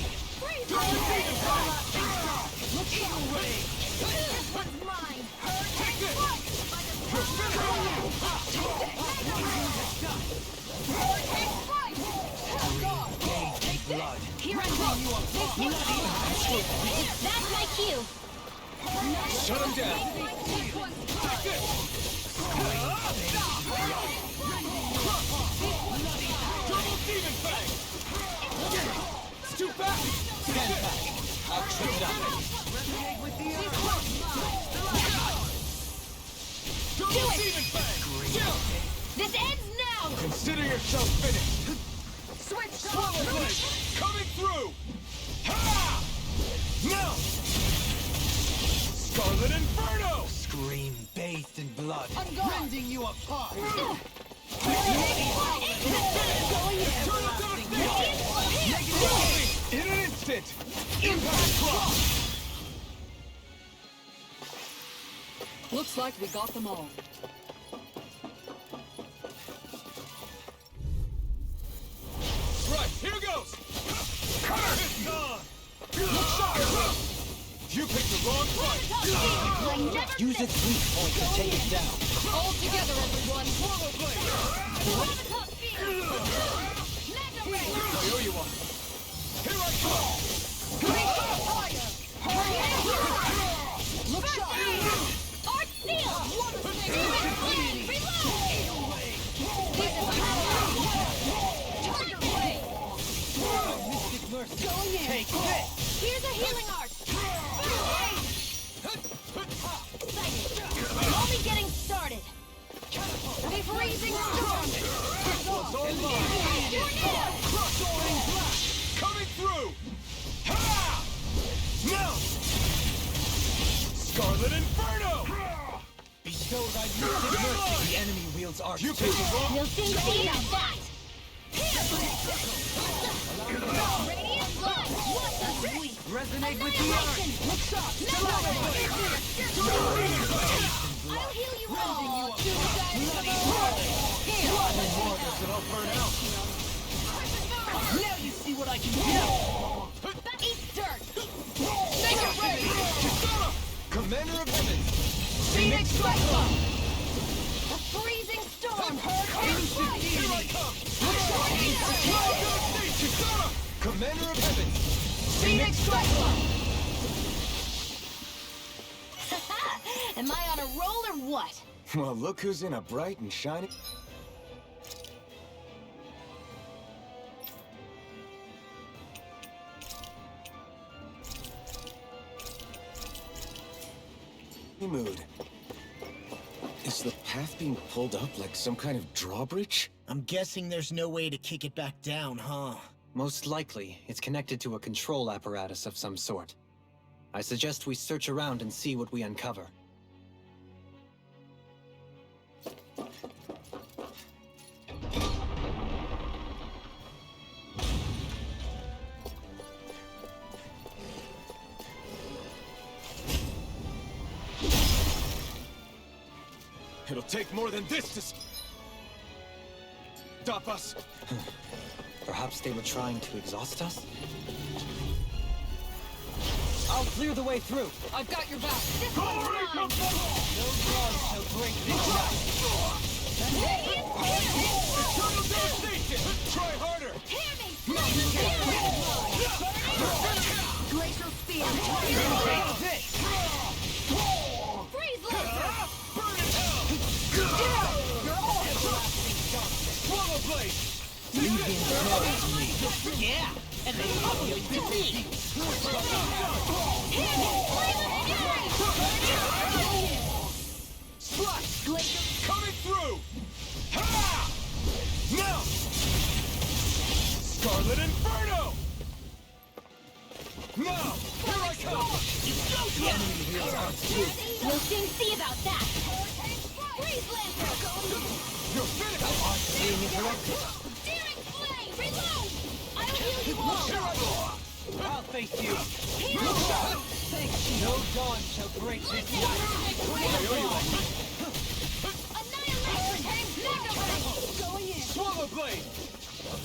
S7: Look away! This one's mine!
S8: Take it!
S5: Blood.
S1: Here I go! That's my cue!
S2: Shut him down!
S8: Double demon fang!
S2: It's too fast!
S5: Stand back. I'll trip it up.
S8: Double demon fang!
S1: This ends now!
S2: Consider yourself finished!
S8: Swallow blade! Coming through! Ha! Now! Scarlet Inferno!
S5: Scream bathed in blood.
S4: Rending you apart!
S2: In an instant! Impact Cross!
S3: Looks like we got them all.
S8: Right, here goes! It's on! Look sharp! You picked the wrong fight!
S5: Use its weak point to take it down.
S7: All together, everyone!
S8: Swallow blade! I owe you one. Here I come!
S7: Look sharp!
S1: Art seal!
S7: Mystic mercy!
S4: Take this!
S1: Here's a healing art! Only getting started!
S7: The freezing storm!
S8: Coming through! Ha! Now! Scarlet Inferno!
S5: Bestow thy mystic mercy. The enemy wields arc.
S8: You picked the wrong...
S1: We'll soon see about that! Radiant blood! What the sweet!
S5: Resonate with the earth.
S1: Look sharp! I'll heal you all!
S4: Now you see what I can do!
S1: Eat dirt!
S7: Make it ready!
S2: Commander of Heavens!
S7: Phoenix Cyclone!
S1: A freezing storm!
S8: Here I come!
S2: Commander of Heavens!
S7: Phoenix Cyclone!
S1: Am I on a roll or what?
S2: Well, look who's in a bright and shiny... mood. Is the path being pulled up like some kind of drawbridge?
S4: I'm guessing there's no way to kick it back down, huh?
S5: Most likely, it's connected to a control apparatus of some sort. I suggest we search around and see what we uncover.
S2: It'll take more than this to stop us.
S5: Perhaps they were trying to exhaust us? I'll clear the way through.
S10: I've got your back.
S7: Glory to Volron! No God shall break this night!
S2: Eternal devastation! Try harder!
S9: Glacial spear!
S7: Take this!
S9: Freeze laser!
S2: Burn in hell! Swallow blade!
S7: Yeah! And they love you to me!
S2: Slash! Coming through! Ha! Now! Scarlet Inferno! Now! Here I come!
S1: We'll soon see about that. Freeze Lancer!
S2: You're finished!
S5: Being interrupted.
S1: Daring Flame! Reload! I'll heal you all!
S2: Here I go!
S7: I'll face you!
S1: Hero!
S7: No dawn shall break this night!
S1: Annihilation! Mega Ray! Going in!
S2: Swallow blade!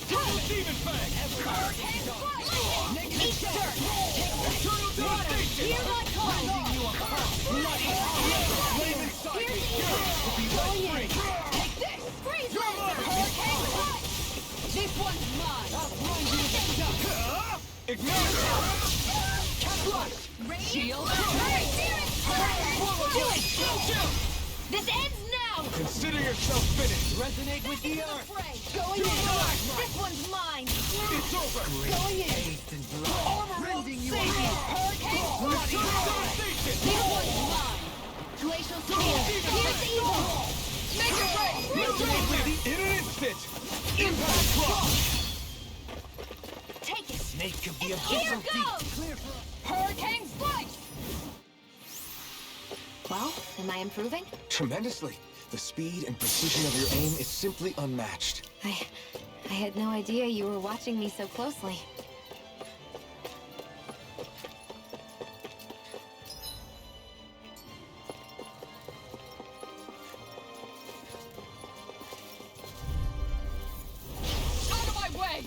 S2: Double demon fang!
S1: Eat dirt!
S2: Eternal devastation!
S1: Here's my call!
S2: Flaming sidekick!
S1: Going in! Take this! Freeze Lancer! Hurricane Punch!
S10: This one's mine.
S2: Ignite!
S10: Shield.
S1: This ends now!
S2: Consider yourself finished!
S7: Resonate with the earth!
S1: Going in! This one's mine!
S2: It's over!
S1: Going in!
S7: Taste and blood!
S1: Armor won't save you! Hurricane Punch!
S2: Devastation!
S1: This one's mine! Glacial Spear! Here's evil! Mega Ray!
S2: In an instant! Impact Clock!
S1: Take it!
S7: Snake of the
S1: Here
S7: abyssal deep!
S1: goes! Hurricane Slice! Well, am I improving?
S2: Tremendously. The speed and precision of your aim is simply unmatched.
S9: I had no idea you were watching me so closely.
S10: Out of my way!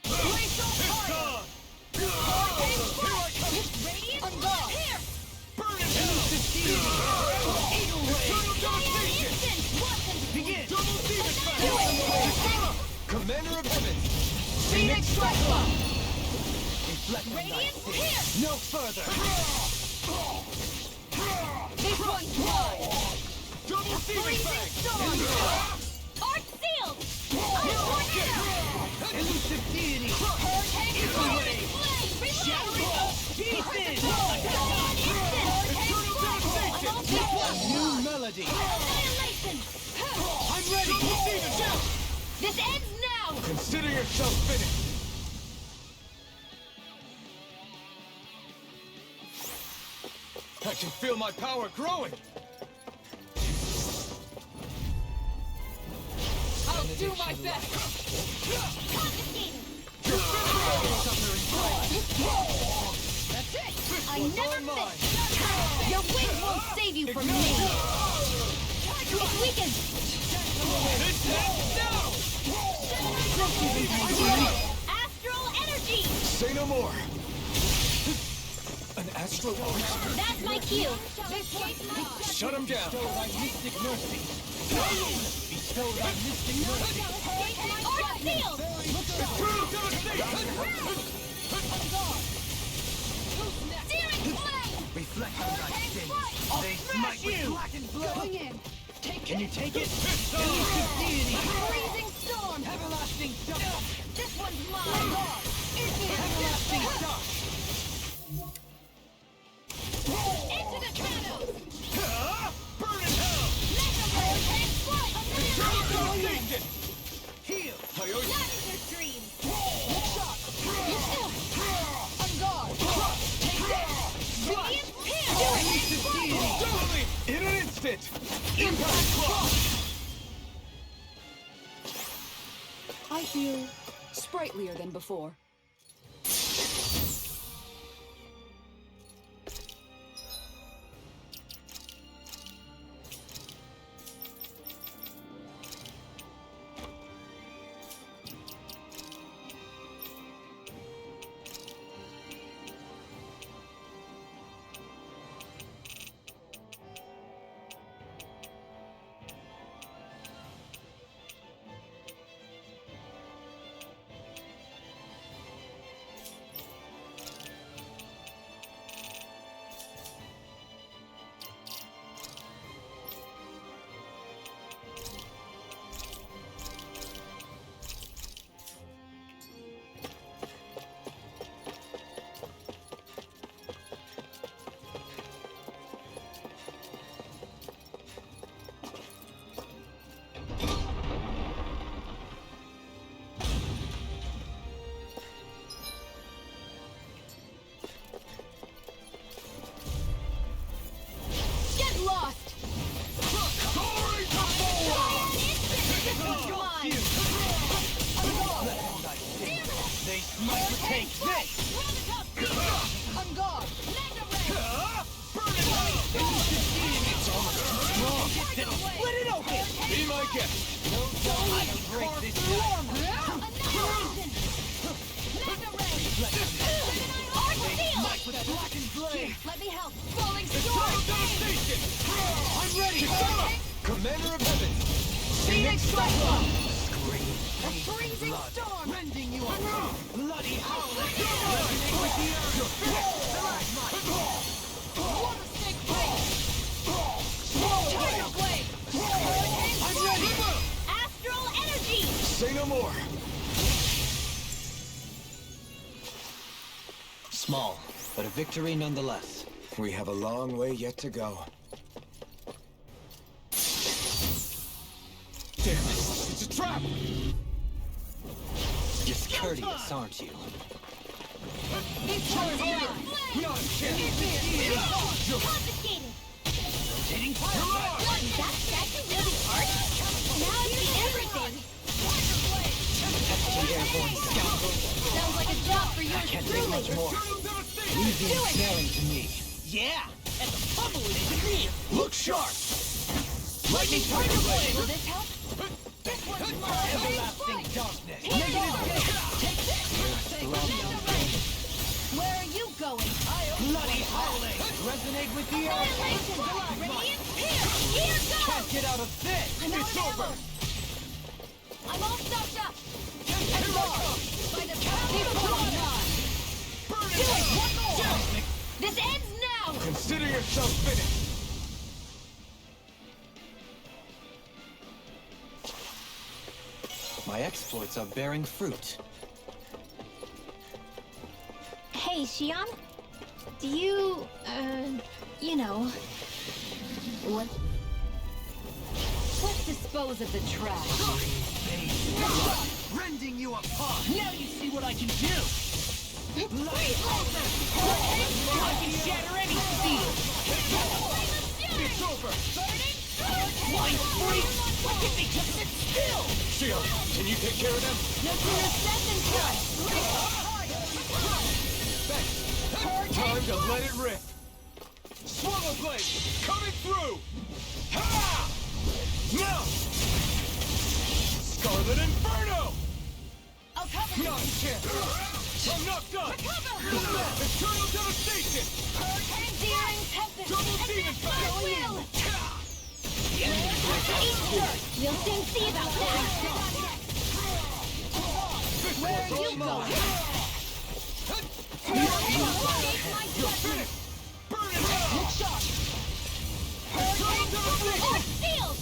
S10: Glacial fire!
S1: Radiant
S10: On guard!
S1: Here!
S2: Burn in hell! Eternal devastation!
S7: Begin!
S2: Double demon fang! Commander of heavens!
S10: Phoenix Cyclone!
S7: Reflect the
S1: Radiant
S7: night.
S1: here!
S7: No further!
S10: This one's mine!
S2: Double demon fang!
S1: Arch sealed! Ice tornado!
S7: Elusive deity!
S1: Hurricane
S7: Flame!
S1: Shattering!
S7: Pieces!
S2: Eternal devastation!
S7: New melody!
S1: Annihilation!
S7: I'm ready!
S2: Double demon down!
S1: This ends now!
S2: Consider yourself finished! I can feel my power growing!
S10: I'll do my best!
S1: Confiscated!
S10: That's it!
S1: I never miss! Your wings won't save you from me! It's weakened!
S2: This ends now!
S1: Astral energy!
S2: Say no more! An astral launch?
S1: That's my cue!
S2: Shut him down!
S7: Bestow thy mystic mercy! Bestow thy mystic mercy!
S1: Arch sealed!
S2: Eternal devastation!
S1: Searing flame!
S7: Reflect on thy sins! They smite with blackened blood!
S10: Going in!
S7: Can you take it? Elusive deity!
S1: Freezing storm!
S7: Everlasting dark!
S1: This one's mine!
S7: Everlasting dark!
S1: Into the shadows!
S2: Burn in hell!
S1: Mega Hurricane Flight!
S2: Eternal devastation!
S7: Heal!
S2: I owe you!
S1: Not in your dreams!
S10: On guard!
S1: Radiant
S7: Elusive deity!
S2: Double in an instant! Impact Clock!
S10: I feel sprightlier than before.
S8: me!
S10: Let me help.
S7: Falling
S8: Eternal
S7: storm!
S8: devastation!
S7: I'm ready!
S5: Commander of Heaven!
S7: Phoenix Cyclone!
S5: Scream!
S7: A freezing storm!
S4: Rending you apart!
S5: Bloody howling!
S7: Resonate with the earth! Water snake blade! Tiger blade!
S8: I'm ready!
S1: Astral energy!
S2: Say no more!
S5: Small, but a victory nonetheless.
S2: We have a long way yet to go. Damn it! It's a trap!
S5: Discourteous, aren't you?
S1: Confiscated!
S7: Rotating fire!
S1: That statue really hard? Now I see everything!
S5: Pesky airborne scoundrel!
S1: Sounds like a job for you
S5: Can't take
S1: truly!
S5: much more. Leave the ensnaring to me.
S4: Yeah! And the pummel it into me!
S8: Look sharp!
S7: Lightning tiger blade!
S1: Will this help?
S7: This one's mine!
S4: Everlasting darkness!
S1: Where are you going?
S4: Bloody howling! Resonate with the earth!
S1: Annihilation! Radiant here! Here goes!
S4: Can't get out of this!
S1: I'm out of ammo! I'm all stocked up! And more! By the power of God! Do it! One more! This ends now!
S2: Consider yourself finished!
S5: My exploits are bearing fruit.
S1: Hey, Xion? Do you, you know... What? Let's dispose of the trash.
S4: Rending you apart! Now you see what I can do!
S7: I can shatter any steel!
S8: It's over!
S7: Mind freak! Why can't they just sit still?
S2: Shield, can you take care of them?
S1: No sooner said than done!
S8: Time to let it rip! Swallow blade! Coming through! Ha! Now! Scarlet Inferno!
S1: I'll cover you!
S8: Not a chance! I'm not done! Eternal devastation!
S1: Searing tempest!
S8: Double demon fire!
S1: Will! You'll soon see about that! Where are you going?
S8: You're finished! Burn in hell! Eternal devastation!
S1: Sealed!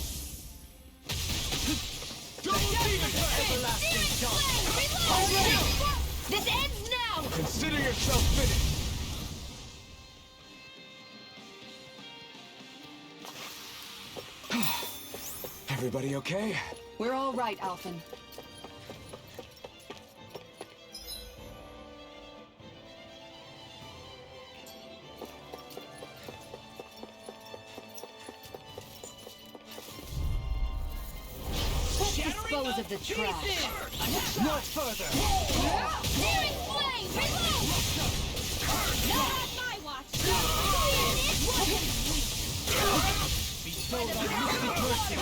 S8: Double demon fire!
S1: This ends now!
S2: Consider yourself finished! Everybody okay?
S3: We're all right, Alphen.
S1: Dispose of the trash.
S4: No further!
S1: Searing flame! Reload! Not on my watch!
S4: Bestow thy mystic mercy!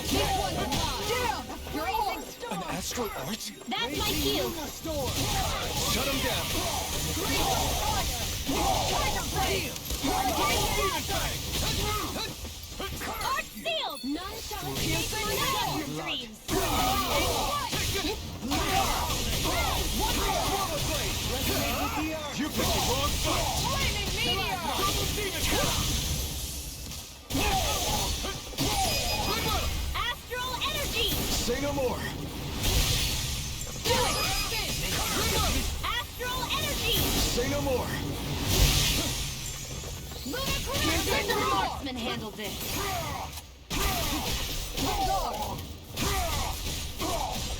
S1: This one's mine! Down! Freezing storm!
S2: An astral art?
S1: That's my cue!
S2: Shut him down!
S1: Art sealed! None shall escape my dreams!
S2: You picked the wrong fight!
S1: Astral energy!
S2: Say no more!
S1: Astral energy!
S2: Say no more!
S1: Let the marksman handle this!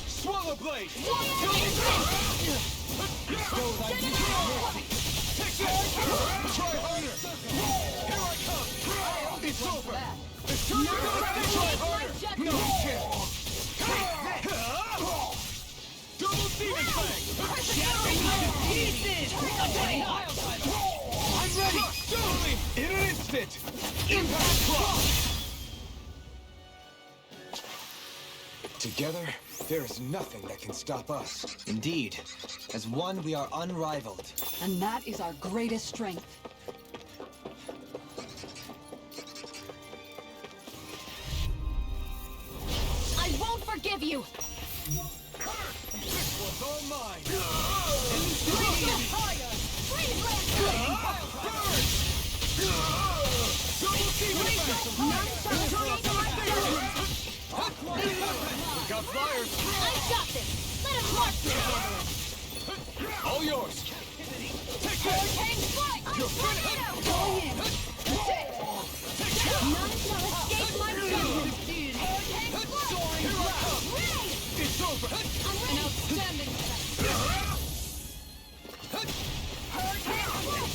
S8: Swallow blade!
S4: Bestow thy mystic mercy!
S8: Take this! Try harder! Here I come! It's over! Eternal devastation! Try harder! No chance! Double demon fang!
S7: Shattering you to pieces!
S8: I'm ready! Totally! In an instant! Impact clock!
S2: Together, There is nothing that can stop us.
S5: Indeed. As one, we are unrivaled.
S3: And that is our greatest strength.
S9: I won't forgive you!
S7: This one's all mine.
S2: We got flyers!
S1: I got this! Let us march together!
S2: All yours!
S1: Hurricane flight!
S2: You're
S1: finished! Going in! None shall escape my judgment! Hurricane flight! Ready!
S2: It's over!
S1: An outstanding Hurricane flight!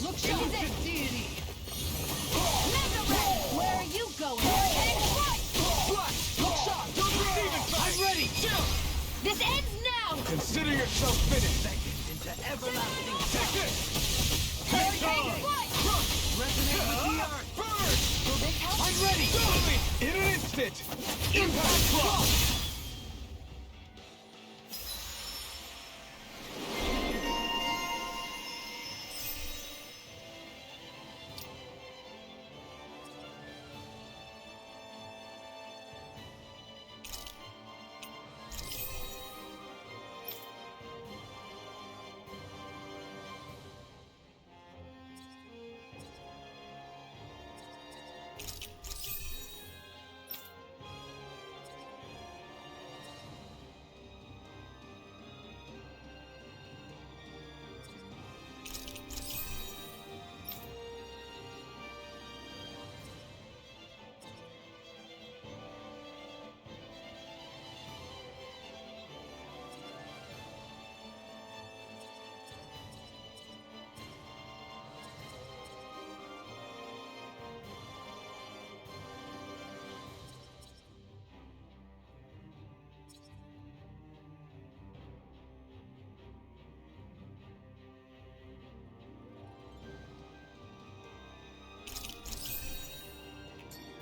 S1: Look sharp! This is it! Deity! Mega Ray! Where are you going? Hurricane flight!
S2: Look sharp! I'm ready!
S1: This ends now!
S2: Consider yourself finished!
S7: Into everlasting
S2: Take this!
S1: Hurricane flight!
S7: resonate with the earth.
S2: Burn!
S1: Will this help?
S2: I'm ready! In an instant! Impact Frost!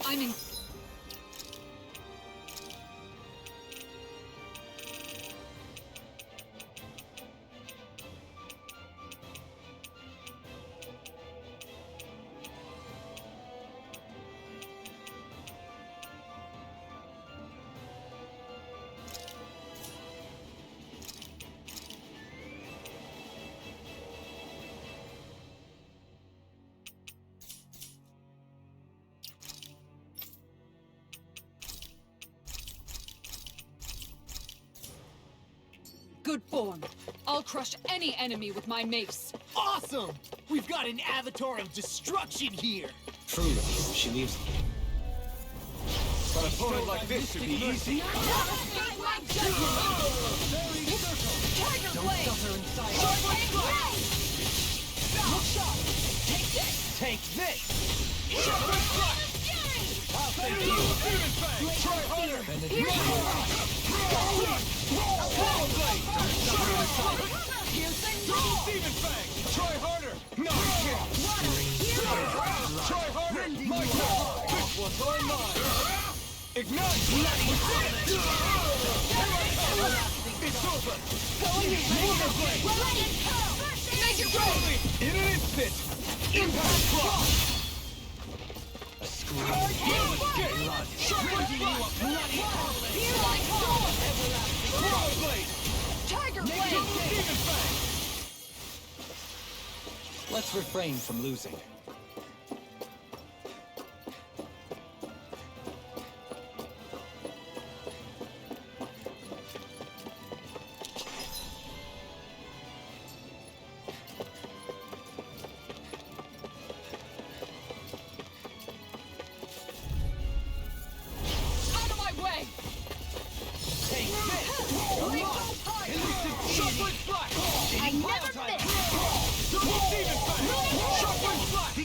S10: I'm in... Good form. I'll crush any enemy with my mace.
S7: Awesome! We've got an avatar of destruction here.
S5: Truly, she leaves...
S2: An opponent like this should be easy.
S1: Escape my judgment! Tiger Blade! Hurricane flight!
S7: Look sharp! Take this! Take this!
S1: Sharpen Fury!
S7: I'll take you! Demon Fang! Try harder!
S2: Demon Fang! Try harder! No, you can't! Try harder! My turn! This one's all mine! Ignite! It's over! Motor Blade! In an instant! Impact Frost!
S5: A scream.
S2: Motor Blade!
S1: Tiger
S2: Demon
S1: Blade!
S2: Fang!
S5: Let's refrain from losing.
S10: Out of my way!
S7: Take this!
S2: Sharpwood Flash!
S1: I never miss!
S2: Demon Fang! Sharpwood Flash!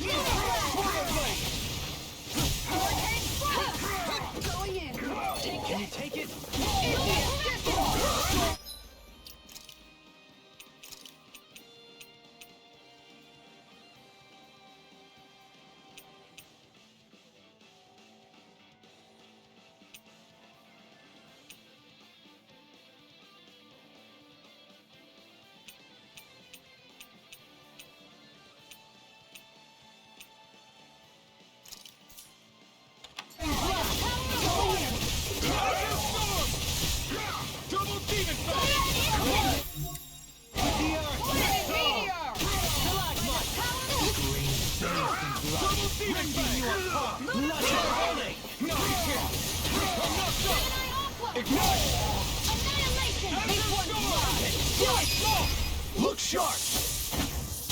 S7: Rending you apart!
S2: Annihilate!
S1: Annihilation!
S7: This one's mine! Do it!
S2: Look sharp!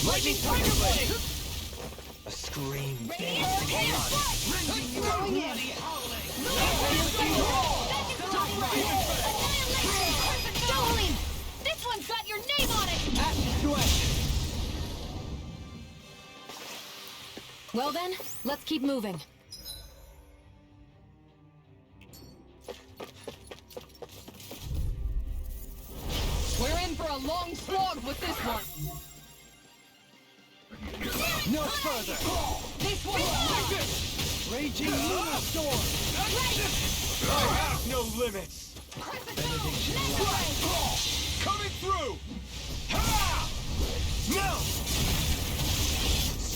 S7: Lightning Tiger Blade!
S5: A scream
S1: Radiant
S5: dancing
S1: Chaos
S5: blood.
S1: Strike!
S7: Rending you bloody howling!
S1: Annihilation! Jolene! This one's got your name on it!
S7: Action to action!
S9: Well then, let's keep moving.
S10: We're in for a long slog with this one.
S7: No further!
S10: This one!
S7: Raging Lunar Storm! I have no limits! Coming through! Ha! No!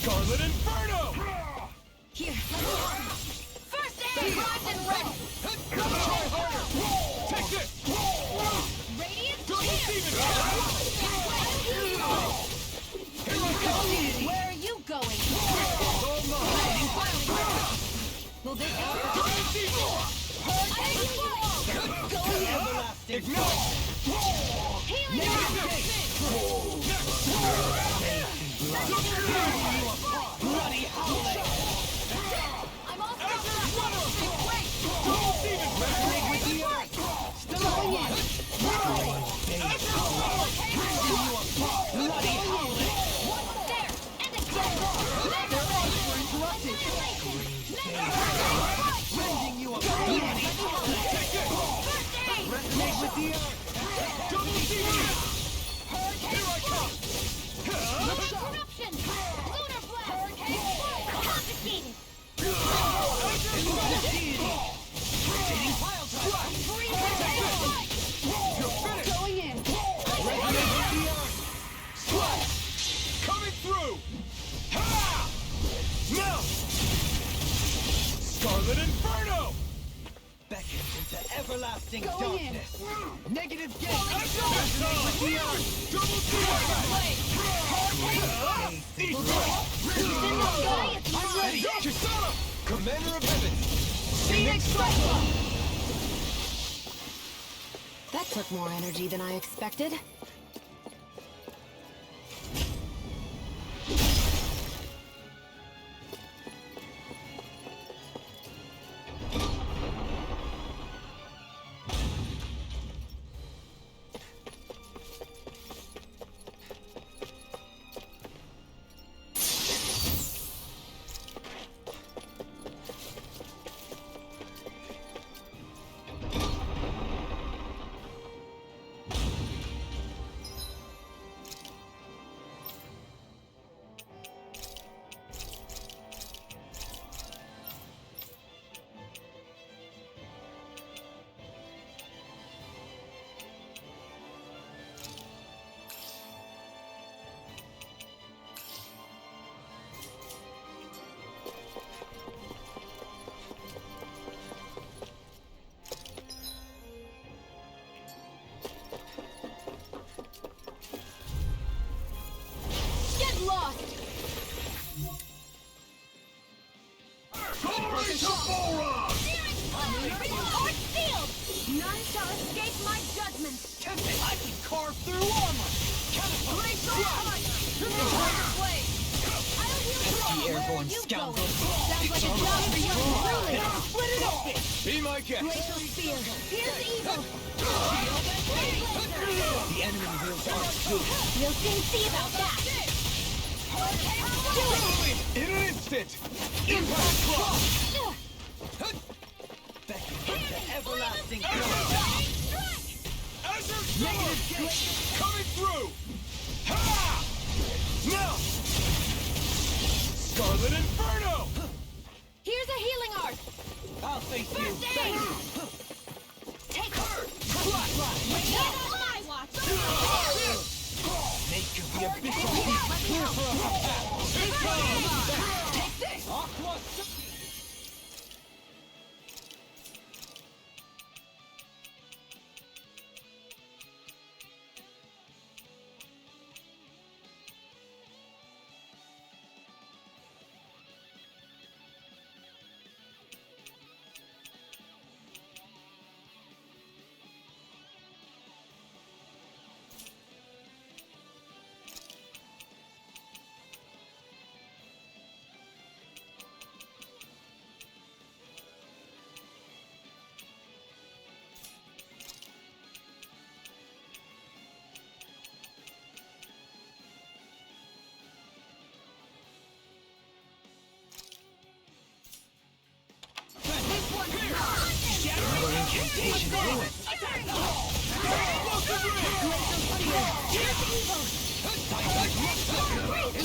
S7: Scarlet Inferno!
S1: Here, first aid! Primed and ready!
S7: Try harder! Take this!
S1: Radiant
S7: Double
S1: Chaos!
S7: Demon!
S1: Where are you going?
S7: All mine!
S1: Will this
S7: Double Demon!
S1: Everlasting!
S7: Ignite!
S1: Healing
S7: Bloody howling!
S1: I'm all
S7: Azure
S1: set!
S7: Runner!
S1: Wait!
S7: Double Demon!
S1: Resonate with the earth! Going in!
S7: Bloody howling!
S1: There! And again!
S7: Their arms were interrupted! Rending you apart! Bloody howling! Take this!
S1: First aid!
S7: Resonate with the earth! Double Demon! Here I come!
S1: Corruption! Lunar blast! Hurricane! Confiscated!
S10: Going in.
S7: Coming through! Ha! Now! Scarlet Inferno!
S5: Beckons into everlasting
S10: Going in.
S5: darkness.
S7: Negative gate! With the earth! Double I'm ready! Kisara! Commander of Heaven! Phoenix Cyclone!
S9: That took more energy than I expected.
S1: Get lost! Heart sealed! None shall escape my judgment!
S7: I can carve through armor!
S5: Pesky airborne scoundrel.
S1: Sounds like a job for you truly!
S7: Split it open! Be my guest!
S1: Glacial spear! Here's evil!
S5: The enemy wields arms too.
S1: We'll soon see about that!
S7: In an instant! Impact Claw!
S5: Beckons into everlasting darkness.
S7: Azure Negative gate! Coming through! Ha! Now! Scarlet Inferno!
S1: Here's a healing art!
S5: I'll face you.
S1: First aid! Take her! Not on my watch!
S5: Make of the abyssal beast clear for us a path.
S1: Take this!
S5: Aqua.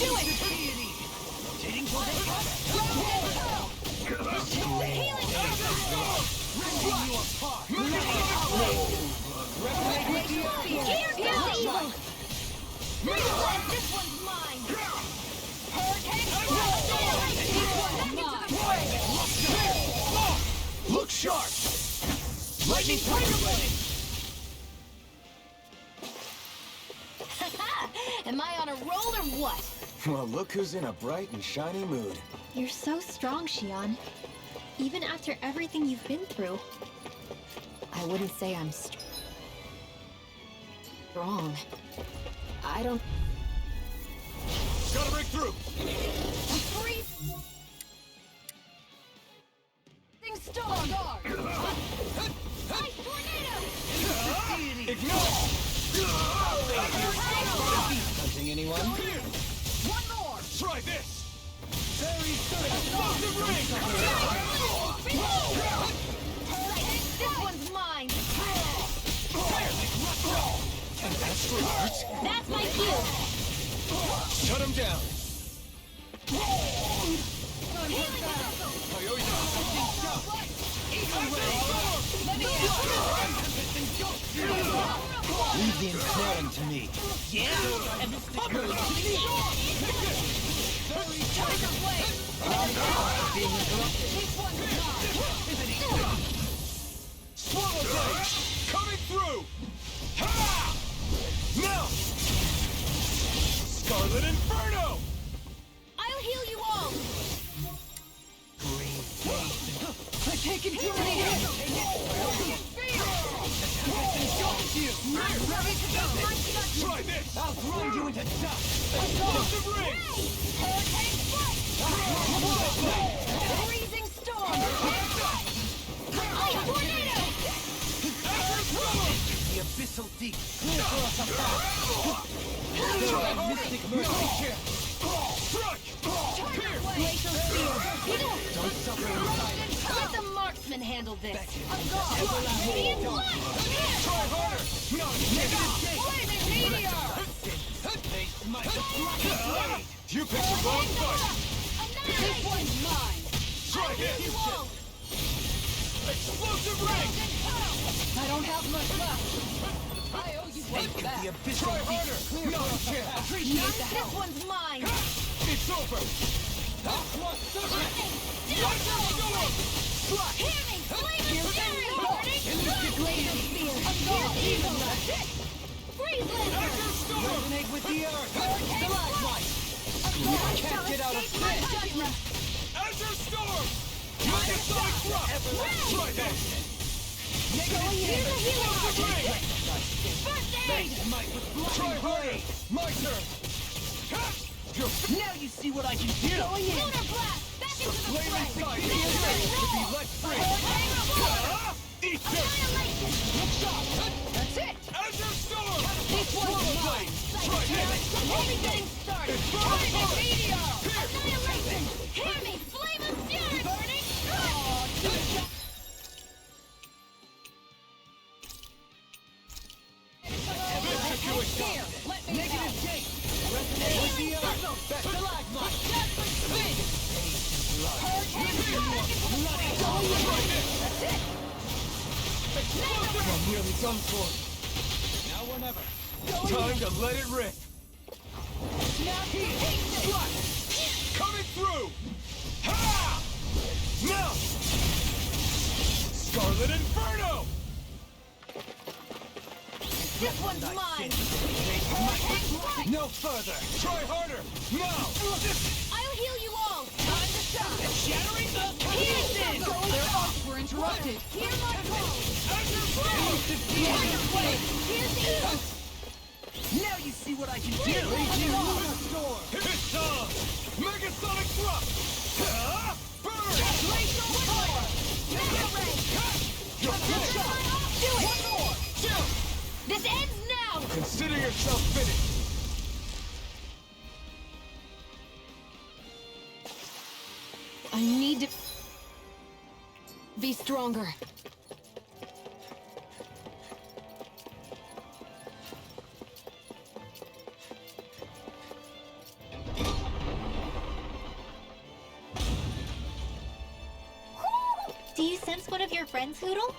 S9: Do it!
S4: Rotating for the ripping you apart.
S9: Here goes! This one's mine!
S7: Look sharp! Lightning strike!
S9: Am I on a roll or what?
S2: Well, look who's in a bright and shiny mood.
S1: You're so strong, Xion. Even after everything you've been through.
S9: I wouldn't say I'm strong. I don't...
S7: Gotta break through!
S9: Freeze! Storm! Ice tornado!
S7: Ignore!
S5: Touching anyone?
S9: One more!
S7: Try this! Very good! Explosive ring!
S9: This one's mine!
S7: And that's for art?
S1: That's my cue!
S7: Shut him down!
S5: Leave the ensnaring to me.
S4: Yeah! And pummeling to me!
S5: Being interrupted.
S7: Swallow blade! Coming through! Ha! Now! Scarlet Inferno!
S9: I'll heal you all!
S3: I've taken too many hits!
S7: Try this!
S5: I'll grind you into dust.
S7: Explosive ring!
S9: Freezing storm! Ice tornado!
S5: The abyssal deep.
S7: Mystic mercy kick! Strike!
S9: Glacial spear!
S5: Don't suffer inside.
S9: Let the marksman handle this!
S7: Try harder! No!
S9: Blazing meteor!
S7: You picked the wrong fight!
S9: This one's mine!
S7: Try this! Explosive ring!
S3: I don't have much left. I owe you one for that.
S5: The abyssal
S7: Try
S5: deep.
S7: harder! No, you can't!
S3: Appreciate the
S9: This
S3: help.
S9: one's mine!
S7: It's over!
S9: Hear me! Flame of fury! Glacial spear! Here's evil! Freeze laser!
S7: Azure Storm!
S5: Resonate with the earth. Stalagmite. You can't get out of this.
S7: Azure Storm! Megasonic Thrust! Try this!
S9: Here's a healing
S7: Ring!
S9: First aid!
S7: Try harder! My turn!
S4: Now you see what I can do!
S9: Lunar blast! Back into the
S7: Flaming
S9: fray!
S7: Tide is ready to be let free! Eat this!
S9: Annihilation!
S3: That's it!
S7: Azure Storm!
S9: This one's mine!
S7: Try this!
S9: Only getting started!
S7: It's burning hard!
S9: Meteor! Annihilation! Hear me! Flame of fury! Burning!
S7: Negative gate! Resonate with the earth! Stalagmite!
S5: I'm nearly done for.
S7: Now or never. Time to let it rip! Strike! Coming through! Ha! Now! Scarlet Inferno!
S9: This one's mine!
S7: No further! Try harder! Now!
S9: I'll heal you all! Time to shine! Shattering the pieces!
S3: Their arcs were interrupted.
S9: Hear my call! Here's evil!
S4: Now you see what I can do!
S7: Raging Lunar Storm! It's on! Megasonic Thrust! Ha! Burn!
S9: Glacial power! Mega ray!
S7: You're finished!
S9: Do it!
S7: One more! Jump!
S9: This ends now!
S2: Consider yourself finished.
S9: I need to be stronger.
S1: Do you sense one of your friends, Hoodle?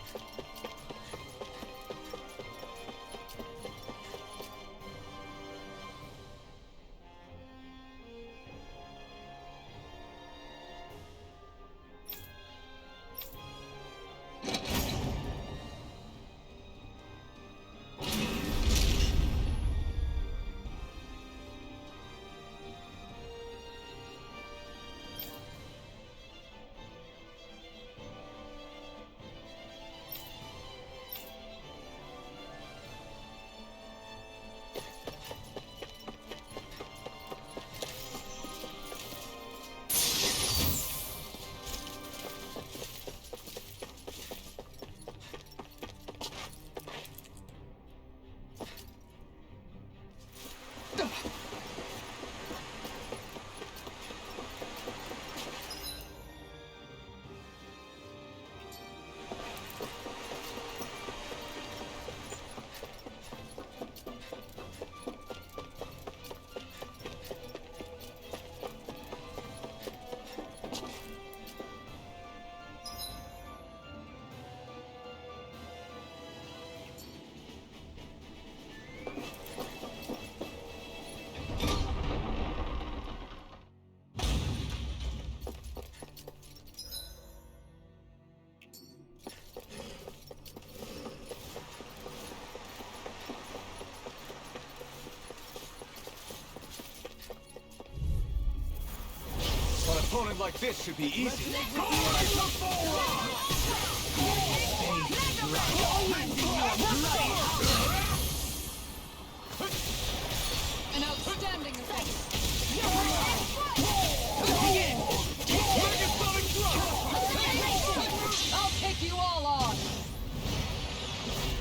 S7: An opponent like this should be easy.
S10: An outstanding effect. I'll take you all on.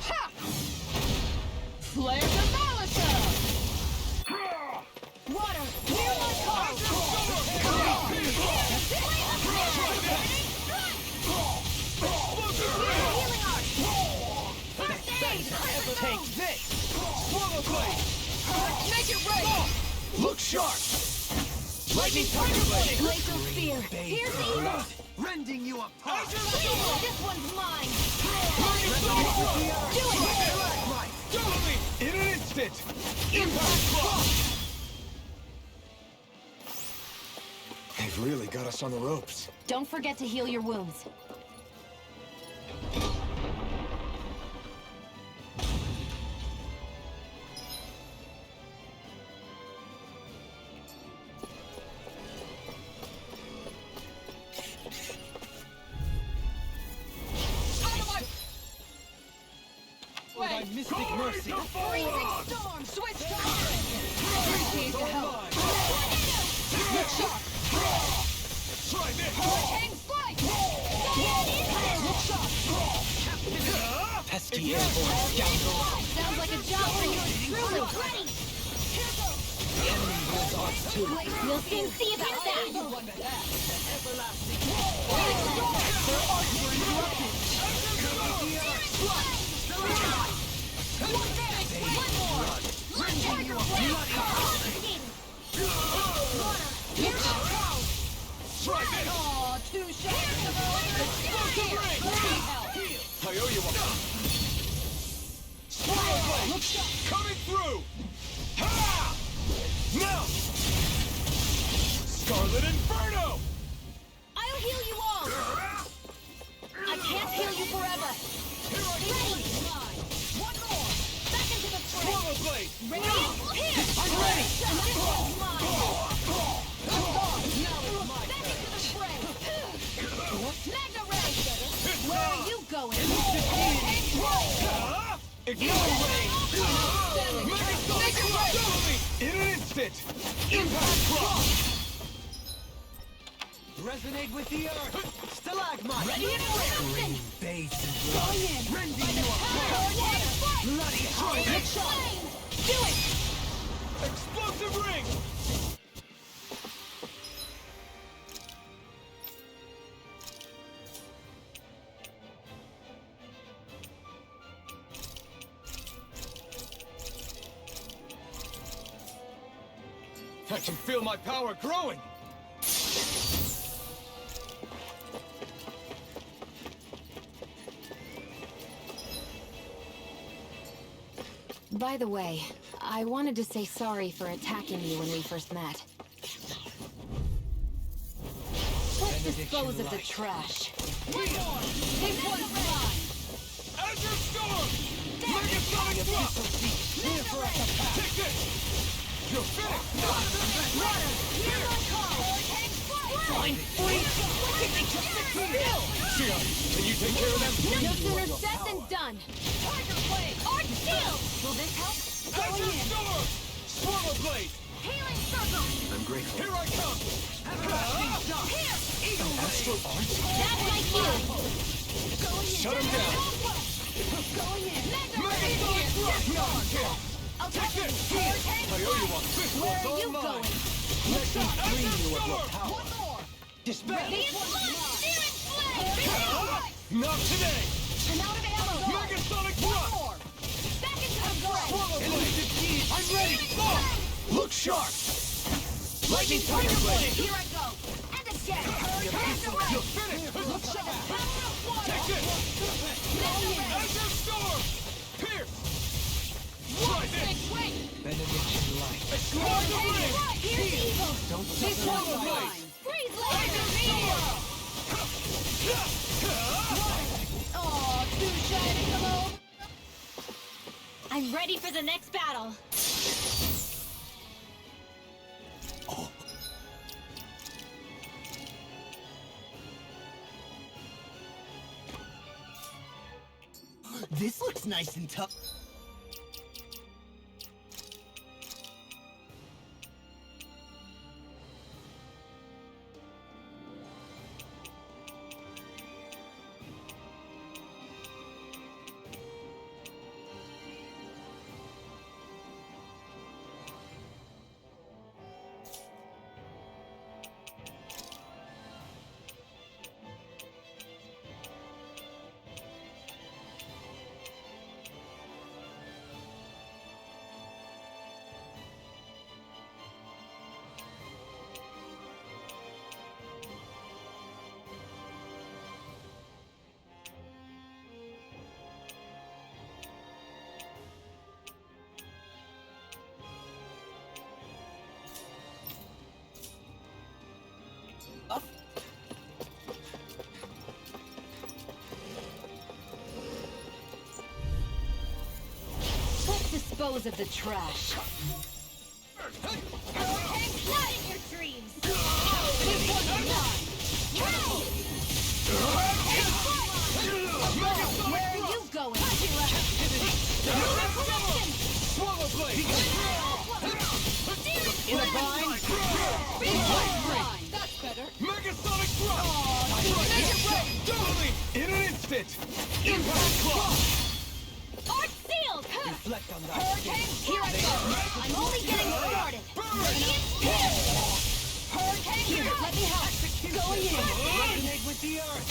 S10: Ha! Flare the Malisa! Water, clear my call! Healing art! First aid!
S7: Take this! Swallow blade!
S10: Make it rain!
S7: Look sharp! Lightning tiger blade!
S10: Laser spear! Here's the evil!
S7: Rending you apart!
S1: This one's mine!
S10: Do it!
S7: Totally! In an instant! Impact block!
S2: They've really got us on the ropes.
S1: Don't forget to heal your wounds.
S7: By mystic mercy!
S10: Freezing storm! Switch to iron! Appreciate the help! Look sharp!
S7: Try this!
S10: Hang flight! Look sharp!
S5: Pesky airborne scoundrel.
S1: Sounds like a job for yours truly. Ready!
S5: The enemy wields arts too.
S1: We'll soon see about that!
S10: Their arts were interrupted! One more! Tiger blade!
S7: Try this!
S10: Aw, two shots! Here!
S7: I owe you one! Swallow blade! Coming through! Ha! Now! Scarlet Inferno!
S1: I'll heal you all! I can't heal you forever! Ready!
S10: One more!
S1: Back into the fray!
S7: Swallow blade!
S1: Ready? Here!
S7: I'm ready!
S1: This one's mine!
S10: Now it's my
S1: Back into the fray! Magna Ray!
S7: It's
S1: Where
S7: time!
S1: are you going?
S7: Ignore rain! Make it right! In an instant! Impact block! Resonate with the earth! Stalagmite!
S1: Ready and ready!
S5: Base and
S10: Going in!
S7: Rending you apart! Bloody hell!
S1: Do it!
S7: Explosive ring! I can feel my power growing!
S9: By the way, I wanted to say sorry for attacking you when we first met.
S1: Let's dispose of the trash.
S7: This one's mine! Azure Storm! Megasonic Thrust! Here for us to pass! Take this! You're finished!
S1: Here I come!
S7: Fine! Freeze! Still! Shia, can you take care of them?
S1: No sooner said than done.
S7: Tiger Blade!
S1: Arch Shield! Will this help?
S7: Azure Storm! Swallow Blade!
S1: Healing Circle!
S5: I'm grateful.
S7: Here I come!
S1: Here!
S7: Eagle
S5: Astral Arch?
S1: That's my shield!
S7: Shut him down!
S1: Going in!
S7: Megasonic Thrust!
S1: I'll
S7: Take
S1: take
S7: this!
S1: it! Hurricane
S7: I owe you one! This
S1: Where
S7: one's
S1: are
S7: all
S1: you
S7: mine!
S1: going?
S7: Let me free you of your power!
S1: One more!
S7: Dispel!
S1: Radiant Flood! Spirit Flame!
S7: Not today!
S1: I'm out of ammo!
S7: Megasonic
S1: One
S7: Thrust!
S1: more! Back into the fray!
S7: Swallow Blade! I'm ready! Look sharp! Lightning Tiger Blade!
S1: Here I go! And again!
S7: You're finished!
S1: Look sharp! Power of water!
S7: Take this! Azure Storm! Pierce! Try this!
S5: Benediction light.
S7: Explosive Ring!
S1: Here's evil!
S5: Don't
S7: This
S5: suffer
S7: one's
S5: my
S7: mine!
S5: life.
S1: Freeze laser! Aw, too shy to come home! I'm ready for the next battle!
S4: This looks nice and tough.
S1: Let's dispose of the trash. Not in your dreams! This one's mine! Where are you going?
S7: Swallow Blade!
S1: In a bind?
S7: That's better! Megasonic Thrust! Take it! Totally! In an instant! Impact Claw!
S1: Arch Sealed!
S5: Reflect on that.
S1: Hurricane, here I go! I'm only getting started! Radiant Spear! Hurricane, here, let me help! Going in!
S5: Resonate with the earth.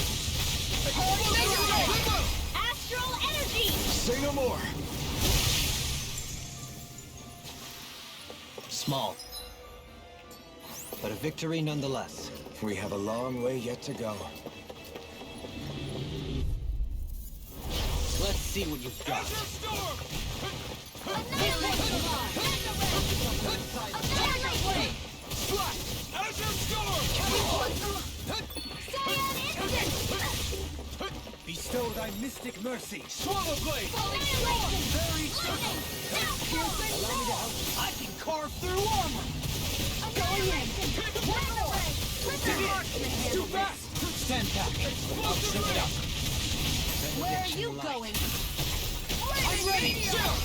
S1: Hurricane! Astral Energy!
S7: Say no more!
S5: Small. But a victory nonetheless.
S2: We have a long way yet to go.
S5: Let's see what you've got.
S7: Azure Storm!
S1: Annihilate!
S7: Slash! Azure Storm!
S1: Cyan Instant!
S5: Bestow thy mystic mercy.
S7: Swallow Blade!
S1: Annihilation!
S7: Very
S1: Lightning! Downfall!
S5: I can carve through armor.
S1: Annihilation! One more! Slipper Marksman
S7: Too
S1: handle this!
S7: fast!
S5: Stand back. I'll
S7: Explosive
S5: check it out.
S1: Where are you
S5: Benediction light.
S1: going?
S7: I'm ready! Chill!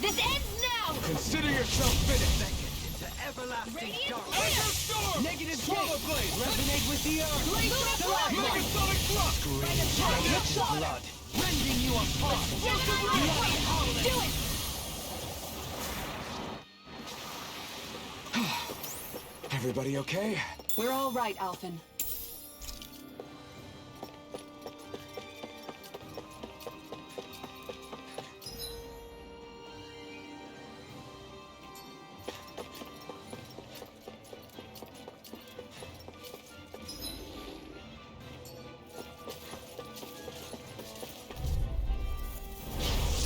S1: This ends now!
S7: Consider yourself finished!
S5: Into everlasting
S1: Radiant
S5: darkness.
S7: Azure Storm!
S5: Negative
S7: Swallow Blade!
S5: Resonate with the earth.
S7: Megasonic Thrust!
S5: Rich blood.
S7: Rending you apart!
S1: Do it!
S2: Everybody okay?
S3: We're all right, Alphen.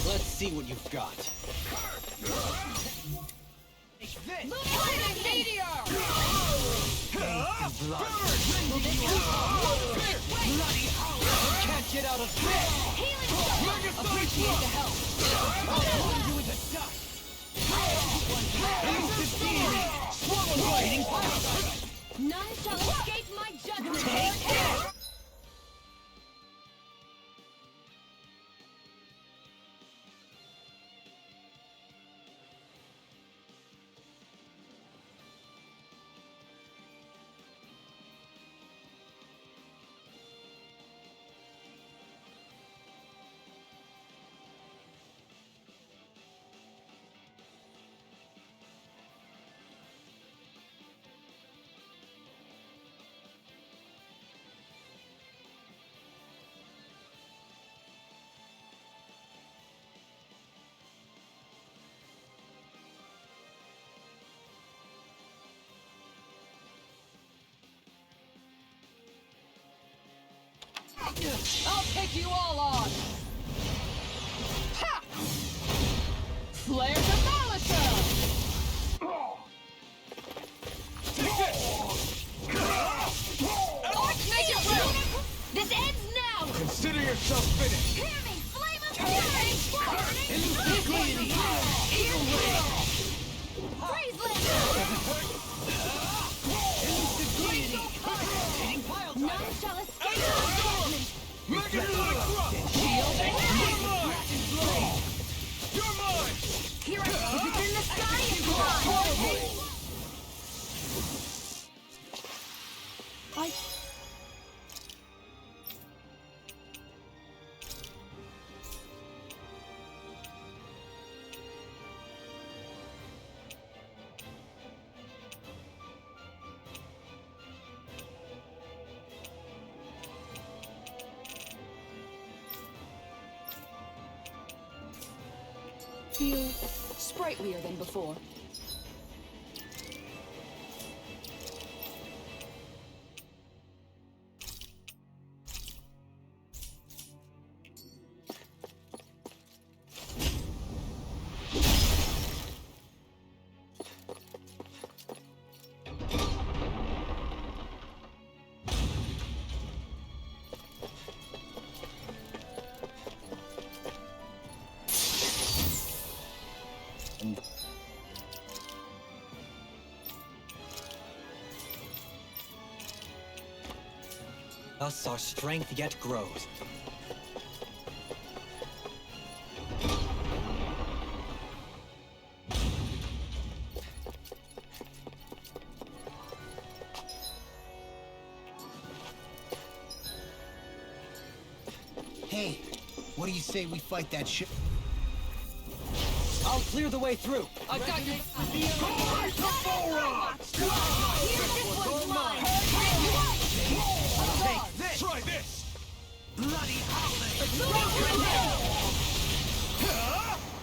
S5: Let's see what you've got.
S7: Lightning meteor!
S5: Can't get out of bed!
S7: Appreciate the help.
S5: Doing the dust!
S7: None shall escape my judgment.
S10: I'll take you all on! Ha! Flare Demolisher! Make it through!
S7: This ends now!
S2: Consider yourself finished.
S7: Hear me! Flame of fury! None shall escape my judgment!
S2: Megatonic thrust! You're mine!
S7: Here I am! If it's in the sky, it's mine!
S10: Feel sprightlier than before.
S5: Thus our strength yet grows.
S4: Hey, what do you say we fight that ship?
S5: I'll clear the way through.
S10: I've got your...
S7: This one's mine!
S2: Try this!
S4: Bloody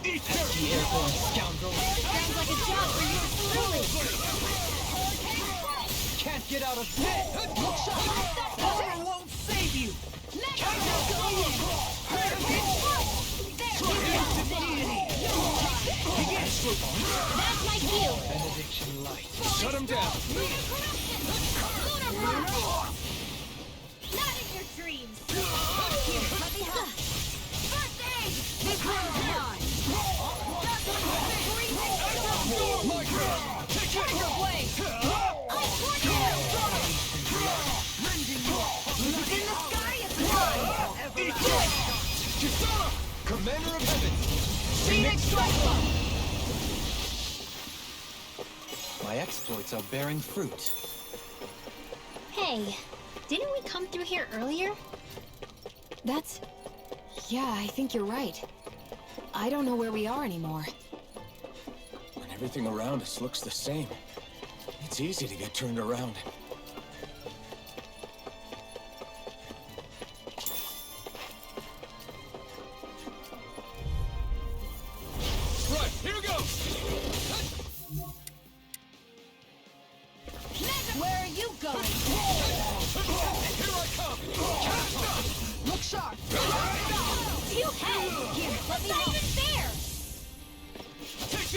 S2: Eat
S5: The airborne scoundrel
S7: Sounds like a job for you truly!
S5: can't get out of bed!
S4: Power won't save you!
S7: That's my cue!
S5: Benediction light.
S2: Shut him down!
S7: Lunar Blast! Not in your dreams! Here, let me help! First aid! This one's mine! Tiger Blade! It's in the sky, it's mine!
S2: Kisara! Commander of Heavens!
S7: Phoenix Strike!
S5: My exploits are bearing fruit.
S1: Hey, didn't we come through here earlier?
S9: That's... Yeah, I think you're right. I don't know where we are anymore.
S2: When everything around us looks the same, it's easy to get turned around. Right, here we go!
S7: Where are you going?
S2: Here I come!
S7: Look sharp! You head! Here, let me help! Not even fair!
S2: Take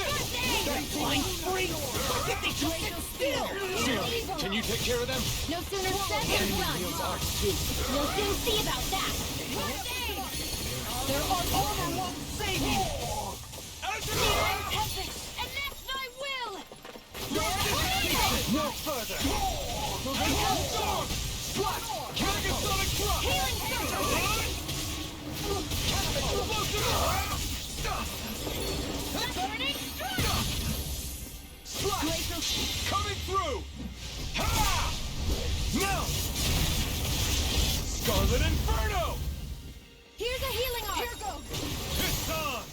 S4: Flying freak! Why can't they just sit still?
S2: Zero, can you take care of them?
S1: No sooner said than done. You'll soon see about that.
S4: Their armor won't save you!
S1: And next I will!
S4: No further!
S7: Flash! Megasonic Thrust!
S1: Healing circle! Burning strike!
S7: Slash! Coming through! Ha! Now! Scarlet Inferno!
S1: Here's a healing arc! Here goes!
S7: It's on!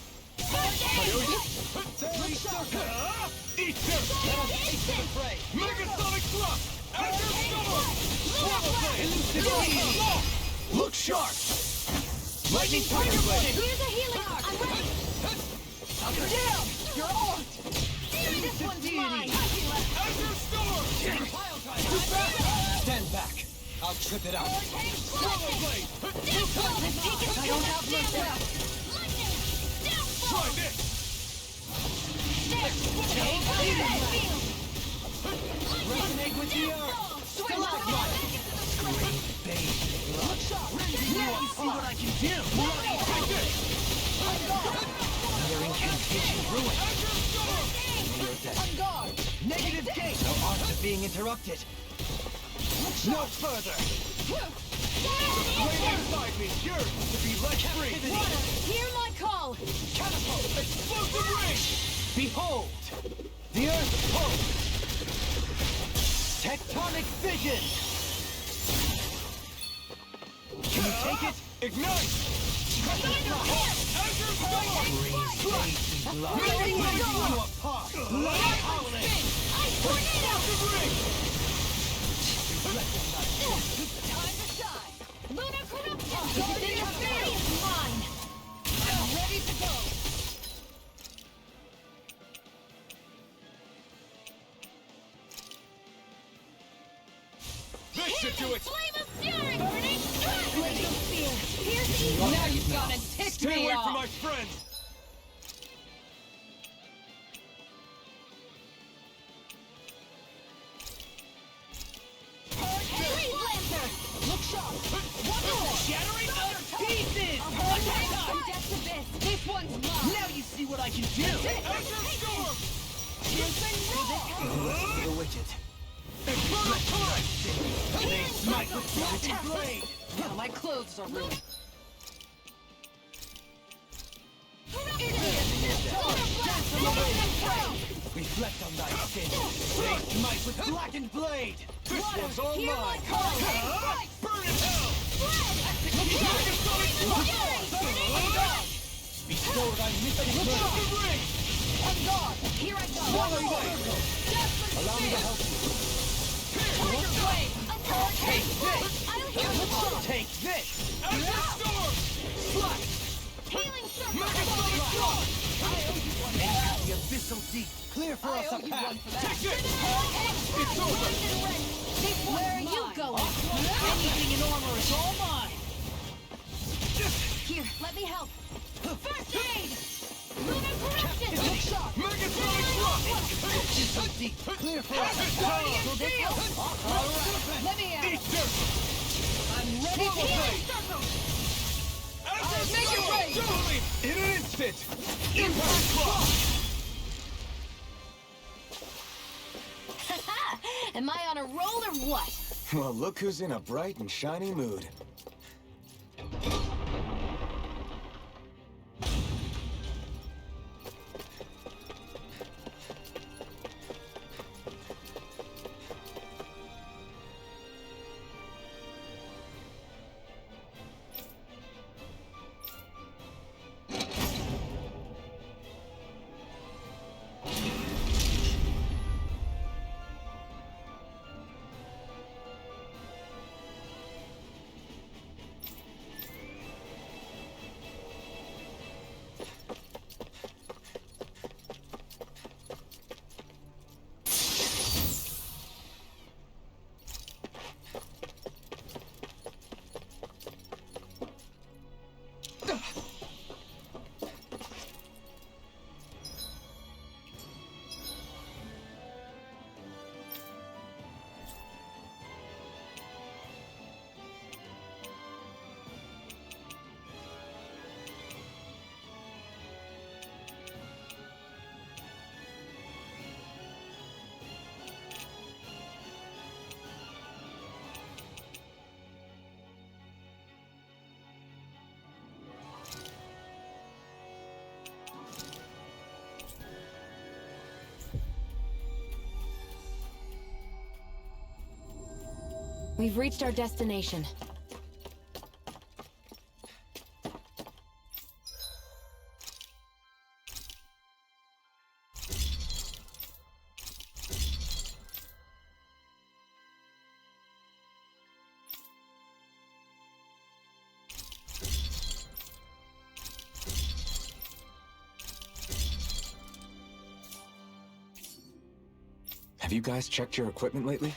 S7: Eat this! Megasonic Thrust! Azure Storm! Look sharp!
S4: Lightning Tiger Blade!
S1: Here's a healing arc! I'm ready!
S4: You're down! You're on!
S1: This one's mine!
S7: Azure Storm!
S5: Stand back. I'll trip it out.
S7: Solar Blade!
S4: I don't have much left!
S7: Try this!
S4: Resonate with the earth! Electric Mine! Great babe! Now you see what I can do!
S7: Take this!
S5: Your incantation ruined. You're dead.
S4: Negative gate!
S5: No art of being interrupted.
S4: No further!
S7: Blade inside me yearns to be let free!
S1: Hear my call!
S7: Catapult! Explosive ring!
S4: Behold! The earth pulse! Tectonic vision! Can you take it?
S7: Ignite! Azure Storm!
S4: Tearing you apart! Light howling!
S7: Explosive ring!
S1: Time to shine! Lunar corruption! Guardian Fury is mine! I'm ready to go!
S7: This should do it!
S1: Flame of Fury! Burning strike! Glacial Spear! Here's the evil!
S10: Now you've gone and ticked
S7: Stay
S10: me
S7: away
S10: off!
S7: from my friends!
S1: Freeze Lancer! Look sharp!
S4: Shattering us to pieces!
S1: Depth Abyss! This one's mine!
S4: Now you see what I can do!
S7: Azure Storm!
S5: The widget.
S7: Infernal Time!
S4: They smite with blackened blade!
S10: Now my clothes are ruined.
S5: Reflect on thy sin.
S4: They smite with blackened blade!
S7: This one's all
S1: Hear my
S7: mine!
S1: call!
S7: Burn in hell!
S4: Bestow thy mystic blade!
S7: Explosive ring!
S1: Here I go!
S4: Swallow blade!
S5: Allow me to help you.
S4: Take this!
S1: I'll heal you!
S4: Take this!
S7: Azure Storm!
S4: Slash!
S1: Healing circle!
S7: Megasonic Thrust!
S4: Enter the abyssal deep! Clear for us a path!
S7: Take this!
S1: It's over! Where are you going?
S4: Anything in armor is all mine!
S1: Here, let me help. First aid! Lunar corruption! Look sharp!
S7: Megasonic Thrust!
S4: Abyssal deep! Clear for us!
S10: Let me out!
S7: Eat dirt!
S10: I'm ready for
S1: Healing circle!
S7: Azure
S10: make it
S7: Storm!
S10: rain!
S7: Dueling! In an instant! Impact Clock!
S1: Am I on a roll or what?
S2: Well, look who's in a bright and shiny mood.
S9: We've reached our destination.
S2: Have you guys checked your equipment lately?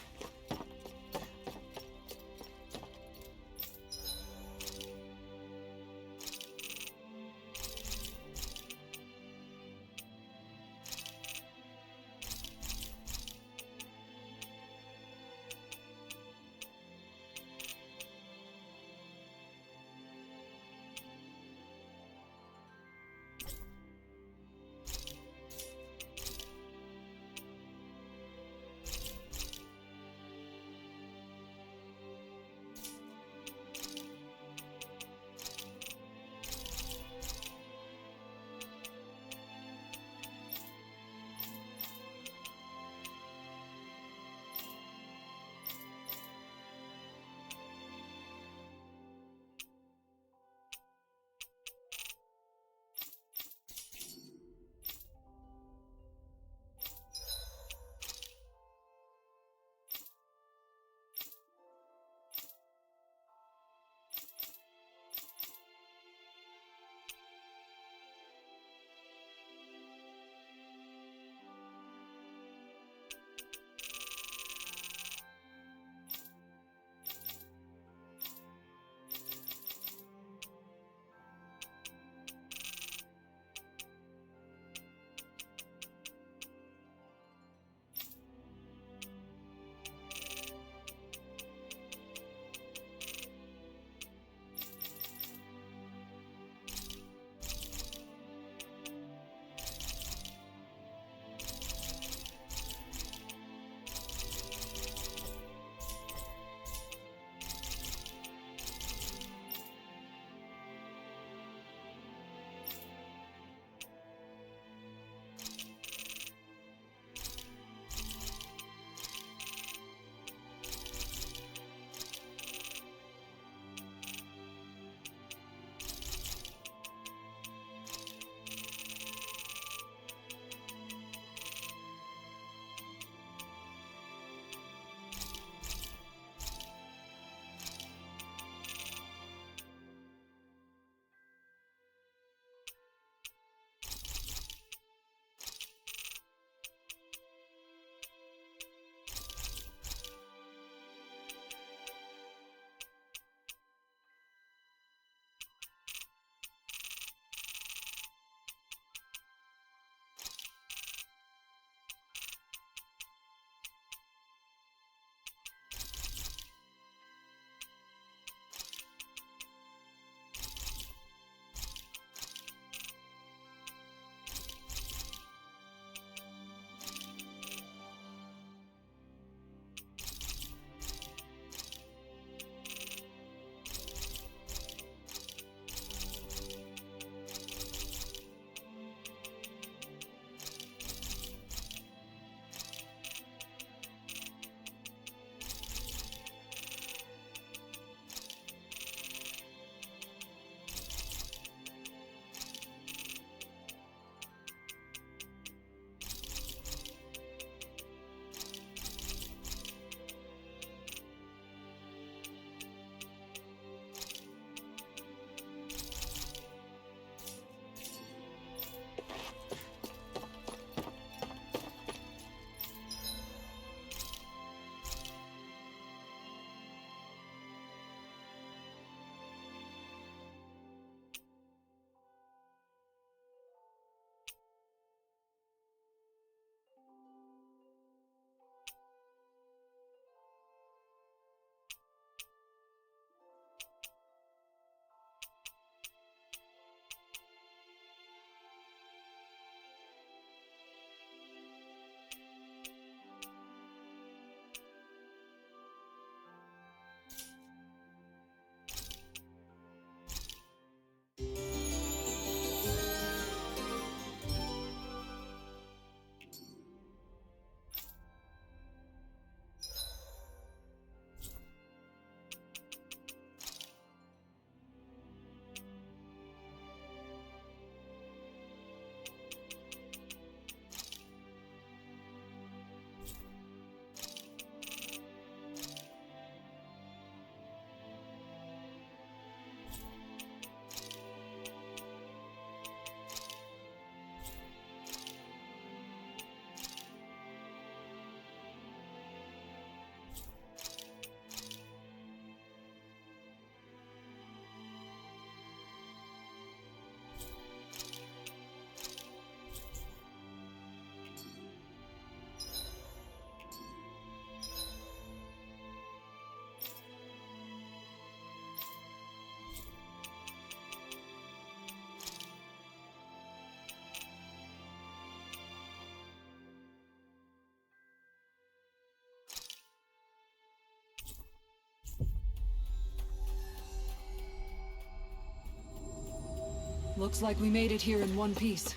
S3: Looks like we made it here in one piece.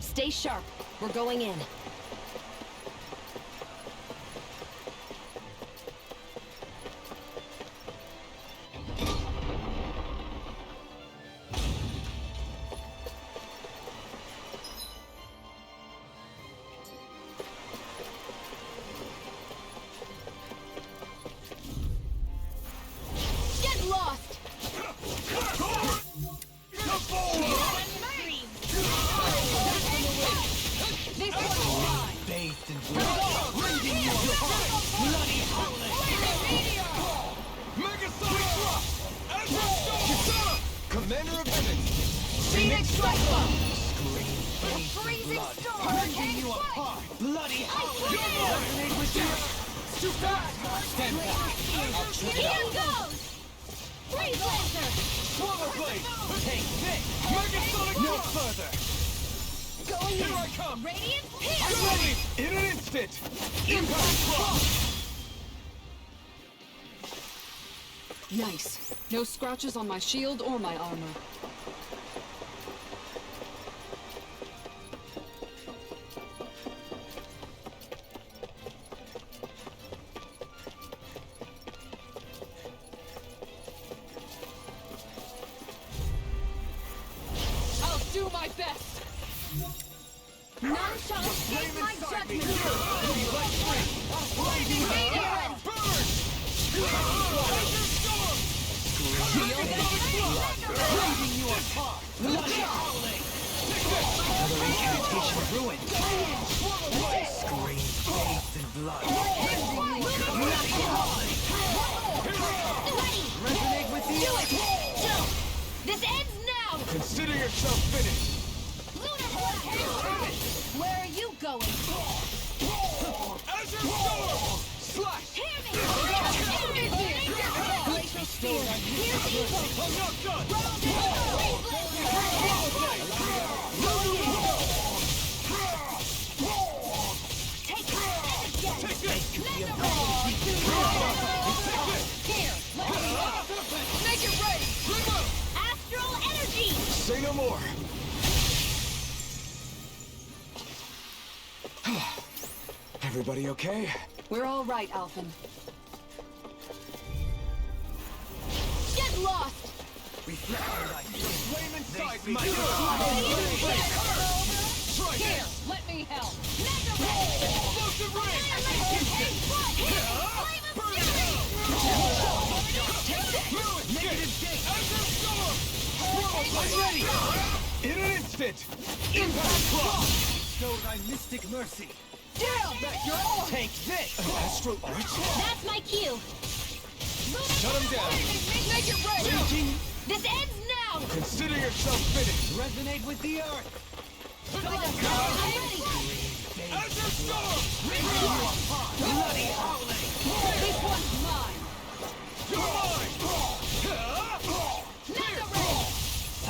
S9: Stay sharp. We're going in. Get lost! This one's mine!
S4: Bathed in blood. Rending you apart. Bloody howling.
S7: Megasonic thrust! Azure Storm!
S2: Commander of Evans!
S9: Phoenix Strike Bomb!
S4: Freezing storm. Rending you apart. Bloody howling. Resonate with you.
S7: Too fast!
S4: Stand back.
S1: Here goes! Freeze laser!
S4: Swallow blade. Take this.
S7: Megasonic
S4: No
S7: thrust!
S4: further.
S7: Here I come!
S1: Radiant
S7: I'm
S1: Pierce!
S7: ready!
S2: In an instant!
S7: Impact thrust!
S3: Nice. No scratches on my shield or my armor. I'll do my best!
S1: None shall escape my judgment!
S7: Burn! Azure Storm!
S4: Rending you apart. Bloody howling. Another incantation ruined. Scream bathed in blood. Bloody howling. Resonate with the earth.
S1: Jill! This ends now!
S2: Consider yourself finished!
S1: Lunar Blast! Where are you going?
S7: Azure Storm!
S2: Slash!
S1: Hear me! Glacial Spear! Here's evil!
S7: I'm not done!
S1: Take this!
S7: Take this!
S1: Here!
S7: Make it rain! Bring up!
S1: Astral Energy!
S2: Say no more! Everybody okay?
S3: We're all right, Alphen.
S1: Get lost!
S7: Flame inside me!
S3: Here, let me help.
S7: Explosive ring! Negative gate! Azure Storm! I'm ready!
S2: In an instant!
S7: Impact thrust!
S4: Show thy mystic mercy.
S7: Take this!
S2: Astral Arch?
S1: That's my cue!
S2: Shut him down!
S1: Make it rain! This ends now!
S2: Consider yourself finished!
S4: Resonate with the earth.
S1: I'm ready!
S7: Azure Storm!
S4: Bloody howling.
S3: This one's mine.
S7: You're mine!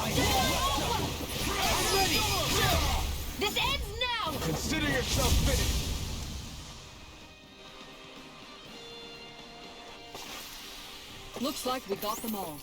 S1: I'm ready! This ends now!
S2: Consider yourself finished!
S3: Looks like we got them all.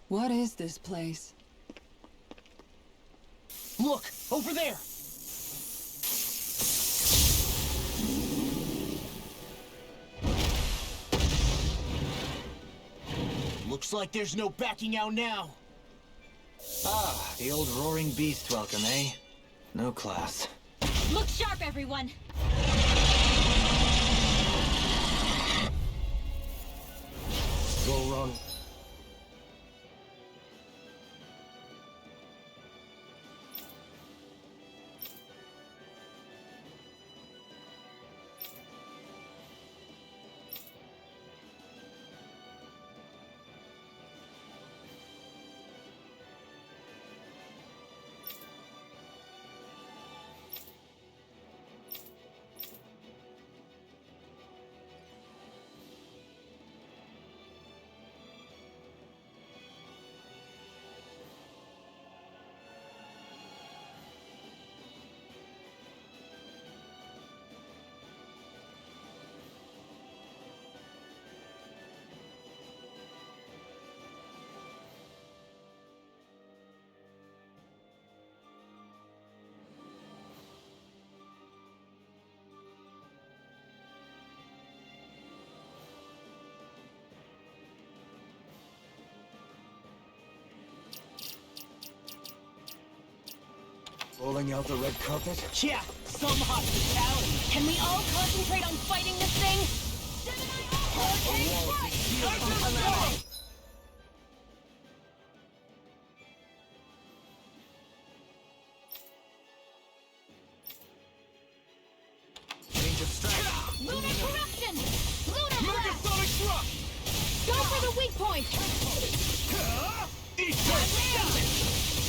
S3: What is this place?
S4: Look, over there. Looks like there's no backing out now.
S5: Ah, the old roaring beast welcome, eh? No class.
S1: Look sharp, everyone!
S2: Volron. Rolling out the red carpet?
S4: Yeah, some hospitality.
S1: Can we all concentrate on fighting this thing?
S2: Change of strength.
S1: Lunar corruption! Lunar blast!
S7: Megasonic drop!
S1: Go for the weak point!
S7: Eat that!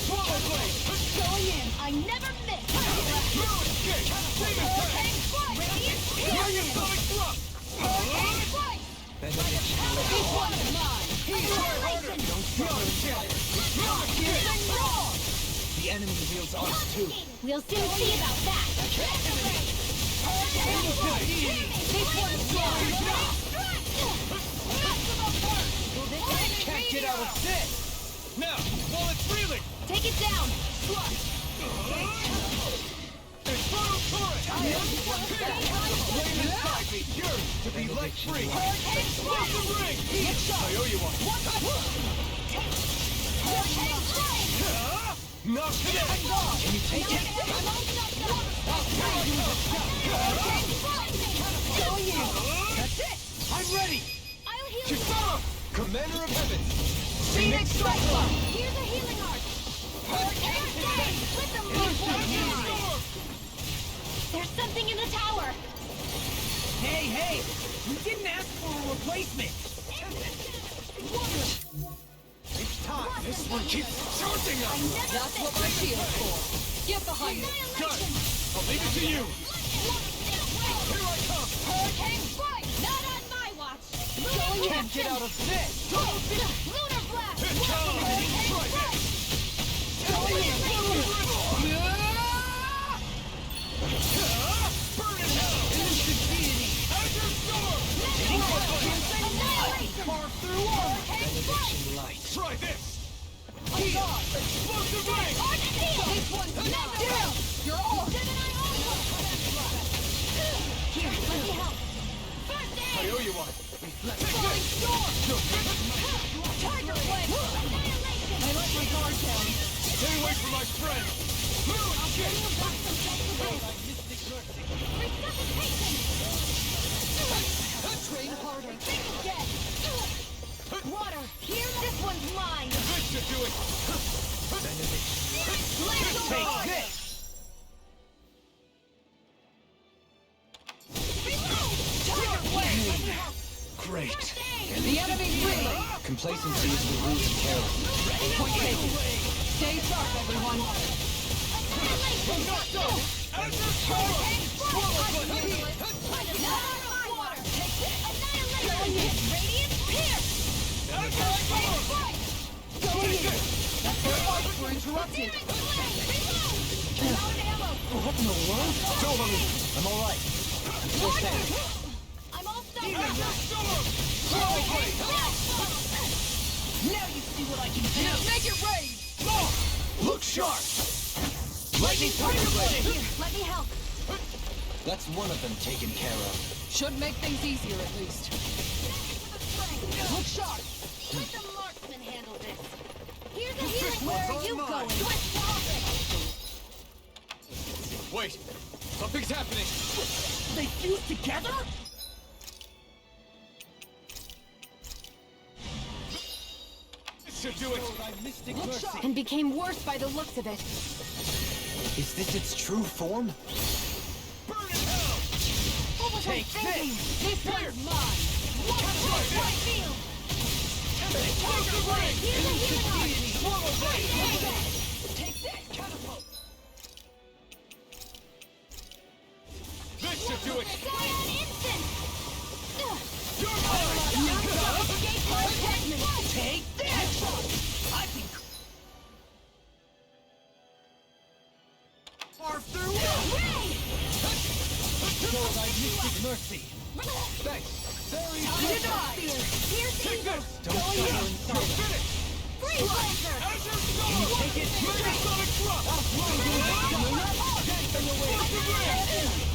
S7: Swallow blade!
S1: Going in! I never miss!
S7: Mirror escape! Demon tank!
S1: Radiant
S7: Megasonic drop!
S1: This one is mine! Annihilation!
S5: The enemy wields ours too.
S1: We'll soon see about that! This one's mine!
S7: Can't get out of this! Now, while it's reeling!
S1: Take it down!
S7: Infernal turret! Blade inside me! Yours to be let free! Explosive ring! I owe you one! Not today!
S5: Can you take it?
S7: That's it! I'm ready!
S1: I'll heal you!
S7: Kisara! Commander of Heaven!
S1: Phoenix Strike Club! Here's a healing art! Let them move! There's something in the tower!
S4: Hey! We didn't ask for a replacement!
S7: It's time! This one keeps charging us!
S10: That's what my shield's for. Get behind me.
S7: Got it! I'll leave it to you! Here I come!
S1: Hurricane strike! Not on my watch!
S7: Can't get out of this!
S1: Lunar blast!
S7: Here comes! Strike it! Burn in hell! Instant deity! Azure storm!
S1: Annihilation!
S7: Carve through all!
S5: Benediction light.
S7: Try this! Explosive ring!
S1: This one's not down! You're off! Here, let me help! First
S7: I
S1: aid!
S7: owe you one!
S1: Falling storm! Tiger blade! Annihilation!
S10: I let my guard down.
S7: Stay away from my friend! Mirror escape!
S1: Resuscitation!
S10: Train harder.
S1: Think again! Water! Here, this one's mine!
S7: This should do it!
S1: Take
S7: this!
S1: Tiger blade!
S5: Great.
S10: The enemy's reeling.
S5: Complacency is the root of terror.
S10: Point taken. Stay sharp, everyone.
S1: Annihilation!
S7: Not done! Azure storm! Swallow blade!
S1: Annihilation! Radiant pierce!
S7: Azure storm! Take this!
S10: That's their arcs were interrupted.
S5: What in the world?
S7: Don't worry!
S5: I'm all right. Still standing.
S1: I'm all set!
S7: Azure storm! Swallow blade!
S4: Now you see what I can do!
S10: Make it rain.
S7: Look sharp!
S4: Lightning Tiger Blade!
S1: Here, let me help.
S5: That's one of them taken care of.
S10: Should make things easier at least.
S1: Look sharp! Let them mark!
S10: Where are you going?
S7: Wait! Something's happening!
S4: They fuse together?
S7: This should do it!
S9: And became worse by the looks of it.
S5: Is this its true form?
S7: Burn in hell!
S9: What was I
S4: Take
S9: thinking?
S4: this!
S9: This one's mine! Right field!
S7: Explosive ring!
S9: Here's a healing heart!
S4: Take this! Catapult!
S7: This should do it!
S9: Cyan instant!
S7: You're mine!
S9: Escape my attachment!
S4: Take this! I can carve through it! Show thy mystic mercy!
S7: Thanks! Very
S9: Here's
S7: Take
S9: Eagle!
S7: this!
S4: Don't suffer in
S7: You're
S4: silence!
S7: finished!
S9: Free Blazer!
S7: Azure Storm!
S4: Take it!
S7: Megasonic Thrust!
S4: Dance on the way!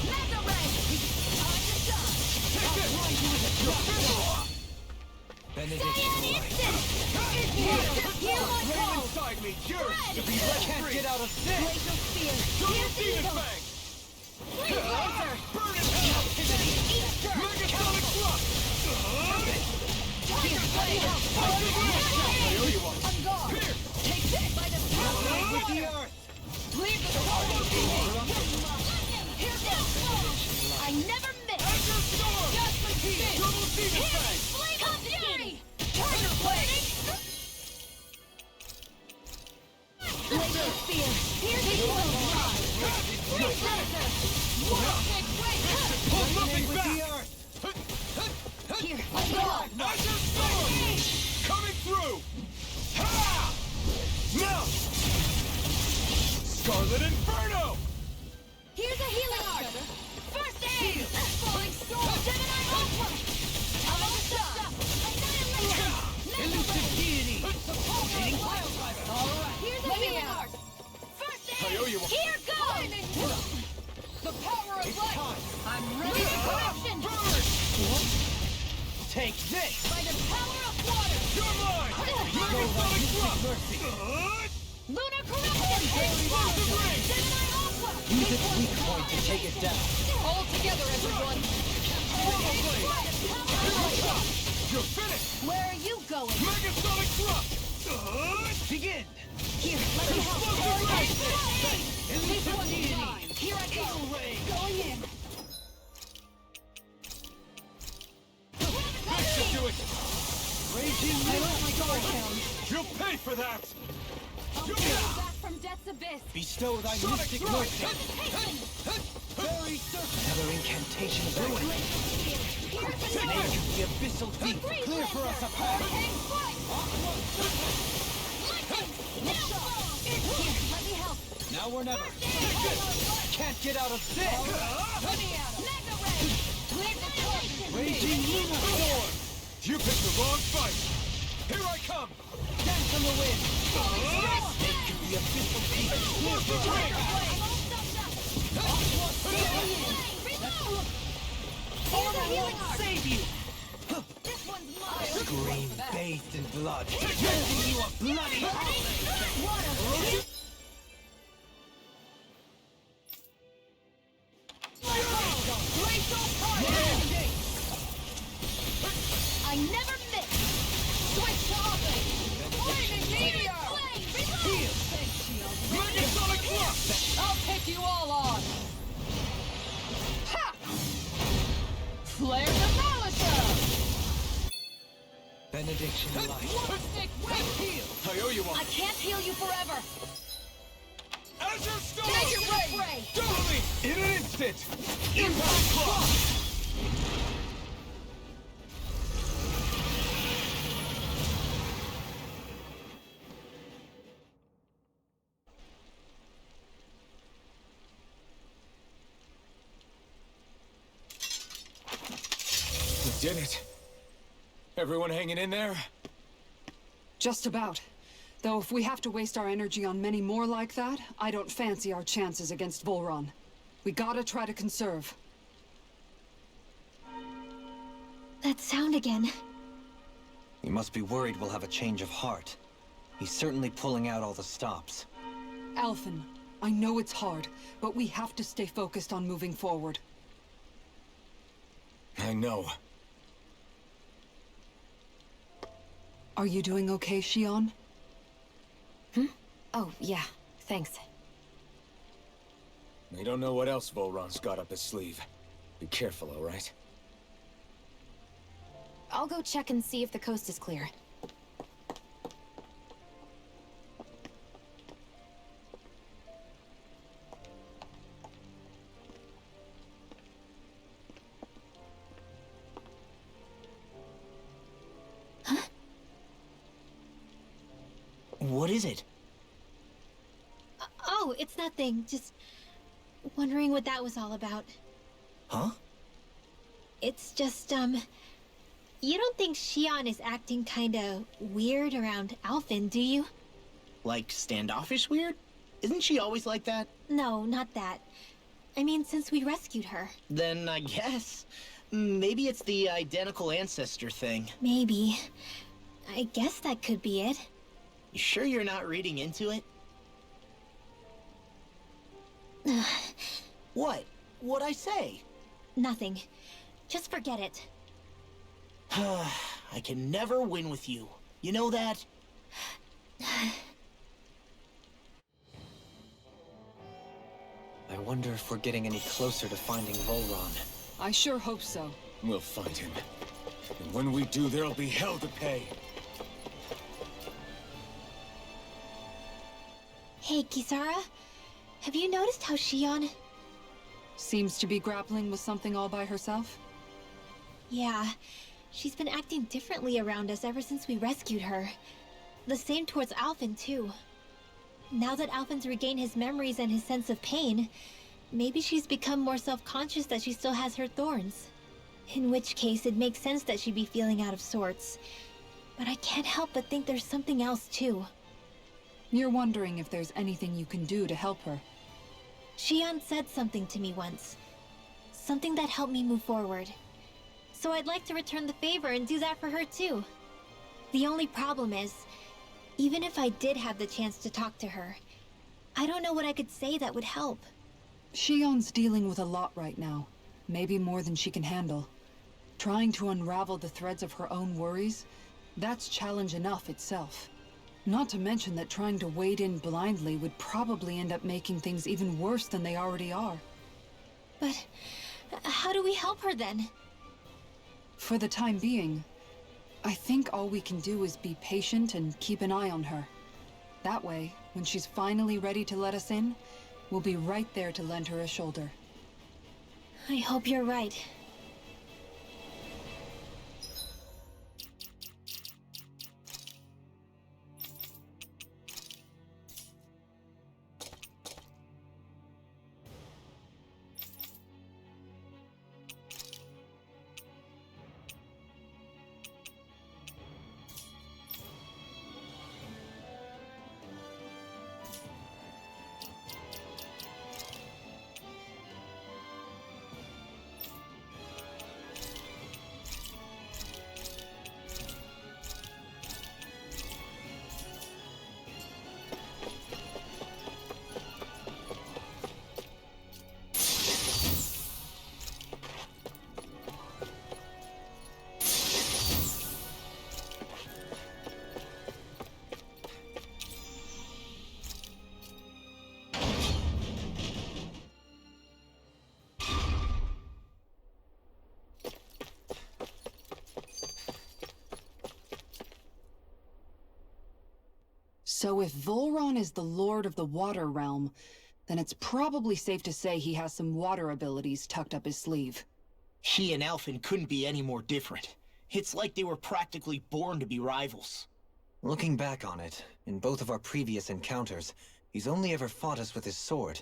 S9: Mega Ray! Time to shine!
S7: Take this! You're finished!
S9: Cyan instant! Hear my
S7: Flame
S9: call!
S7: inside me! Yours to be
S9: Red!
S7: let
S4: Can't
S7: free!
S4: get out of this!
S9: Glacial Spear!
S7: Double
S9: Here's
S7: Demon
S9: Eagle!
S7: Fang!
S9: Free Blazer!
S7: Burn in hell!
S9: Easter!
S7: Megasonic Thrust!
S9: Tiger Blade!
S7: I owe you one!
S9: On guard!
S7: Here!
S9: Take this by the power!
S4: With the earth!
S9: Leave the target to me! Here goes! I never miss!
S7: Azure Storm!
S9: Just like this!
S7: Double Demon Fang!
S9: Flame of Fury! Tiger Blade! Laser Spear! Here's the Eagle! Free Blazer! Big Wave!
S7: Pull nothing
S4: With the
S7: back!
S4: earth!
S9: Here, on guard!
S7: Azure Storm! Coming through! Ha! Now! Scarlet Inferno!
S9: Here's a healing art! First aid! Falling Storm! Gemini Ultra! Almost Annihilation!
S4: Elusive deity!
S9: Hitting Pile Driver! Alright! Here's a healing art! First aid!
S7: I owe you one.
S9: Here goes! The power of light!
S4: Time!
S9: I'm ready for corruption!
S4: Take this!
S9: By the power of water!
S7: You're mine!
S4: Show thy
S7: Megasonic
S4: mystic
S7: Thrust!
S4: mercy!
S9: Lunar corruption!
S7: Explosive ring!
S9: Gemini Ultra!
S4: Use its weak point to take it down.
S9: All together, everyone!
S7: You're finished!
S9: Where are you going?
S7: Megasonic Thrust!
S4: Begin!
S9: Here, let me help!
S7: Explosive ring!
S9: This one's mine! Here I go! Going in!
S7: This should do it!
S4: Raging
S9: I let my guard down!
S7: You'll pay for that!
S9: I'll bring you back from death's abyss!
S4: Bestow thy
S7: Sonic
S4: mystic
S7: Thrust!
S4: mercy! Very surface!
S5: Another incantation of ruin.
S4: Nature the abyssal deep! Clear for us a path!
S9: Here, let me help!
S4: Now or never! Can't get out of this!
S9: Let me out! Mega Ray! Clear the torch!
S4: Raging lunar storm!
S7: You picked the wrong fight! Here I come!
S4: Dance on the wind! Nature the abyssal deep! Clear for us! Save you!
S9: This one's mine!
S5: Scream bathed in blood.
S4: Giving you a bloody
S9: Water! I never miss! Switch to offense! Flaming meteor!
S7: Megasonic Thrust!
S10: I'll take you all on! Ha! Flare Demolisher!
S5: Benediction light.
S10: Stick with
S7: I owe you one!
S9: I can't heal you forever!
S7: Azure Storm!
S9: Major Ray!
S7: Double me! In an instant! Impact Cross! We did it. Everyone hanging in there?
S3: Just about. Though if we have to waste our energy on many more like that, I don't fancy our chances against Volron. We gotta try to conserve.
S1: That sound again.
S5: You must be worried we'll have a change of heart. He's certainly pulling out all the stops.
S3: Alphen, I know it's hard, but we have to stay focused on moving forward.
S2: I know.
S3: Are you doing okay, Shion?
S9: Oh, yeah. Thanks.
S2: We don't know what else Volron's got up his sleeve. Be careful, all right?
S9: I'll go check and see if the coast is clear.
S4: What is it?
S1: Oh, it's nothing. Just wondering what that was all about.
S4: Huh?
S1: It's just, you don't think Shion is acting kinda weird around Alphen, do you?
S4: Like standoffish weird? Isn't she always like that?
S1: No, not that. I mean, since we rescued her.
S4: Then I guess. Maybe it's the identical ancestor thing.
S1: Maybe. I guess that could be it.
S4: You sure you're not reading into it? What? What'd I say?
S1: Nothing. Just forget it.
S4: I can never win with you. You know that?
S5: I wonder if we're getting any closer to finding Volron.
S3: I sure hope so.
S2: We'll find him. And when we do, there'll be hell to pay.
S1: Hey, Kisara. Have you noticed how Shion...
S3: Seems to be grappling with something all by herself?
S1: Yeah, she's been acting differently around us ever since we rescued her. The same towards Alphen, too. Now that Alphen's regained his memories and his sense of pain, maybe she's become more self-conscious that she still has her thorns. In which case, it makes sense that she'd be feeling out of sorts. But I can't help but think there's something else, too.
S3: You're wondering if there's anything you can do to help her.
S1: Shion said something to me once. Something that helped me move forward. So I'd like to return the favor and do that for her too. The only problem is, even if I did have the chance to talk to her, I don't know what I could say that would help.
S3: Shion's dealing with a lot right now. Maybe more than she can handle. Trying to unravel the threads of her own worries, that's challenge enough itself. Not to mention that trying to wade in blindly would probably end up making things even worse than they already are.
S1: But how do we help her then?
S3: For the time being, I think all we can do is be patient and keep an eye on her. That way, when she's finally ready to let us in, we'll be right there to lend her a shoulder.
S1: I hope you're right.
S3: So if Volron is the Lord of the Water Realm, then it's probably safe to say he has some water abilities tucked up his sleeve.
S4: He and Alphen couldn't be any more different. It's like they were practically born to be rivals.
S5: Looking back on it, in both of our previous encounters, he's only ever fought us with his sword.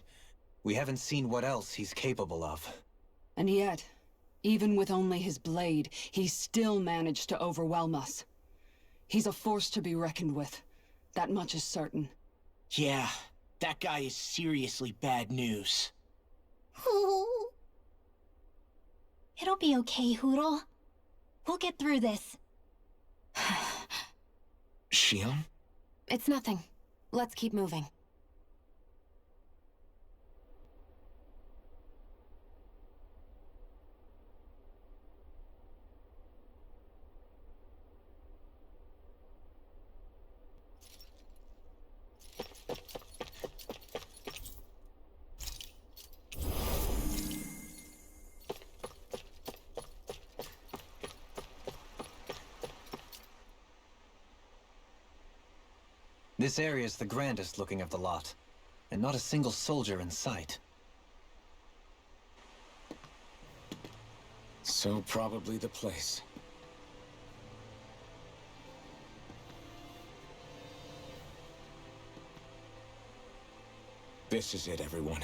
S5: We haven't seen what else he's capable of.
S3: And yet, even with only his blade, he still managed to overwhelm us. He's a force to be reckoned with. That much is certain.
S4: Yeah, that guy is seriously bad news.
S1: It'll be okay, Hootle. We'll get through this.
S2: Shion?
S9: It's nothing. Let's keep moving.
S5: This area is the grandest looking of the lot, and not a single soldier in sight.
S2: So probably the place. This is it, everyone.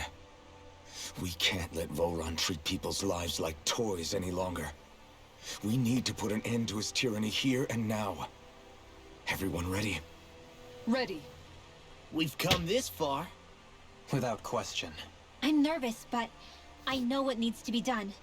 S2: We can't let Volron treat people's lives like toys any longer. We need to put an end to his tyranny here and now. Everyone ready?
S10: Ready.
S4: We've come this far.
S5: Without question.
S1: I'm nervous, but I know what needs to be done.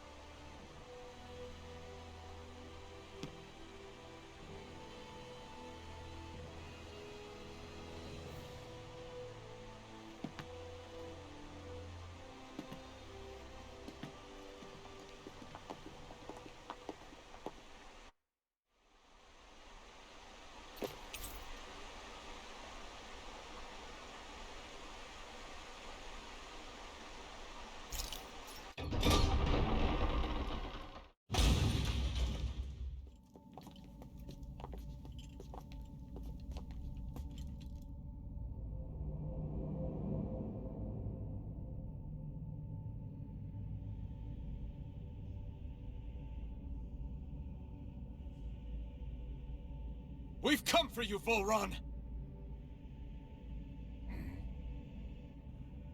S7: We've come for you, Volron!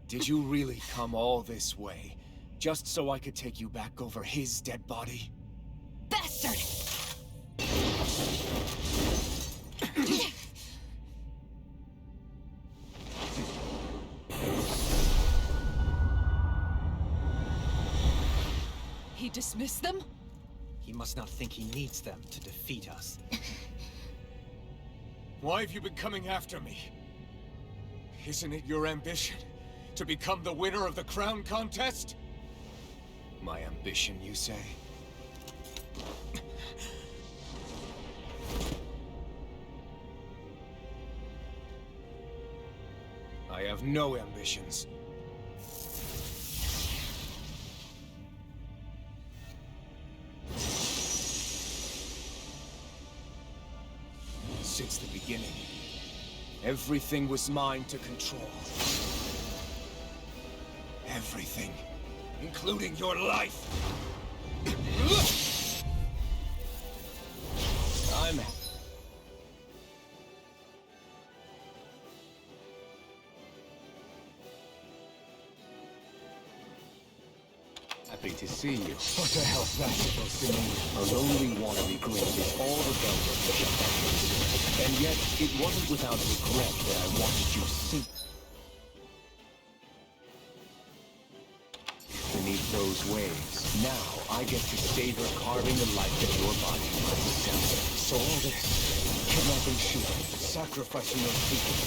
S7: Did you really come all this way, just so I could take you back over his dead body?
S9: Bastard!
S10: He dismissed them?
S5: He must not think he needs them to defeat us.
S7: Why have you been coming after me? Isn't it your ambition to become the winner of the crown contest? My ambition, you say? I have no ambitions. Since the beginning, everything was mine to control. Everything, including your life. I'm... happy to see you.
S2: What the hell's that supposed to mean?
S7: A lonely watery grave is all the velvet you shall find. And yet, it wasn't without regret that I wanted you seen. Beneath those waves, now I get to savor carving the life that your body myself.
S2: So all this, kidnapping Shiva, sacrificing those people,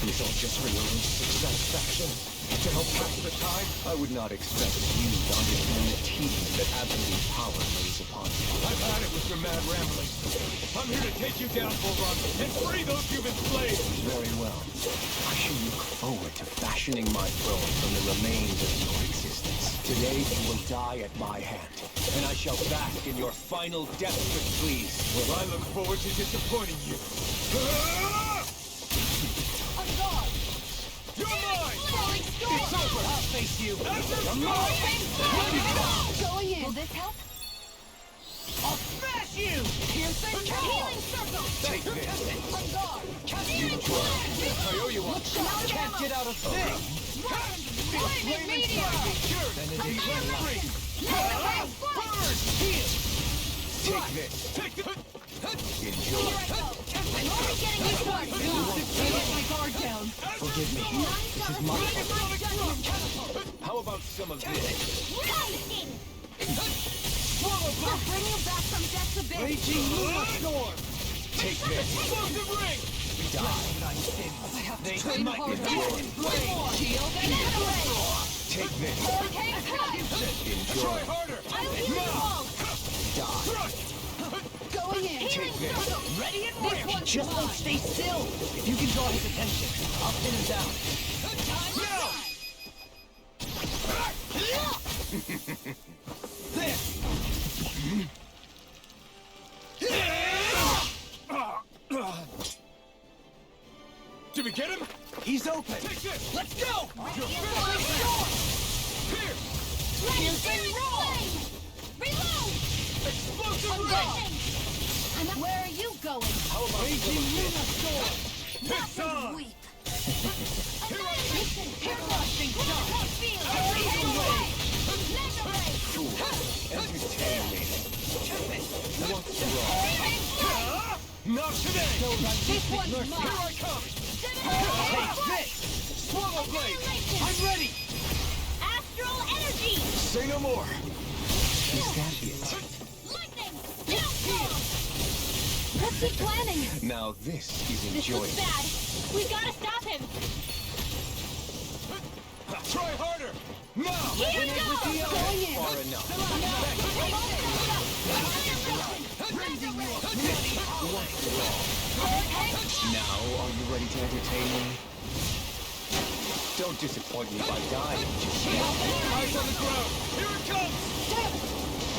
S2: is all just for your own satisfaction? To help pass the time?
S7: I would not expect you to understand the tedium that absolute power lays upon you.
S2: I've had it with your mad rambling. I'm here to take you down, Volron, and free those you've enslaved!
S7: Very well. I shall look forward to fashioning my throne from the remains of your existence. Today you will die at my hand, and I shall bask in your final desperate pleas.
S2: Well, I look forward to disappointing you.
S7: You're mine! It's over! I'll face you!
S10: Going in!
S1: Will this help?
S4: I'll smash you!
S10: Piercing
S1: Healing circle!
S7: Take this!
S10: On guard!
S7: I owe you one!
S4: Can't get out of this!
S10: Flaming meteor!
S7: Then it is free!
S4: Burn! Heal!
S7: Take this!
S2: Take the...
S7: Enjoy!
S10: I'm already getting you started! Let my guard down!
S7: Forgive me. This is my fault. How about some of this?
S1: I'll bring you back from death's abyss!
S7: Raging Lunar Storm! Take this!
S2: Explosive ring!
S10: I have to
S7: They
S10: train
S7: might
S10: harder.
S7: endure.
S10: Shield and
S7: Take this.
S1: Hurricane punch!
S7: Enjoy. Try harder.
S1: I'll heal you all!
S10: going in.
S1: Healing circle!
S4: Ready and
S10: This
S4: ready.
S10: one's
S4: Just won't
S10: mine.
S4: stay still. If you can draw his attention, I'll pin him down.
S2: Did we get him?
S4: He's open.
S2: Take this!
S4: Let's go.
S1: Flaming flame! Reload!
S2: Explosive ray!
S1: Lightning! Where are you going?
S4: How about
S2: Raging Luna Storm!
S1: Nothing weep! Annihilation!
S4: everlasting
S1: Plasma field! Hurricane ray! Mega ray!
S7: Entertain me. What's wrong?
S1: Hurricane flame!
S2: Not today!
S10: This one's
S2: Here
S10: mine.
S2: I come!
S1: Hurricane
S2: Take this! Swallow blade!
S1: Annihilation!
S2: I'm ready!
S1: Astral energy!
S2: Say no more!
S7: Is that it?
S1: Lightning! Downfall! Let's keep planning!
S7: Now this is
S1: This looks
S7: enjoyable.
S1: bad! We gotta stop him!
S2: Try harder! Now!
S1: Here goes!
S10: Going in.
S7: Far enough. Now, are you ready to entertain me? Don't disappoint me by dying.
S2: Eyes on the ground! Here it comes!
S10: Damn it!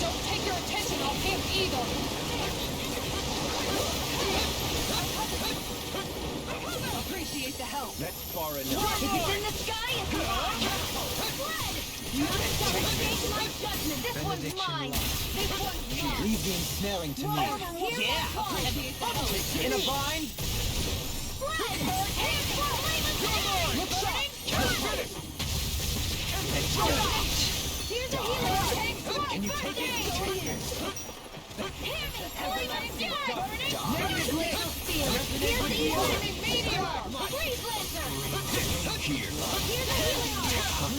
S10: Don't take your attention off him either. Appreciate the help.
S7: That's far enough.
S1: If it's in the sky, it's mine! Blood! Not escape my judgment! This one's mine! This one's mine!
S5: Leave the ensnaring to me.
S1: Here
S4: Yeah.
S1: we come!
S4: In a bind.
S1: Blood! Here's for Raven's Here's a healing tank!
S4: Can you take it? Take this.
S1: Hear me! Flaming Fury! Negative laser field! Here's the healing meteor! Freeze laser!
S7: Here.
S1: Here's a healing arm!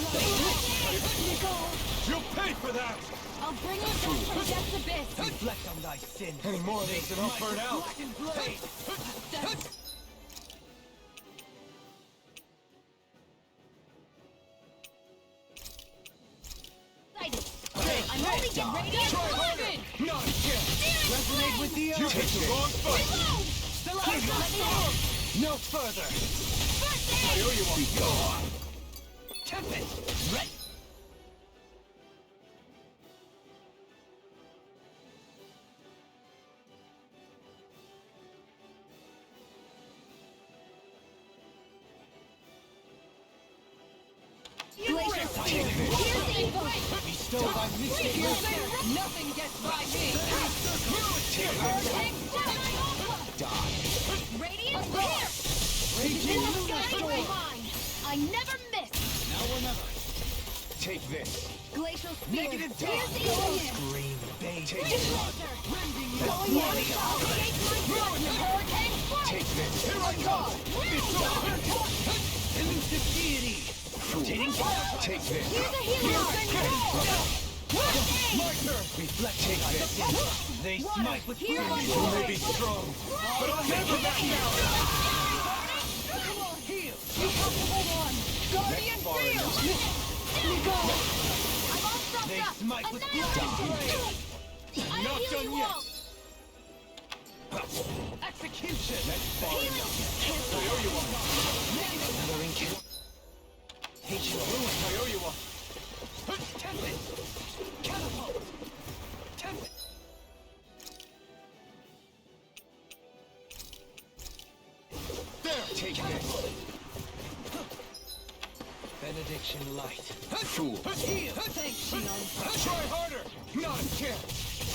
S2: You'll pay for that!
S1: I'll bring you back from death's abyss!
S4: Reflect on thy sin.
S2: Any more of this and I'll burn out!
S4: Blackened blade.
S1: I'm only getting ready to
S10: Raven!
S2: Not again!
S4: Resonate with the
S2: You
S4: earth.
S2: picked the wrong fight!
S4: No further.
S2: I owe you one!
S4: Tempest. Ready.
S1: Glacier Spear! Here's the invoke!
S4: Bestowed by mystic
S10: Here's
S4: mercy.
S10: there. Nothing gets by me.
S1: Hurricane Semi-Alpha! Radiant Spear!
S4: Raging
S1: In the
S4: Luna
S1: sky,
S4: Storm.
S1: it's mine! I never miss!
S4: Now or never.
S7: Take this.
S1: Glacial Spear!
S4: Negative
S1: Here's
S4: dot.
S1: the invoke!
S4: Green bay.
S7: Take
S1: Freeze
S7: this.
S1: laser!
S4: Rending you.
S1: Going in! Escape my judgment! Hurricane Flame!
S7: Take this.
S2: Here I come!
S4: Elusive deity.
S7: Fool. Take this.
S1: Here's a healing arm!
S2: My turn!
S4: Reflect.
S7: Take this.
S4: They smite with
S1: Here
S4: flame.
S1: I
S2: You may be strong, but I'll never back down!
S4: Heal.
S10: You have to hold on. Guardian
S7: far
S10: Field!
S7: enough.
S10: Let me go.
S1: I'm all stopped
S4: They
S1: up!
S4: smite with
S1: Annihilation! I
S2: Not
S1: heal
S2: done
S1: you
S2: yet.
S1: all!
S4: Execution.
S1: Healing!
S2: I owe you one!
S4: Another encounter. Ancient ruin.
S2: I owe you one!
S4: Tempest. Catapult. Tempest.
S2: There!
S7: Take this.
S4: Benediction light.
S7: Fool.
S4: Heal. Thanks, Shion.
S2: Try harder! Not again!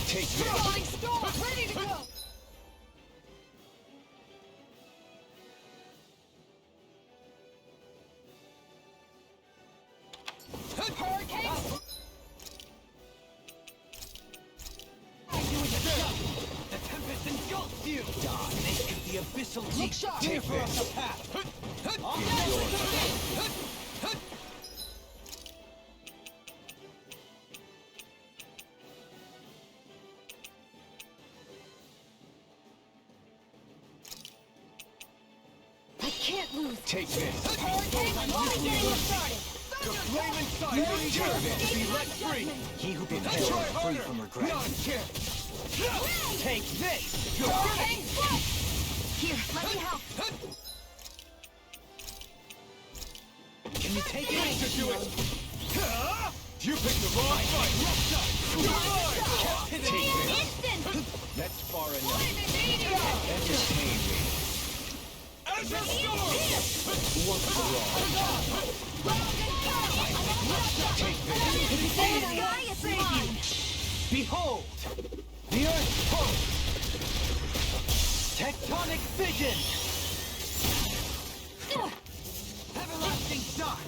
S7: Take this.
S10: Falling storm, ready to go.
S1: Hurricane!
S4: The tempest engulfs you. Die. Naked the abyssal deep.
S10: sharp.
S4: Clear
S7: Take
S4: for us
S7: this.
S4: a path.
S10: lose.
S7: Take this.
S1: Only getting us started.
S7: The flame inside will deserve it to be let free.
S5: He who prepares is free from regret.
S7: Not a chance. Take this.
S1: Here, let me help.
S5: Can you take it?
S7: To do it. You picked the wrong fight. Take this.
S1: Instant!
S7: That's far enough. Entertain me. As a storm! What's wrong? Take this.
S1: It's mine!
S5: Behold! The Earth's pulse! Tectonic fission! Everlasting shock!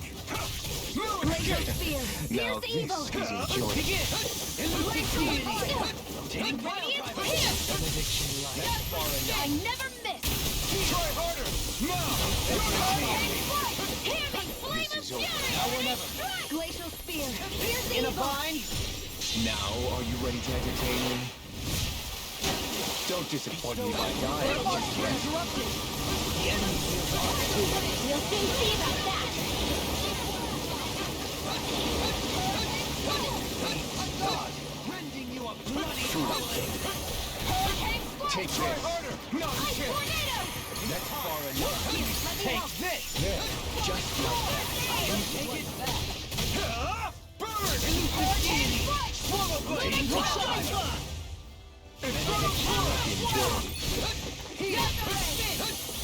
S1: Glacial Spear!
S7: Now
S1: Fierce evil!
S7: this is enjoyable.
S5: Begin! Elusive
S1: Take radiant here!
S7: That's far enough.
S1: I never miss!
S7: Try harder! Now!
S1: Hear me! Flame of
S7: This is over.
S1: fury!
S7: Now or never.
S1: Glacial Spear! Fierce
S5: in a
S1: evil!
S5: vine!
S7: Now, are you ready to entertain me? Don't disappoint me by dying.
S5: Interrupted! The enemy is
S1: We'll soon see about that!
S5: God, rending you a bloody
S7: Take this. Not a chance. That's far enough.
S5: Take this!
S7: There. Just like that.
S5: Can you take it back?
S7: Burn!
S5: Swallow blade!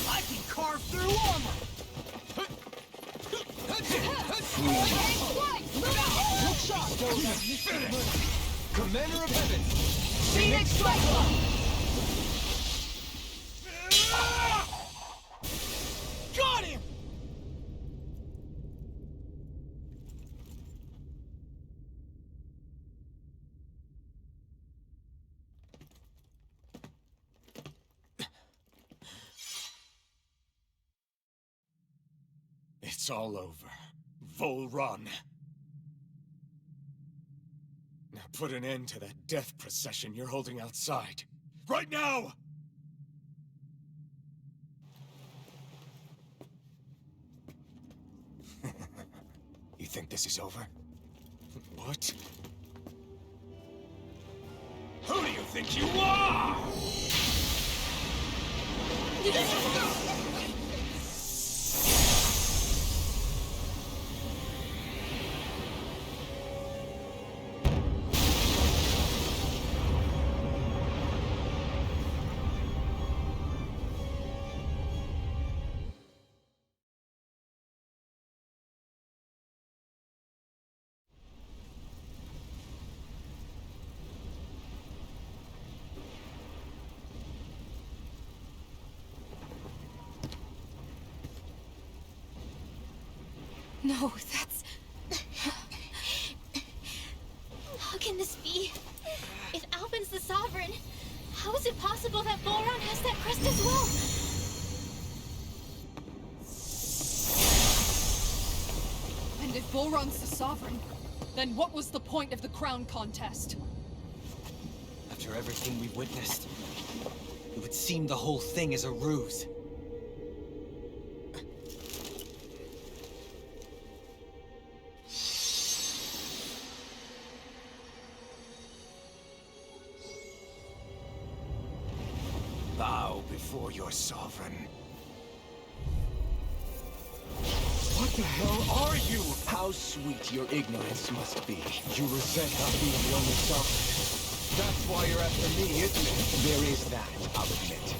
S5: I can carve through armor!
S7: Commander of Heaven!
S1: Phoenix Strike!
S7: Got him! It's all over. Volron. Now put an end to that death procession you're holding outside. Right now! You think this is over? What? Who do you think you are?
S1: No, that's... How can this be? If Alpin's the Sovereign, how is it possible that Volron has that crest as well?
S10: And if Volron's the Sovereign, then what was the point of the crown contest?
S5: After everything we've witnessed, it would seem the whole thing is a ruse.
S7: Bow before your sovereign. What the hell are you? How sweet your ignorance must be. You resent not being the only sovereign. That's why you're after me, isn't it? There is that, I'll admit.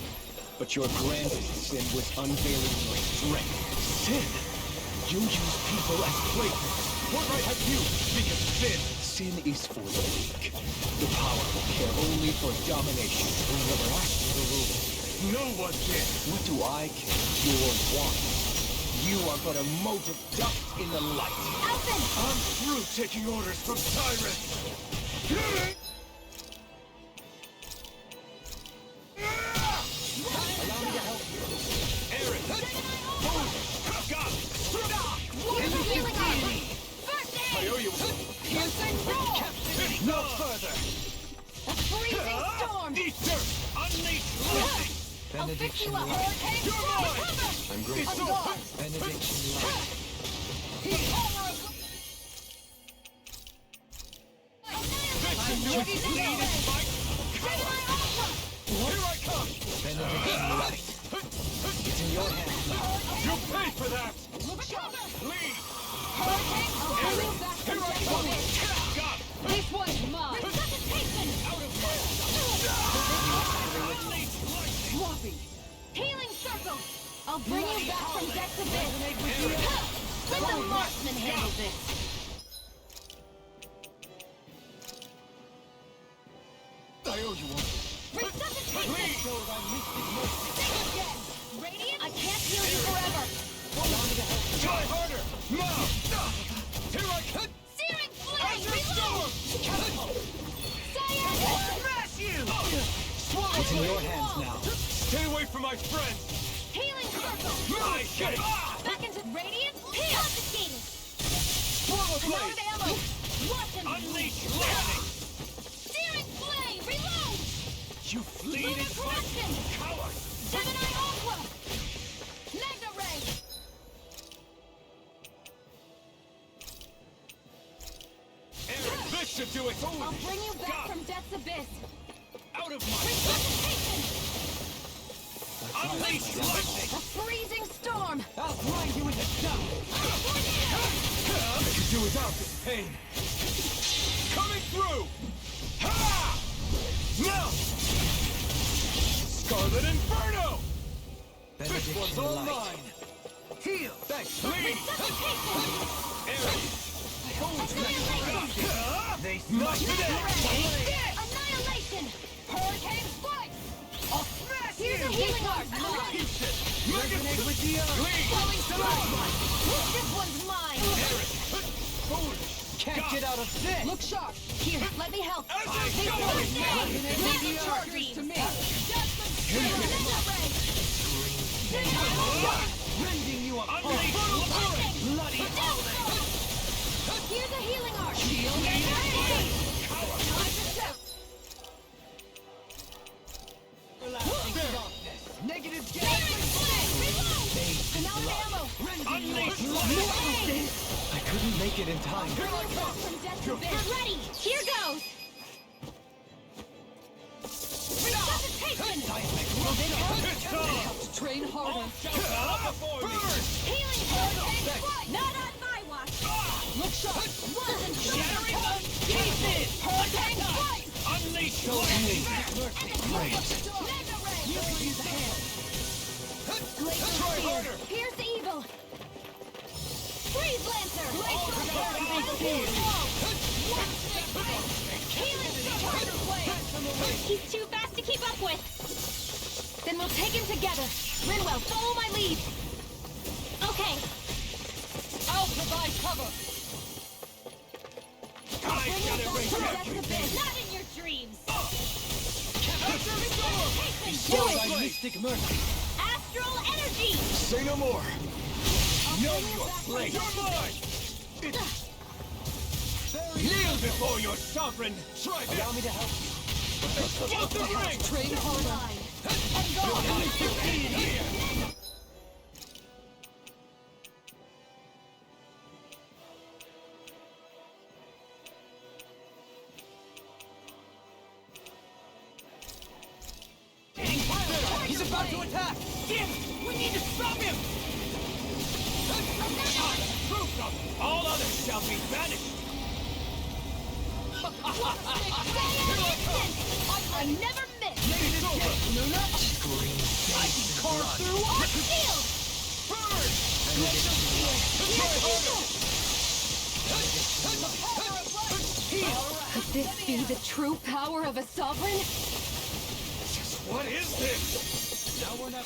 S7: But your grandest sin was unveiling your strength. Sin? You use people as playthings. What right have you to speak of sin? Sin is for the weak. The powerful care only for domination. We never asked you to rule. No one did. What do I care? Your want. You are but a mote of dust in the light.
S1: Alpin!
S7: I'm through taking orders from tyrants. Allow me to help you. Aaron! Moses! God!
S1: What are we feeling on? First
S7: I
S1: aid!
S7: owe you. No further!
S1: A freezing storm!
S7: Eat dirt! Unleash lightning!
S1: I'll fix you
S5: Benediction
S1: up!
S5: light.
S1: Hurricane! Recover!
S5: I'm grateful. Benediction light.
S7: Here I come!
S5: Benediction light. It's in your hands now.
S7: You pay for that! Leave! Here I come! Got it!
S1: This one's mine! Resuscitation!
S10: Floppy!
S1: Healing circle! I'll bring you back from death to this! Let the marksman handle this!
S7: I owe you one.
S1: Resuscitation!
S7: Please!
S1: Think again! Radiant? I can't heal you forever!
S7: Try harder! Now! Here I come!
S1: Searing flame!
S7: Azure
S1: Reload!
S7: Storm!
S1: Cyan!
S7: Smash you!
S5: It's in your hands now.
S7: Stay away from my friends!
S1: Healing circle!
S7: My shit!
S1: Back into radiant! Confiscated!
S7: Portal
S1: I'm out of
S7: blade!
S1: ammo! Watch him!
S7: Unleash lightning!
S1: Searing flame! Reload!
S7: You fleeing
S1: Lunar corruption!
S7: coward!
S1: Gemini Aqua! Magna Ray!
S7: Aaron, this should do it!
S1: I'll bring you back
S7: God.
S1: from death's abyss!
S7: Out of my...
S1: Resuscitation!
S7: Unleash lightning!
S1: A freezing storm!
S5: I'll grind you into dust.
S7: I could do without this pain. Coming through! Ha! Now! Scarlet Inferno! This one's
S5: Benediction
S7: all
S5: light.
S7: mine! Heal! Thanks! Lead!
S1: Resuscitation!
S7: Aaron!
S1: Annihilation!
S7: They smashed it in!
S1: Annihilation! Hurricane strike!
S7: I'll smash
S1: Here's a healing art!
S7: Resonate with the earth! Lead!
S1: Flowing storm! This one's mine!
S7: Aaron! Foolish!
S5: Can't get out of this.
S10: Look sharp!
S1: Here, let me help!
S7: Azure
S1: Take
S7: Storm!
S1: one down! Magic
S10: Yours
S1: dreams!
S10: to me!
S5: Rending you
S7: Unleash
S5: apart.
S7: bloody howling!
S1: Here's a healing art!
S7: Shield
S5: Negative
S1: Searing flame! Reload! I'm out of ammo!
S7: Unleash
S1: More of this!
S5: I couldn't make it in time.
S1: Bring you back from death to this! Ready! Here goes! Resuscitation!
S7: It's on!
S10: Train harder!
S1: Healing hurricane! Not on my watch!
S10: Look sharp!
S1: Wasn't
S7: Shattering the pieces!
S1: Hurricane strike!
S7: Unleash lightning!
S1: Mega ray! You can use a hand! Glacier
S7: Try
S1: spear!
S7: harder!
S1: Pierce evil! Freeze lancer! Healing spider blade! He's too fast to keep up with! Then we'll take him together! Rinwell, follow my lead! Okay,
S10: I'll provide cover!
S7: I shall erase
S1: that's
S7: everything!
S1: the bit! Not in your dreams!
S7: Azure Storm!
S1: Do it!
S5: Mystic mercy.
S1: Astral energy!
S7: Say no more! Know your place! You're mine! Kneel before your sovereign! Try this!
S5: Allow me to help you.
S7: Out the ring!
S10: Train harder!
S1: And go!
S7: Here!
S5: He's about to attack.
S7: Damn it! We need to stop him! Proof of all others shall be banished!
S1: I never miss!
S7: It's over!
S1: Luna! I can carve through our shield!
S7: Burn! Try harder!
S1: Could this be the true power of a sovereign?
S7: What is this? Now we're not...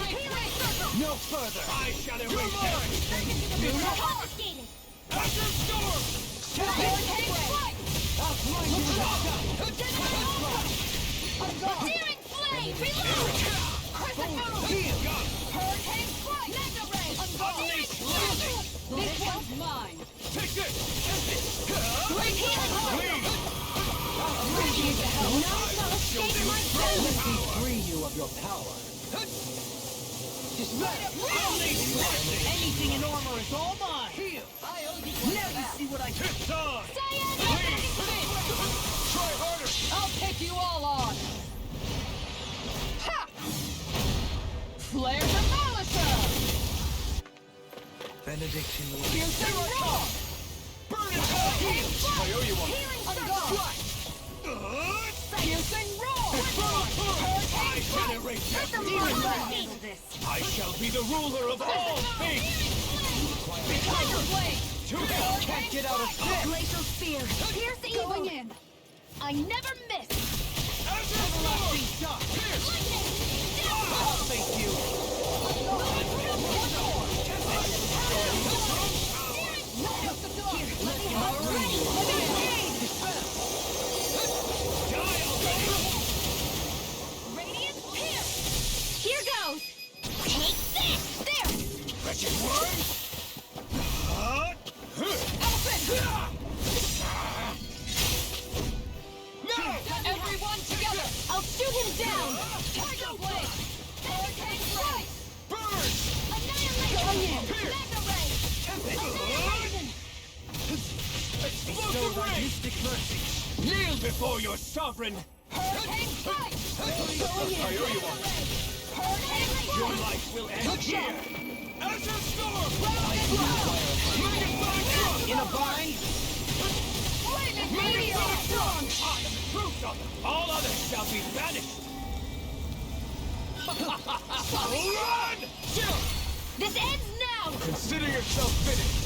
S1: Healing circle!
S5: No further.
S7: I shall erase everything!
S1: Confiscated!
S7: Azure Storm!
S1: Hurricane strike!
S5: I'll grind you into dust.
S1: Searing flame! Reload! Crescent Hurricane strike! Mega ray!
S7: Unleash lightning!
S1: This one's mine!
S7: Take this!
S1: Healing heart!
S7: Leave!
S1: Now, escape my fate!
S7: Let me free you of your power.
S4: Anything in armor is all mine! Now you see what I can.
S7: Try harder!
S10: I'll take you all on! Ha! Flare Demolisher!
S5: Benediction.
S10: Piercing Roar!
S7: Burn it all! I owe you one.
S10: Piercing Roar!
S7: I generate demon. I shall be the ruler of all things!
S10: Tiger Blade!
S7: Too bad can't get out of this!
S1: Glacial Spear! Pierce evil!
S10: Going in!
S1: I never miss!
S7: Everlasting shot! I'll thank you!
S1: Radiant Pierce! Here goes! Take this! There!
S7: Wretched worm! No!
S10: Everyone together!
S1: I'll shoot him down!
S10: Tiger Blade! Hurricane Strike!
S7: Burn!
S1: Annihilation! Mega Ray! Annihilation!
S7: Explosive ray! Mystic mercy! Kneel before your sovereign!
S10: Hurricane Strike!
S7: I owe you one.
S10: Hurricane
S7: Your
S10: Strike!
S7: life will end here! Azure Storm!
S4: In a bind?
S10: Flaming Meteor!
S7: I am the true sovereign! All others shall be banished! Run! Jill!
S1: This ends now!
S7: Consider yourself finished!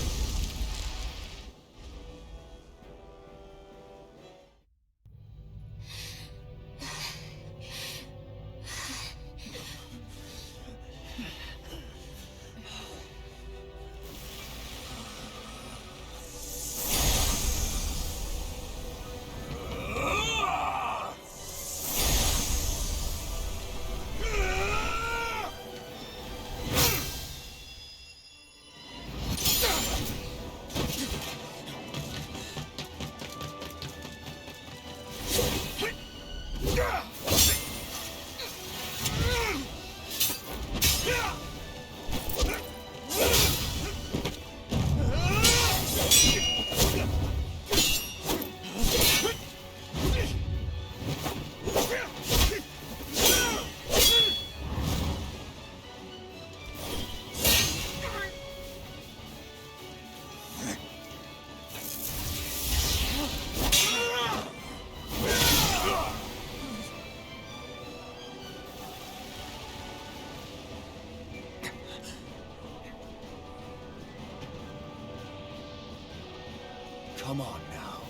S7: Come on now.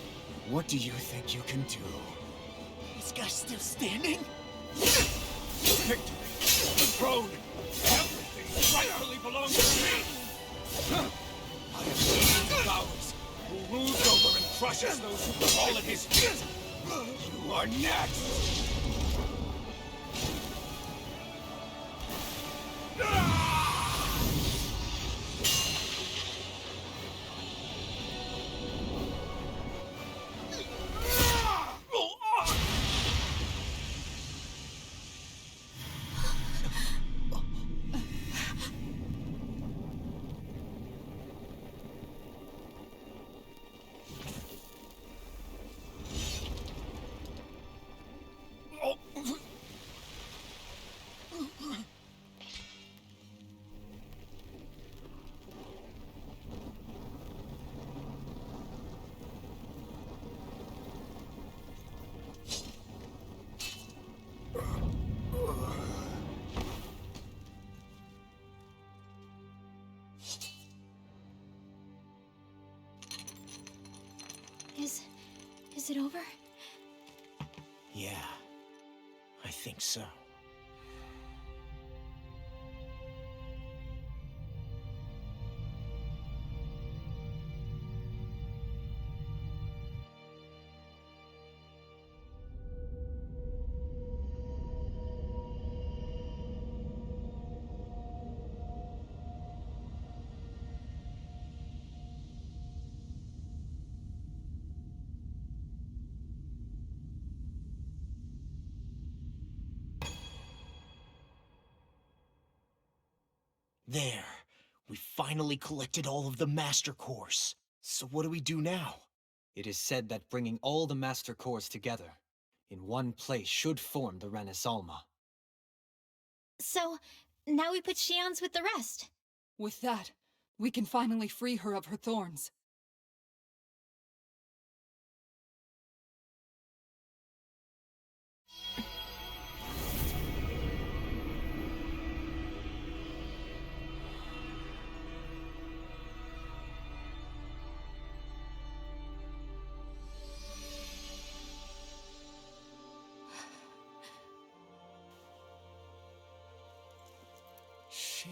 S7: What do you think you can do?
S4: This guy's still standing?
S7: Victory! The throne! Everything rightfully belongs to me! I have seen the powers who rules over and crushes those who fall at his feet! You are next!
S1: Is it over?
S4: Yeah, I think so. There. We finally collected all of the Master Cores. So what do we do now?
S5: It is said that bringing all the Master Cores together in one place should form the Renaissance.
S1: So, now we put Shion's with the rest.
S10: With that, we can finally free her of her thorns.
S2: Shion.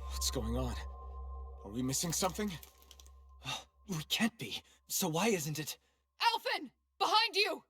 S2: What's going on? Are we missing something?
S5: We can't be. So why isn't it?
S10: Alphen! Behind you!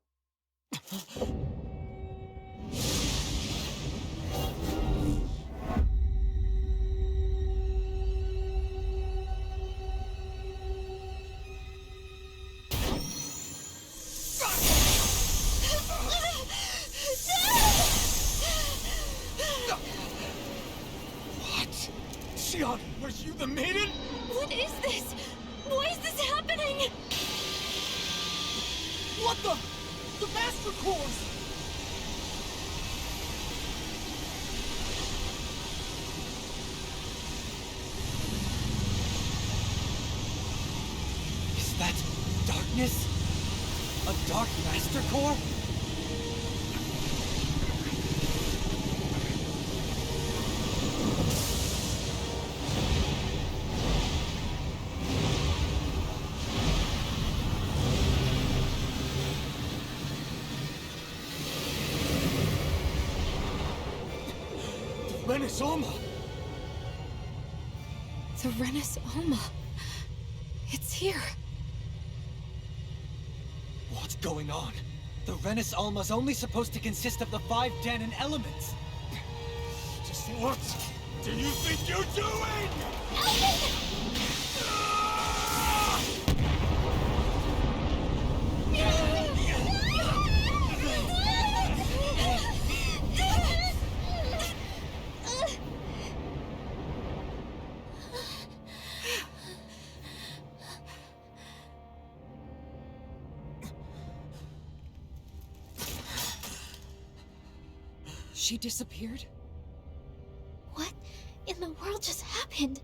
S2: What? Shion, are you the Maiden?
S1: What is this? Why is this happening?
S4: What the? The Master Cores!
S5: Is that darkness? A Dark Master Core?
S2: Renaissance!
S9: The Renaissance. It's here.
S5: What's going on? The Renaissance only supposed to consist of the 5 Danon elements.
S2: Just what do you think you're doing?
S10: She disappeared?
S1: What in the world just happened?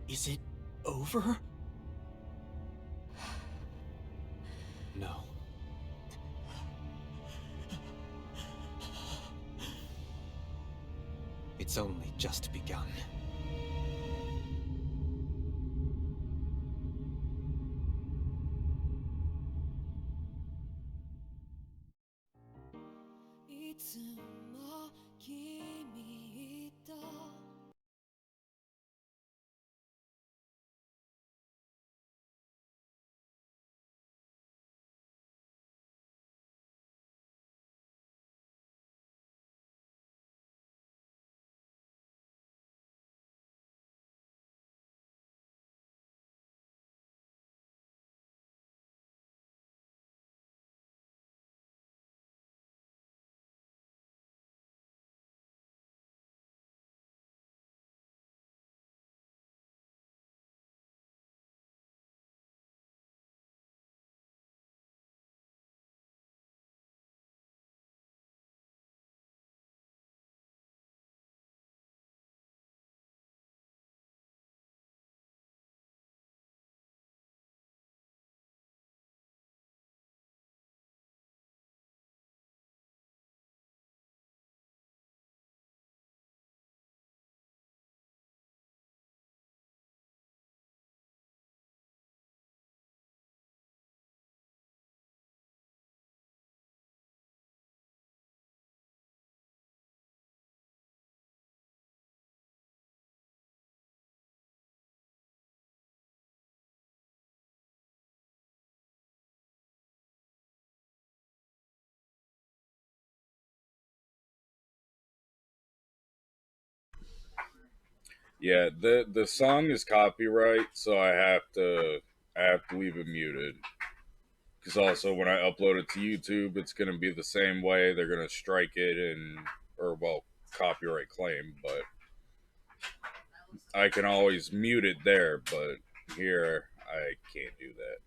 S4: Is it over?
S5: No. It's only just begun.
S6: Yeah, the song is copyright, so I have to leave it muted. Because also when I upload it to YouTube, it's gonna be the same way. They're gonna strike it and or well, copyright claim, but I can always mute it there, but here I can't do that.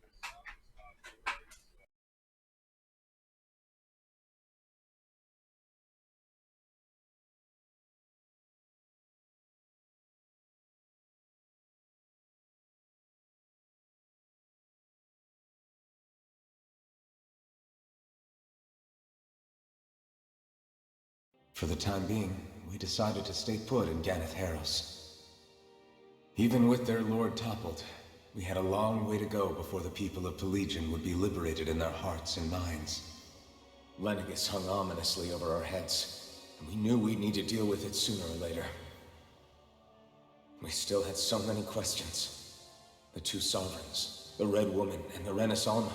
S2: For the time being, we decided to stay put in Ganeth Harros. Even with their lord toppled, we had a long way to go before the people of Pelegion would be liberated in their hearts and minds. Lenegis hung ominously over our heads, and we knew we'd need to deal with it sooner or later. We still had so many questions. The two sovereigns, the Red Woman and the Renaissance,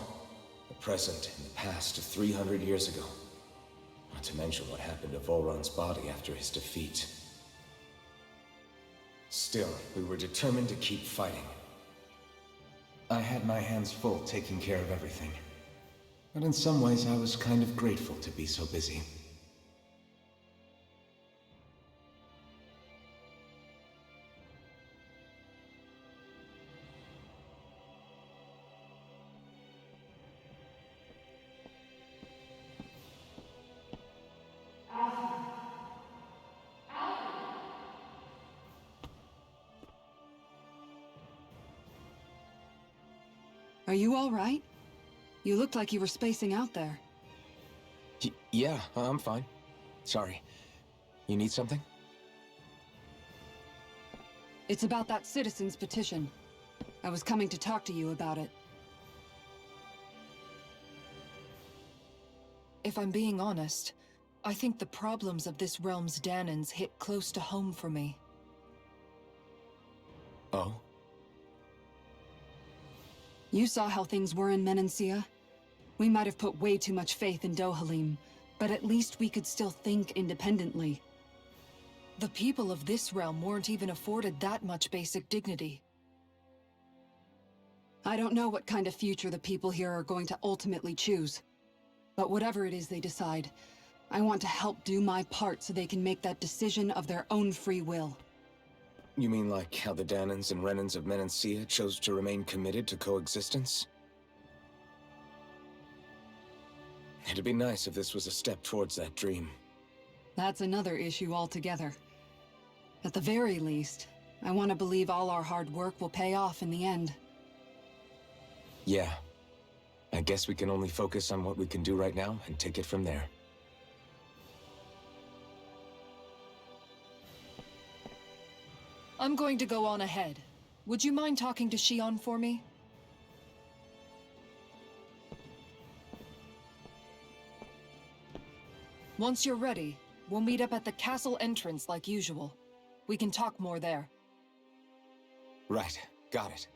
S2: the present and the past of 300 years ago. Not to mention what happened to Volron's body after his defeat. Still, we were determined to keep fighting. I had my hands full taking care of everything. But in some ways, I was kind of grateful to be so busy.
S3: Are you all right? You looked like you were spacing out there.
S7: Yeah, I'm fine. Sorry. You need something?
S3: It's about that citizen's petition. I was coming to talk to you about it. If I'm being honest, I think the problems of this realm's Danans hit close to home for me.
S7: Oh?
S3: You saw how things were in Menancia. We might have put way too much faith in Dohalim, but at least we could still think independently. The people of this realm weren't even afforded that much basic dignity. I don't know what kind of future the people here are going to ultimately choose. But whatever it is they decide, I want to help do my part so they can make that decision of their own free will.
S2: You mean like how the Danans and Renans of Menancia chose to remain committed to coexistence? It'd be nice if this was a step towards that dream.
S3: That's another issue altogether. At the very least, I want to believe all our hard work will pay off in the end.
S2: Yeah. I guess we can only focus on what we can do right now and take it from there.
S10: I'm going to go on ahead. Would you mind talking to Shion for me? Once you're ready, we'll meet up at the castle entrance like usual. We can talk more there.
S2: Right. Got it.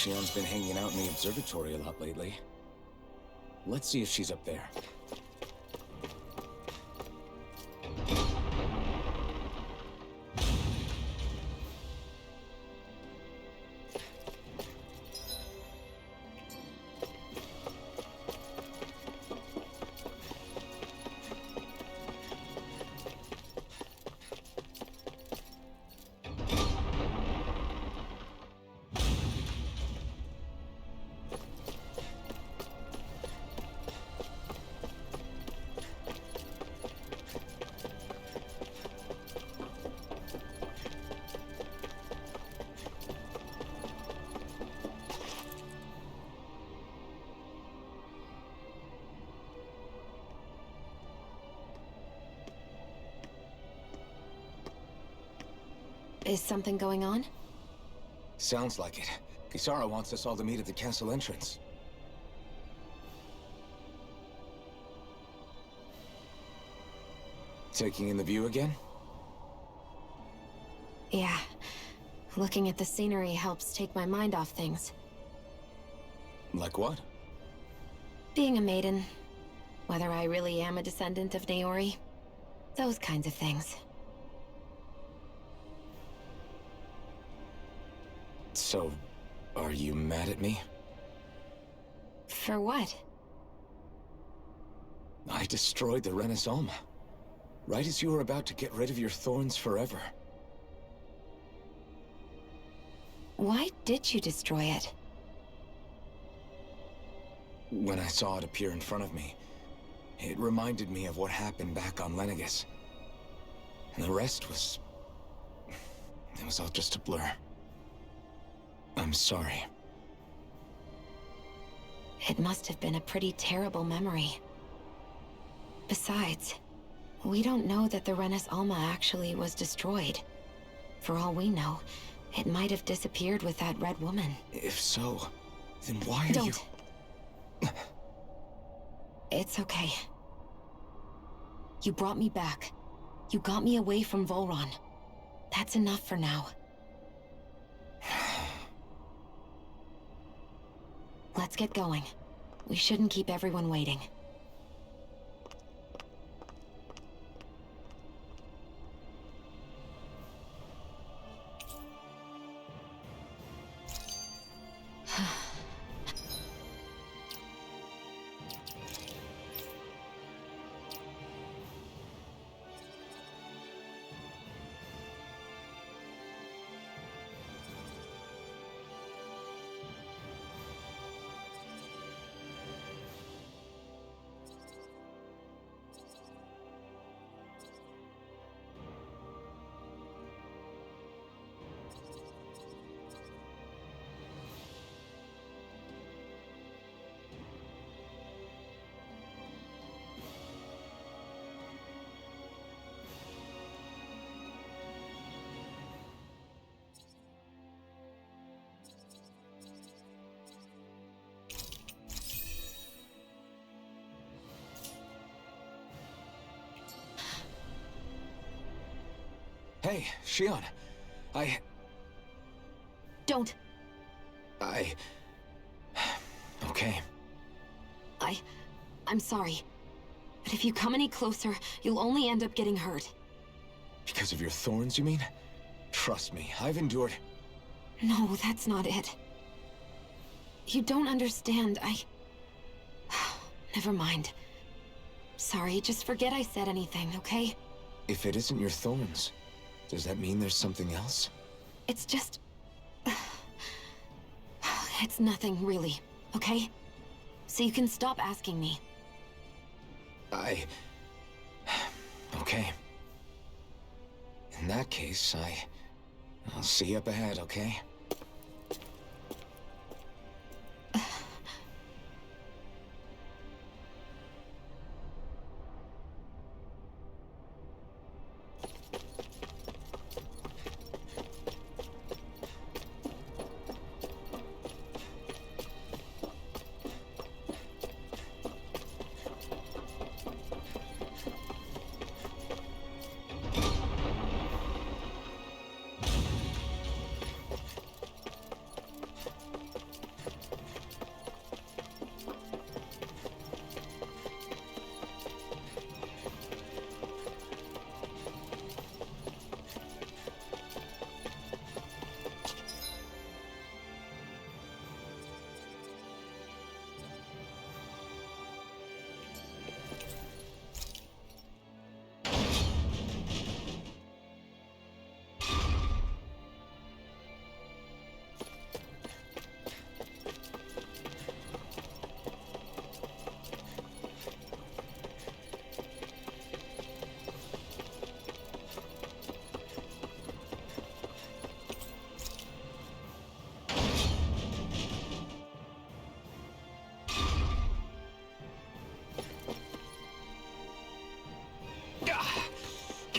S2: Shion's been hanging out in the observatory a lot lately. Let's see if she's up there.
S9: Is something going on?
S2: Sounds like it. Kisara wants us all to meet at the castle entrance. Taking in the view again?
S9: Yeah. Looking at the scenery helps take my mind off things.
S2: Like what?
S9: Being a maiden. Whether I really am a descendant of Naori. Those kinds of things.
S2: So, are you mad at me?
S9: For what?
S2: I destroyed the Renaissance, right as you were about to get rid of your thorns forever.
S9: Why did you destroy it?
S2: When I saw it appear in front of me, it reminded me of what happened back on Lenegus. And the rest was... it was all just a blur. I'm sorry.
S9: It must have been a pretty terrible memory. Besides, we don't know that the Renis Alma actually was destroyed. For all we know, it might have disappeared with that red woman.
S2: If so, then why are
S9: Don't. It's okay. You brought me back. You got me away from Volron. That's enough for now. Let's get going. We shouldn't keep everyone waiting.
S2: Hey, Shion.
S9: Don't.
S2: Okay.
S9: I'm sorry. But if you come any closer, you'll only end up getting hurt.
S2: Because of your thorns, you mean? Trust me, I've endured...
S9: No, that's not it. You don't understand, Never mind. Sorry, just forget I said anything, okay?
S2: If it isn't your thorns, does that mean there's something else?
S9: It's just... It's nothing, really, okay? So you can stop asking me.
S2: Okay. In that case, I'll see you up ahead, okay?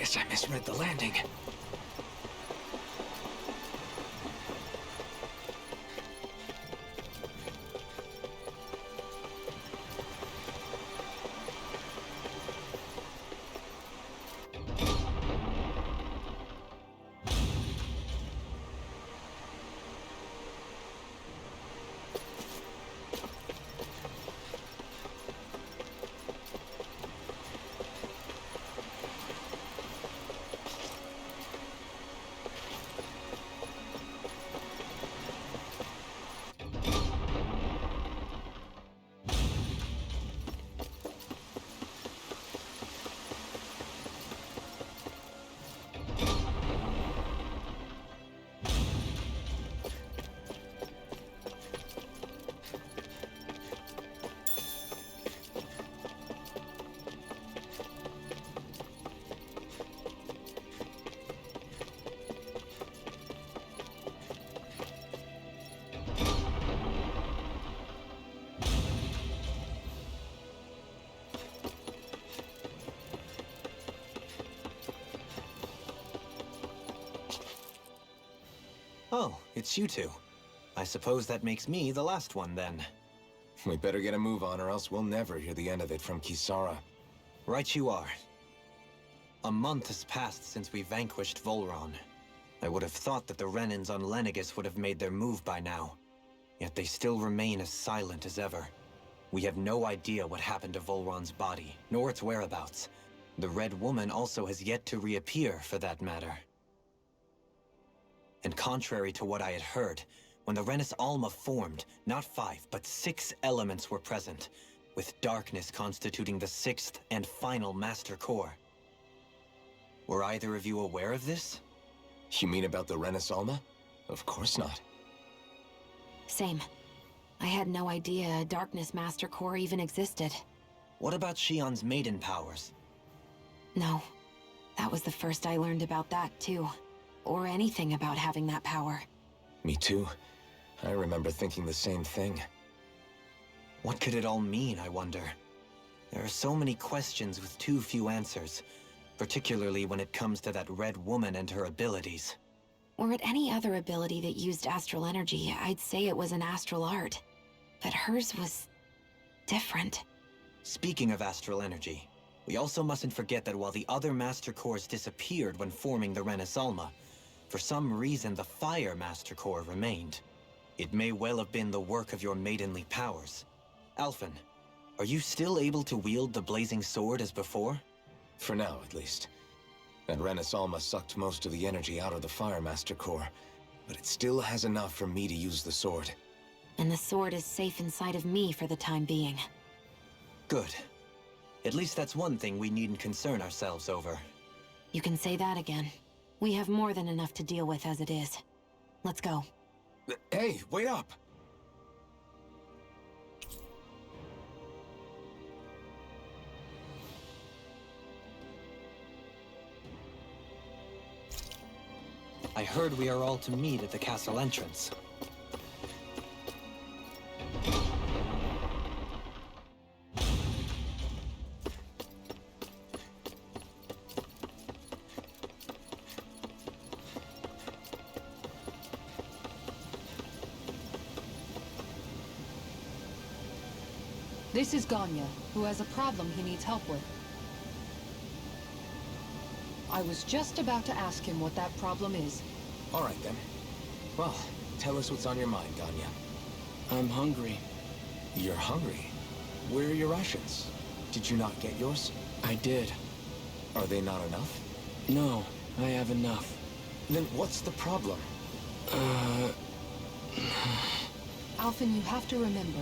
S2: guess I misread the landing.
S5: Oh, it's you two. I suppose that makes me the last one, then.
S2: We better get a move on, or else we'll never hear the end of it from Kisara.
S5: Right you are. A month has passed since we vanquished Volron. I would have thought that the Renans on Lenegis would have made their move by now. Yet they still remain as silent as ever. We have no idea what happened to Volron's body, nor its whereabouts. The Red Woman also has yet to reappear, for that matter. And contrary to what I had heard, when the Renis Alma formed, not 5, but 6 elements were present, with darkness constituting the 6th and final Master Core. Were either of you aware of this?
S2: You mean about the Renis Alma? Of course not.
S9: Same. I had no idea a Darkness Master Core even existed.
S5: What about Shion's Maiden powers?
S9: No. That was the first I learned about that, too. Or anything about having that power.
S2: Me too. I remember thinking the same thing.
S5: What could it all mean, I wonder? There are so many questions with too few answers, particularly when it comes to that Red Woman and her abilities.
S9: Were it any other ability that used astral energy, I'd say it was an astral art. But hers was different.
S5: Speaking of astral energy, we also mustn't forget that while the other Master Cores disappeared when forming the Renis Alma, for some reason the Fire Master Core remained. It may well have been the work of your maidenly powers. Alphen, are you still able to wield the blazing sword as before?
S2: For now, at least. That Renis Alma sucked most of the energy out of the Fire Master Core, but it still has enough for me to use the sword.
S9: And the sword is safe inside of me for the time being.
S5: Good. At least that's one thing we needn't concern ourselves over.
S9: You can say that again. We have more than enough to deal with as it is. Let's go.
S2: Hey, wait up!
S5: I heard we are all to meet at the castle entrance.
S10: This is Ganya, who has a problem he needs help with. I was just about to ask him what that problem is.
S2: All right, then. Well, tell us what's on your mind, Ganya.
S11: I'm hungry.
S2: You're hungry? Where are your rations? Did you not get yours?
S11: I did.
S2: Are they not enough?
S11: No, I have enough.
S2: Then what's the problem?
S10: Alphen, you have to remember,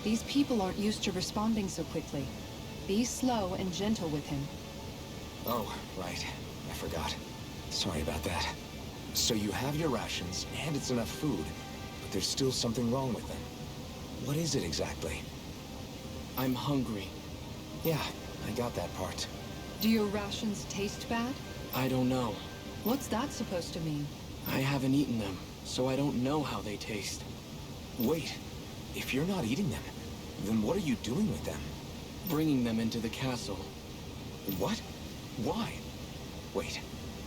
S10: these people aren't used to responding so quickly. Be slow and gentle with him.
S2: Oh, right. I forgot. Sorry about that. So you have your rations, and it's enough food, but there's still something wrong with them. What is it exactly?
S11: I'm hungry.
S2: Yeah, I got that part.
S10: Do your rations taste bad?
S11: I don't know.
S10: What's that supposed to mean?
S11: I haven't eaten them, so I don't know how they taste.
S2: Wait, if you're not eating them, then what are you doing with them?
S11: Bringing them into the castle.
S2: What? Why? Wait,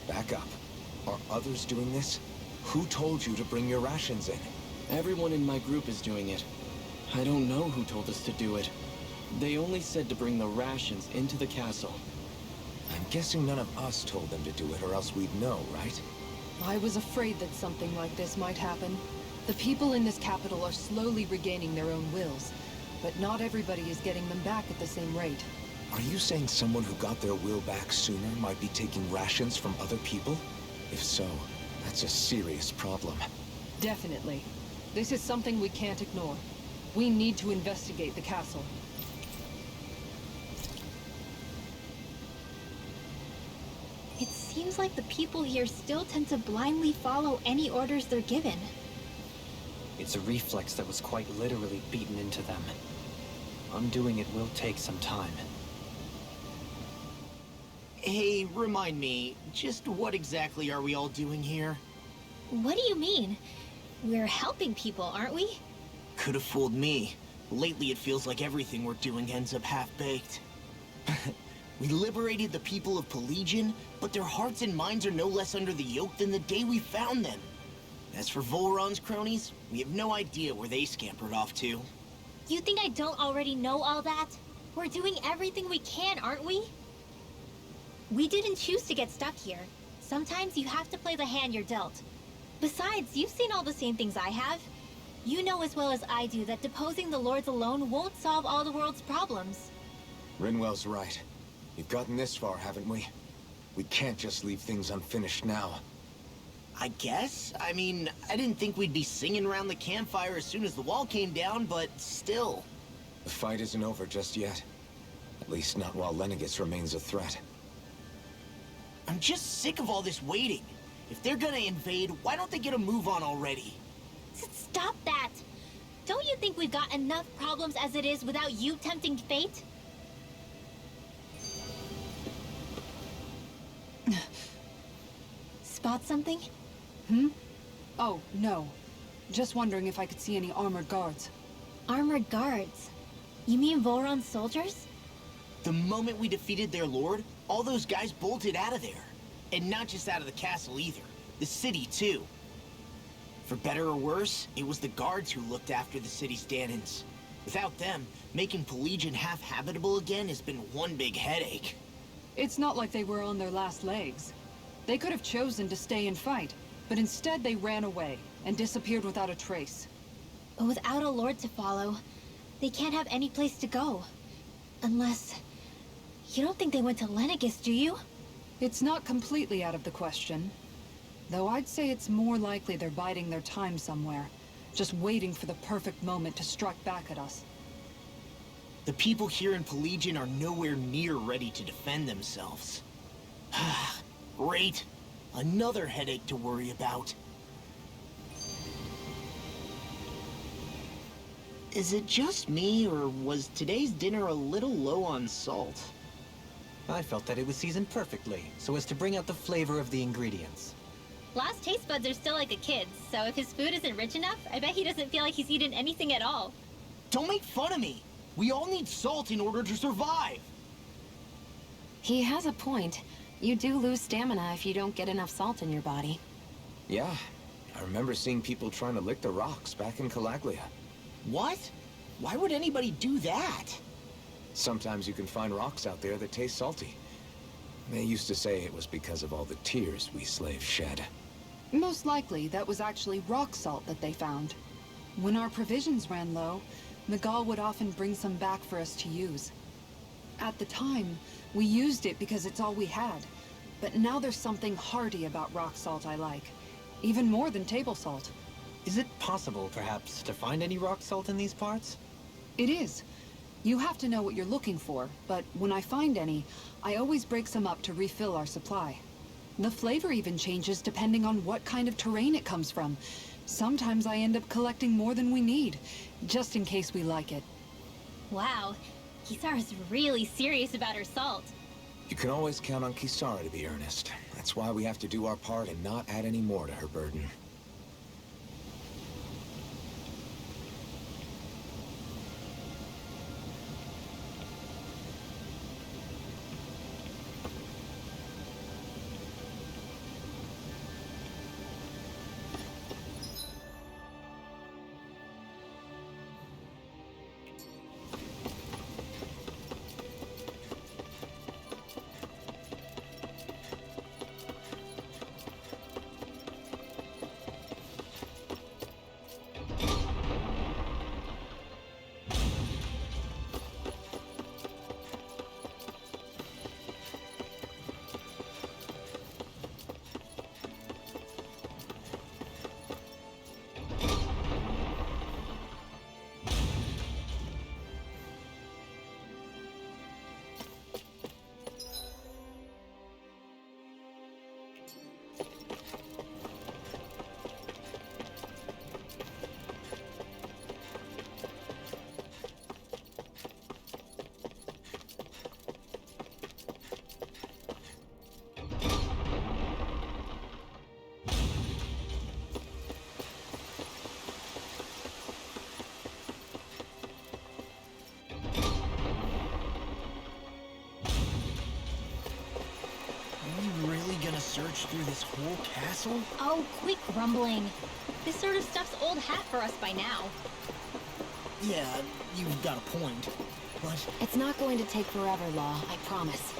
S2: back up. Are others doing this? Who told you to bring your rations in?
S11: Everyone in my group is doing it. I don't know who told us to do it. They only said to bring the rations into the castle.
S2: I'm guessing none of us told them to do it, or else we'd know, right?
S10: I was afraid that something like this might happen. The people in this capital are slowly regaining their own wills, but not everybody is getting them back at the same rate.
S2: Are you saying someone who got their will back sooner might be taking rations from other people? If so, that's a serious problem.
S10: Definitely. This is something we can't ignore. We need to investigate the castle.
S1: It seems like the people here still tend to blindly follow any orders they're given.
S5: It's a reflex that was quite literally beaten into them. Undoing it will take some time.
S4: Hey, remind me, just what exactly are we all doing here?
S1: What do you mean? We're helping people, aren't we?
S4: Could have fooled me. Lately it feels like everything we're doing ends up half-baked. We liberated the people of Pelegion, but their hearts and minds are no less under the yoke than the day we found them. As for Volron's cronies, we have no idea where they scampered off to.
S1: You think I don't already know all that? We're doing everything we can, aren't we? We didn't choose to get stuck here. Sometimes you have to play the hand you're dealt. Besides, you've seen all the same things I have. You know as well as I do that deposing the lords alone won't solve all the world's problems.
S2: Rinwell's right. We've gotten this far, haven't we? We can't just leave things unfinished now.
S4: I guess? I mean, I didn't think we'd be singing around the campfire as soon as the wall came down, but still.
S2: The fight isn't over just yet. At least not while Lenegis remains a threat.
S4: I'm just sick of all this waiting. If they're gonna invade, why don't they get a move on already?
S1: Stop that! Don't you think we've got enough problems as it is without you tempting fate? Spot something?
S10: Oh, no. Just wondering if I could see any armored guards.
S1: Armored guards? You mean Volron's soldiers?
S4: The moment we defeated their lord, all those guys bolted out of there. And not just out of the castle either. The city, too. For better or worse, it was the guards who looked after the city's Danans. Without them, making Pelegion half-habitable again has been one big headache.
S10: It's not like they were on their last legs. They could have chosen to stay and fight, but instead they ran away and disappeared without a trace.
S1: But without a lord to follow, they can't have any place to go. Unless... You don't think they went to Lenegis, do you?
S10: It's not completely out of the question. Though I'd say it's more likely they're biding their time somewhere, just waiting for the perfect moment to strike back at us.
S4: The people here in Pelegion are nowhere near ready to defend themselves. Great. Another headache to worry about. Is it just me, or was today's dinner a little low on salt?
S5: I felt that it was seasoned perfectly, so as to bring out the flavor of the ingredients.
S1: Last taste buds are still like a kid's, so if his food isn't rich enough, I bet he doesn't feel like he's eaten anything at all.
S4: Don't make fun of me! We all need salt in order to survive!
S9: He has a point. You do lose stamina if you don't get enough salt in your body.
S2: Yeah, I remember seeing people trying to lick the rocks back in Calaglia.
S4: What? Why would anybody do that?
S2: Sometimes you can find rocks out there that taste salty. They used to say it was because of all the tears we slaves shed.
S10: Most likely, that was actually rock salt that they found. When our provisions ran low, Miguel would often bring some back for us to use. At the time, we used it because it's all we had. But now there's something hearty about rock salt I like. Even more than table salt.
S5: Is it possible, perhaps, to find any rock salt in these parts?
S10: It is. You have to know what you're looking for, but when I find any, I always break some up to refill our supply. The flavor even changes depending on what kind of terrain it comes from. Sometimes I end up collecting more than we need, just in case we like it.
S1: Wow, Kisara's really serious about her salt.
S2: You can always count on Kisara to be earnest. That's why we have to do our part and not add any more to her burden.
S4: march through this whole castle?
S1: Oh, quit grumbling. This sort of stuff's old hat for us by now.
S4: Yeah, you've got a point. But
S9: It's not going to take forever, Law, I promise.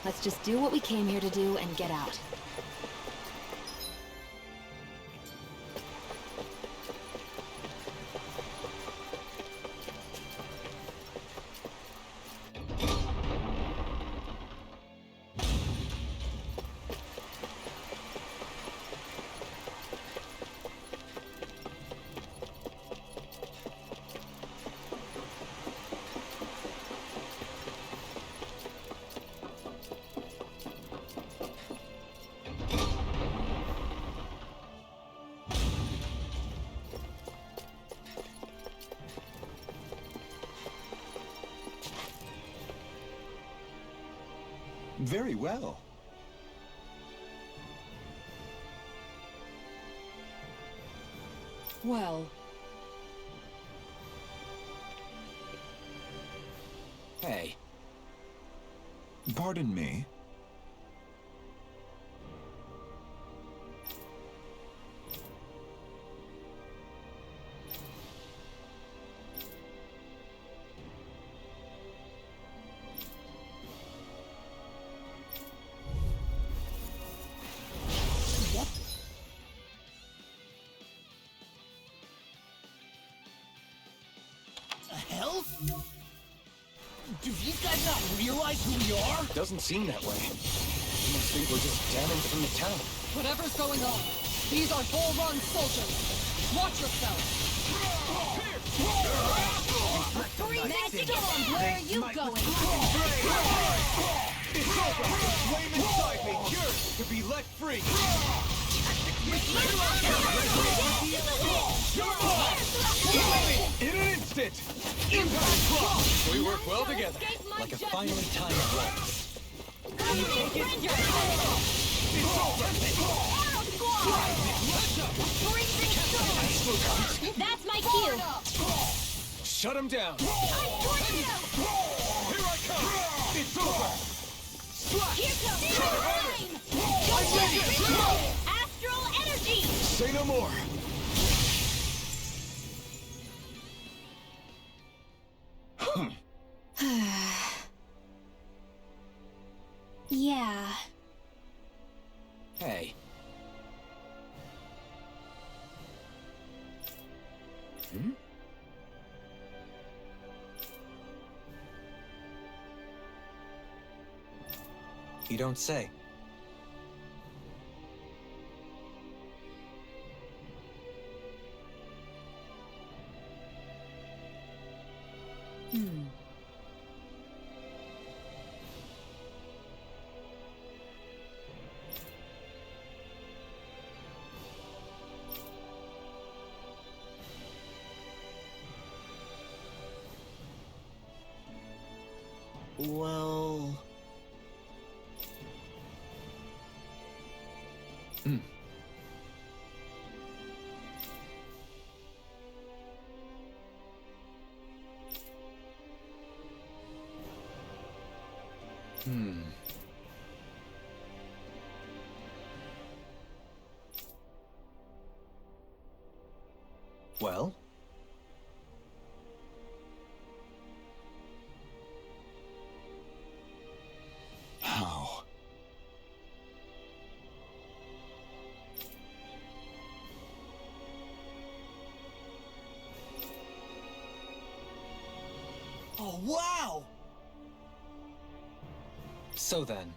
S9: Let's just do what we came here to do and get out.
S2: Very well.
S10: Well,
S7: Hey,
S2: Pardon me.
S4: the hell? Do these guys not realize who we are?
S2: Doesn't seem that way. You must think we're just damning from the town.
S10: whatever's going on, these are Bull Run soldiers. Watch yourself.
S1: Magic on, where are you going?
S7: it's over! The flame inside me yearns to be let free! In an instant! Impact block!
S5: We work well together, like a finely timed waltz.
S1: That's my cue.
S7: Shut him down!
S1: Here
S7: Here I come! It's over!
S1: comes Astral energy.
S2: Say no more.
S1: Yeah.
S7: Hey.
S5: You don't say.
S4: Well...
S5: Well?
S2: How?
S4: Oh, wow!
S5: So then.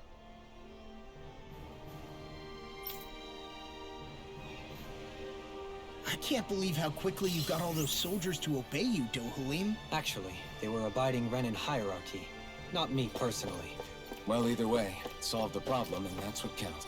S4: I can't believe how quickly you got all those soldiers to obey you, Dohalim.
S5: Actually, they were abiding Renan hierarchy. Not me personally.
S2: Well, either way, solve the problem, and that's what counts.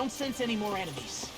S4: don't sense any more enemies.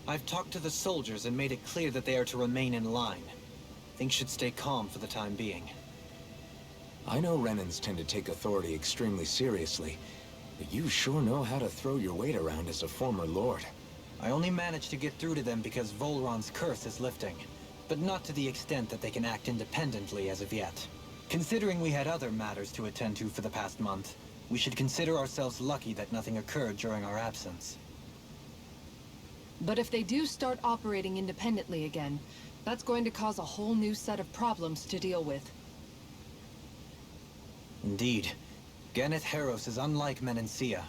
S5: I've talked to the soldiers and made it clear that they are to remain in line. Things should stay calm for the time being.
S2: I know Renans tend to take authority extremely seriously, but you sure know how to throw your weight around as a former lord.
S5: I only managed to get through to them because Volron's curse is lifting, but not to the extent that they can act independently as of yet. Considering we had other matters to attend to for the past month, we should consider ourselves lucky that nothing occurred during our absence.
S10: But if they do start operating independently again, that's going to cause a whole new set of problems to deal with.
S5: Indeed. Ganeth Heros is unlike Menancia.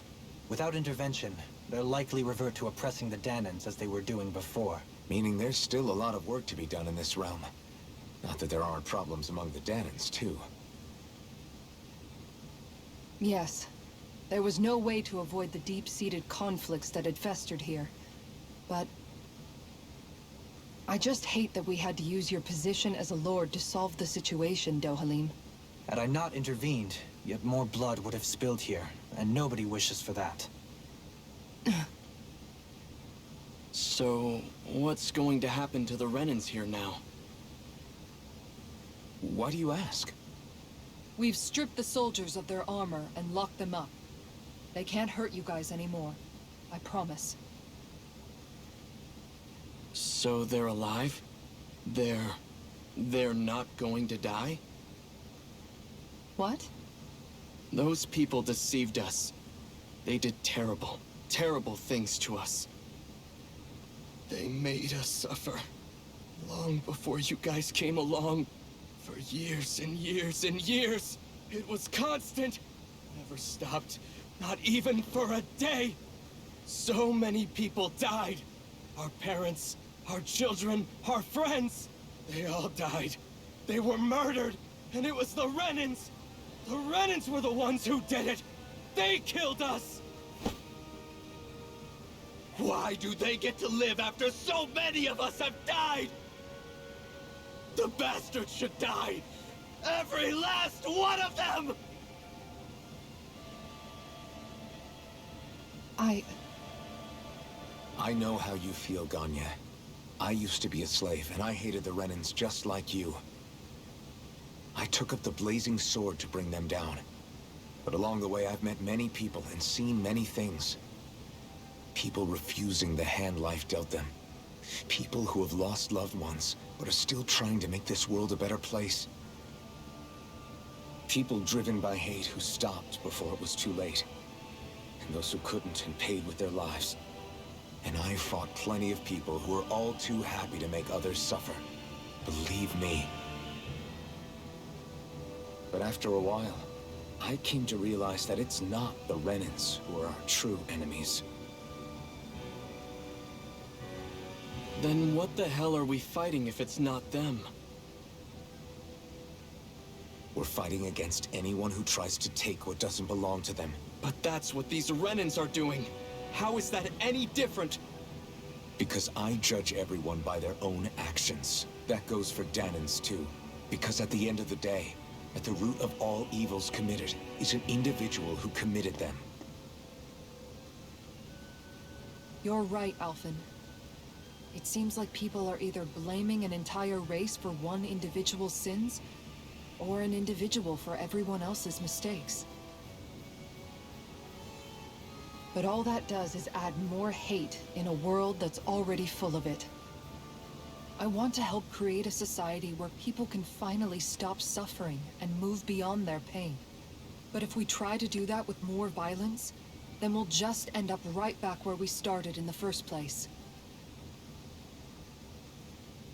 S5: Without intervention, they'll likely revert to oppressing the Danans as they were doing before.
S2: Meaning there's still a lot of work to be done in this realm. Not that there aren't problems among the Danans, too.
S10: Yes. There was no way to avoid the deep-seated conflicts that had festered here. But I just hate that we had to use your position as a lord to solve the situation, Dohalim.
S5: Had I not intervened, yet more blood would have spilled here, and nobody wishes for that.
S11: So, what's going to happen to the Renans here now?
S2: Why do you ask?
S10: We've stripped the soldiers of their armor and locked them up. They can't hurt you guys anymore. I promise.
S11: So they're alive? They're not going to die?
S10: What?
S11: Those people deceived us. They did terrible, terrible things to us. They made us suffer. Long before you guys came along. For years and years and years. It was constant. Never stopped. Not even for a day. So many people died. Our parents, our children, our friends. They all died. They were murdered. And it was the Renans. The Renans were the ones who did it! They killed us! Why do they get to live after so many of us have died? The bastards should die! Every last one of them!
S2: I know how you feel, Ganya. I used to be a slave, and I hated the Renans just like you. I took up the blazing sword to bring them down. But along the way, I've met many people and seen many things. People refusing the hand life dealt them. People who have lost loved ones, but are still trying to make this world a better place. People driven by hate who stopped before it was too late. And those who couldn't and paid with their lives. And I fought plenty of people who were all too happy to make others suffer. Believe me. But after a while, I came to realize that it's not the Renans who are our true enemies.
S11: Then what the hell are we fighting if it's not them?
S2: We're fighting against anyone who tries to take what doesn't belong to them.
S11: But that's what these Renans are doing. How is that any different?
S2: Because I judge everyone by their own actions. That goes for Danans too. Because at the end of the day, at the root of all evils committed is an individual who committed them.
S10: You're right, Alphen. It seems like people are either blaming an entire race for one individual's sins, or an individual for everyone else's mistakes. But all that does is add more hate in a world that's already full of it. I want to help create a society where people can finally stop suffering and move beyond their pain. But if we try to do that with more violence, then we'll just end up right back where we started in the first place.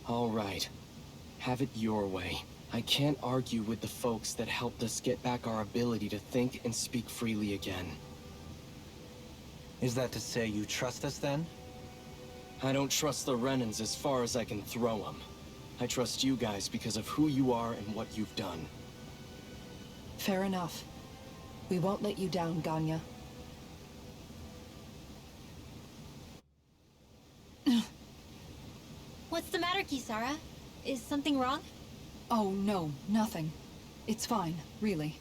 S11: All right. Have it your way. I can't argue with the folks that helped us get back our ability to think and speak freely again.
S5: Is that to say you trust us then?
S11: I don't trust the Renans as far as I can throw them. I trust you guys because of who you are and what you've done.
S10: Fair enough. We won't let you down, Ganya.
S1: What's the matter, Kisara? Is something wrong?
S10: Oh, no, nothing. It's fine, really.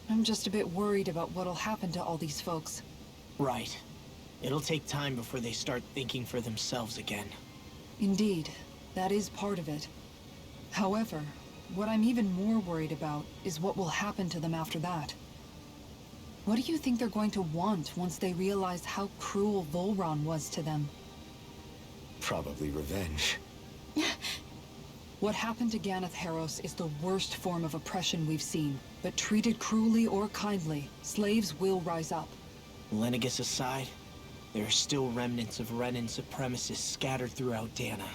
S10: I'm just a bit worried about what'll happen to all these folks.
S4: Right. It'll take time before they start thinking for themselves again.
S10: Indeed, that is part of it. However, what I'm even more worried about is what will happen to them after that. What do you think they're going to want once they realize how cruel Volron was to them?
S2: Probably revenge.
S10: What happened to Ganeth Haros is the worst form of oppression we've seen, but treated cruelly or kindly, slaves will rise up.
S4: Lenegus aside, there are still remnants of Renan supremacists scattered throughout Dana.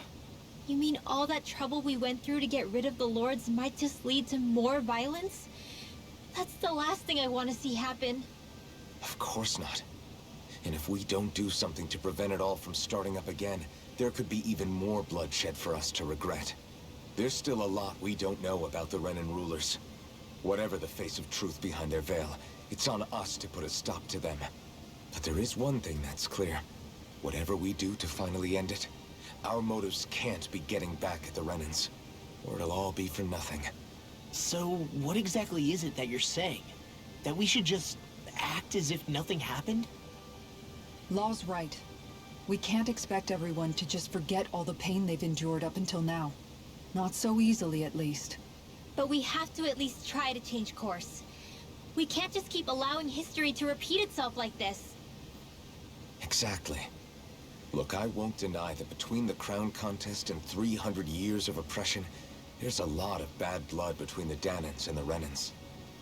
S1: You mean all that trouble we went through to get rid of the Lords might just lead to more violence? That's the last thing I want to see happen.
S2: Of course not. And if we don't do something to prevent it all from starting up again, there could be even more bloodshed for us to regret. There's still a lot we don't know about the Renan rulers. Whatever the face of truth behind their veil, it's on us to put a stop to them. But there is one thing that's clear. Whatever we do to finally end it, our motives can't be getting back at the Renans, or it'll all be for nothing.
S4: So, what exactly is it that you're saying? That we should just act as if nothing happened?
S10: Law's right. We can't expect everyone to just forget all the pain they've endured up until now. Not so easily, at least.
S1: But we have to at least try to change course. We can't just keep allowing history to repeat itself like this.
S2: Exactly. Look, I won't deny that between the crown contest and 300 years of oppression, there's a lot of bad blood between the Danans and the Renans.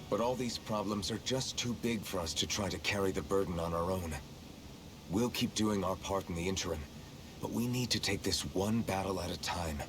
S2: But all these problems are just too big for us to try to carry the burden on our own. We'll keep doing our part in the interim, but we need to take this one battle at a time.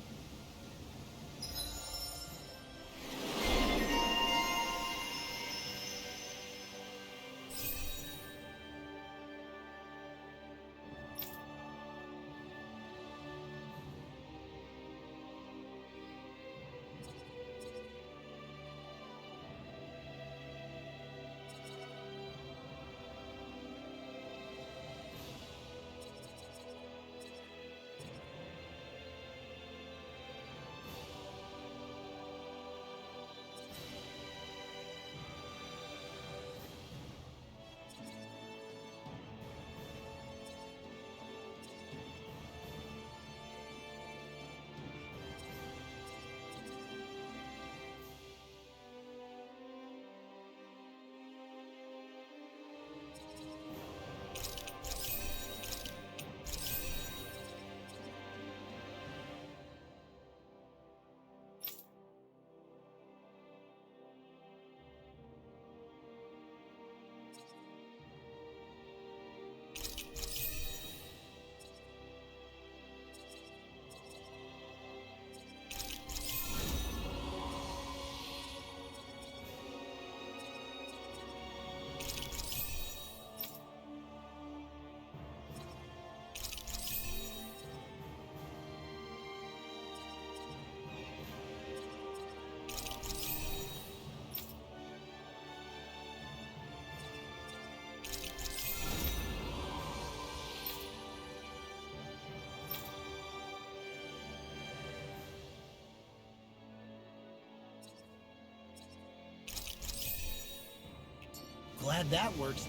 S4: Glad that works.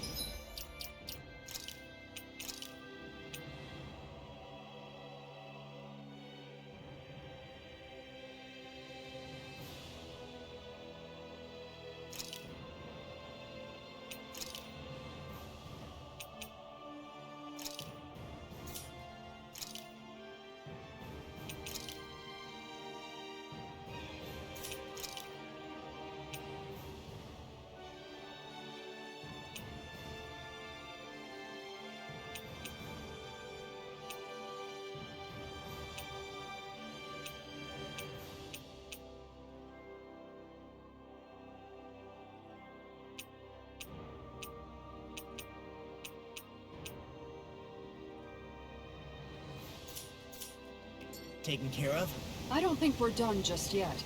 S4: taken care of.
S3: I don't think we're done just yet.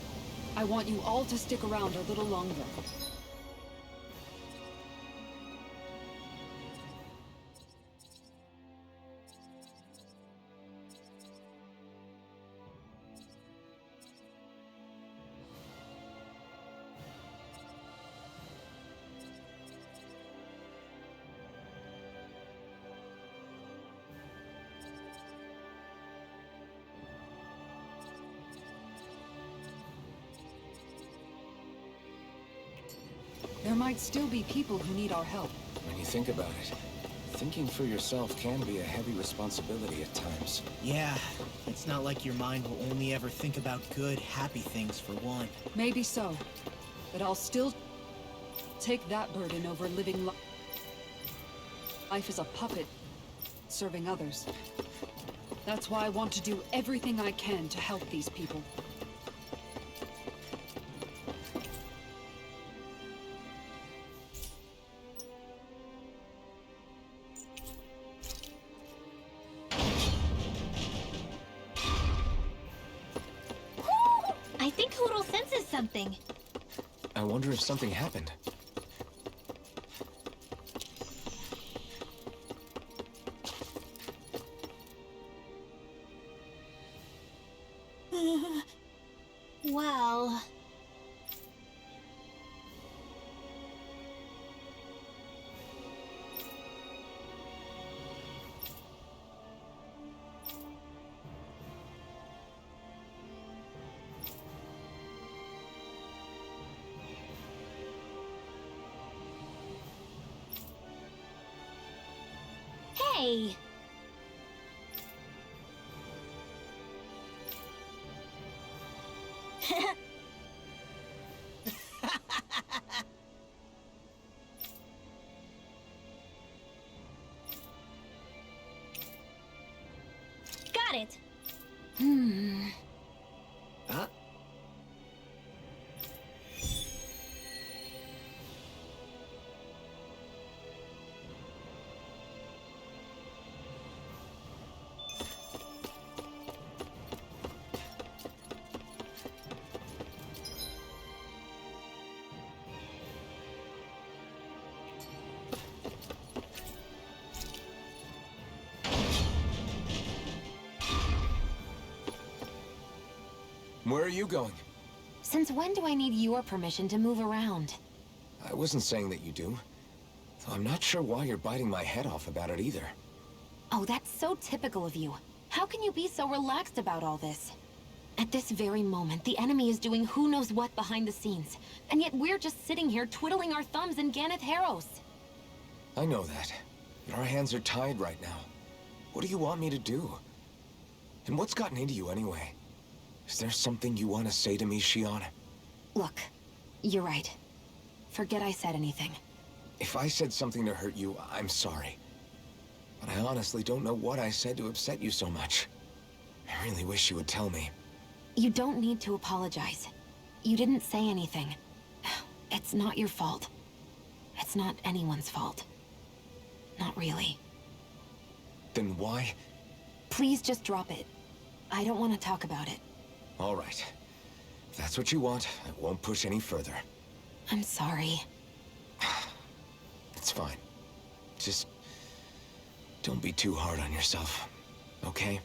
S3: I want you all to stick around a little longer. There might still be people who need our help.
S2: When you think about it, thinking for yourself can be a heavy responsibility at times.
S4: Yeah, it's not like your mind will only ever think about good, happy things for one.
S3: Maybe so, but I'll still take that burden over living life as a puppet, serving others. That's why I want to do everything I can to help these people.
S1: I think Hoodle senses something.
S2: I wonder if something happened.
S1: Well... Hey! Got it!
S4: Huh?
S2: Where are you going?
S9: Since when do I need your permission to move around?
S2: I wasn't saying that you do. Though I'm not sure why you're biting my head off about it either.
S9: Oh, that's so typical of you. How can you be so relaxed about all this? At this very moment, the enemy is doing who knows what behind the scenes. And yet we're just sitting here twiddling our thumbs in Ganeth Harros.
S2: I know that. But our hands are tied right now. What do you want me to do? And what's gotten into you anyway? Is there something you want to say to me, Shion?
S9: Look, you're right. Forget I said anything.
S2: If I said something to hurt you, I'm sorry. But I honestly don't know what I said to upset you so much. I really wish you would tell me.
S9: You don't need to apologize. You didn't say anything. It's not your fault. It's not anyone's fault. Not really.
S2: Then why?
S9: Please just drop it. I don't want to talk about it.
S2: All right. If that's what you want, I won't push any further.
S9: I'm sorry.
S2: It's fine. Just don't be too hard on yourself, okay?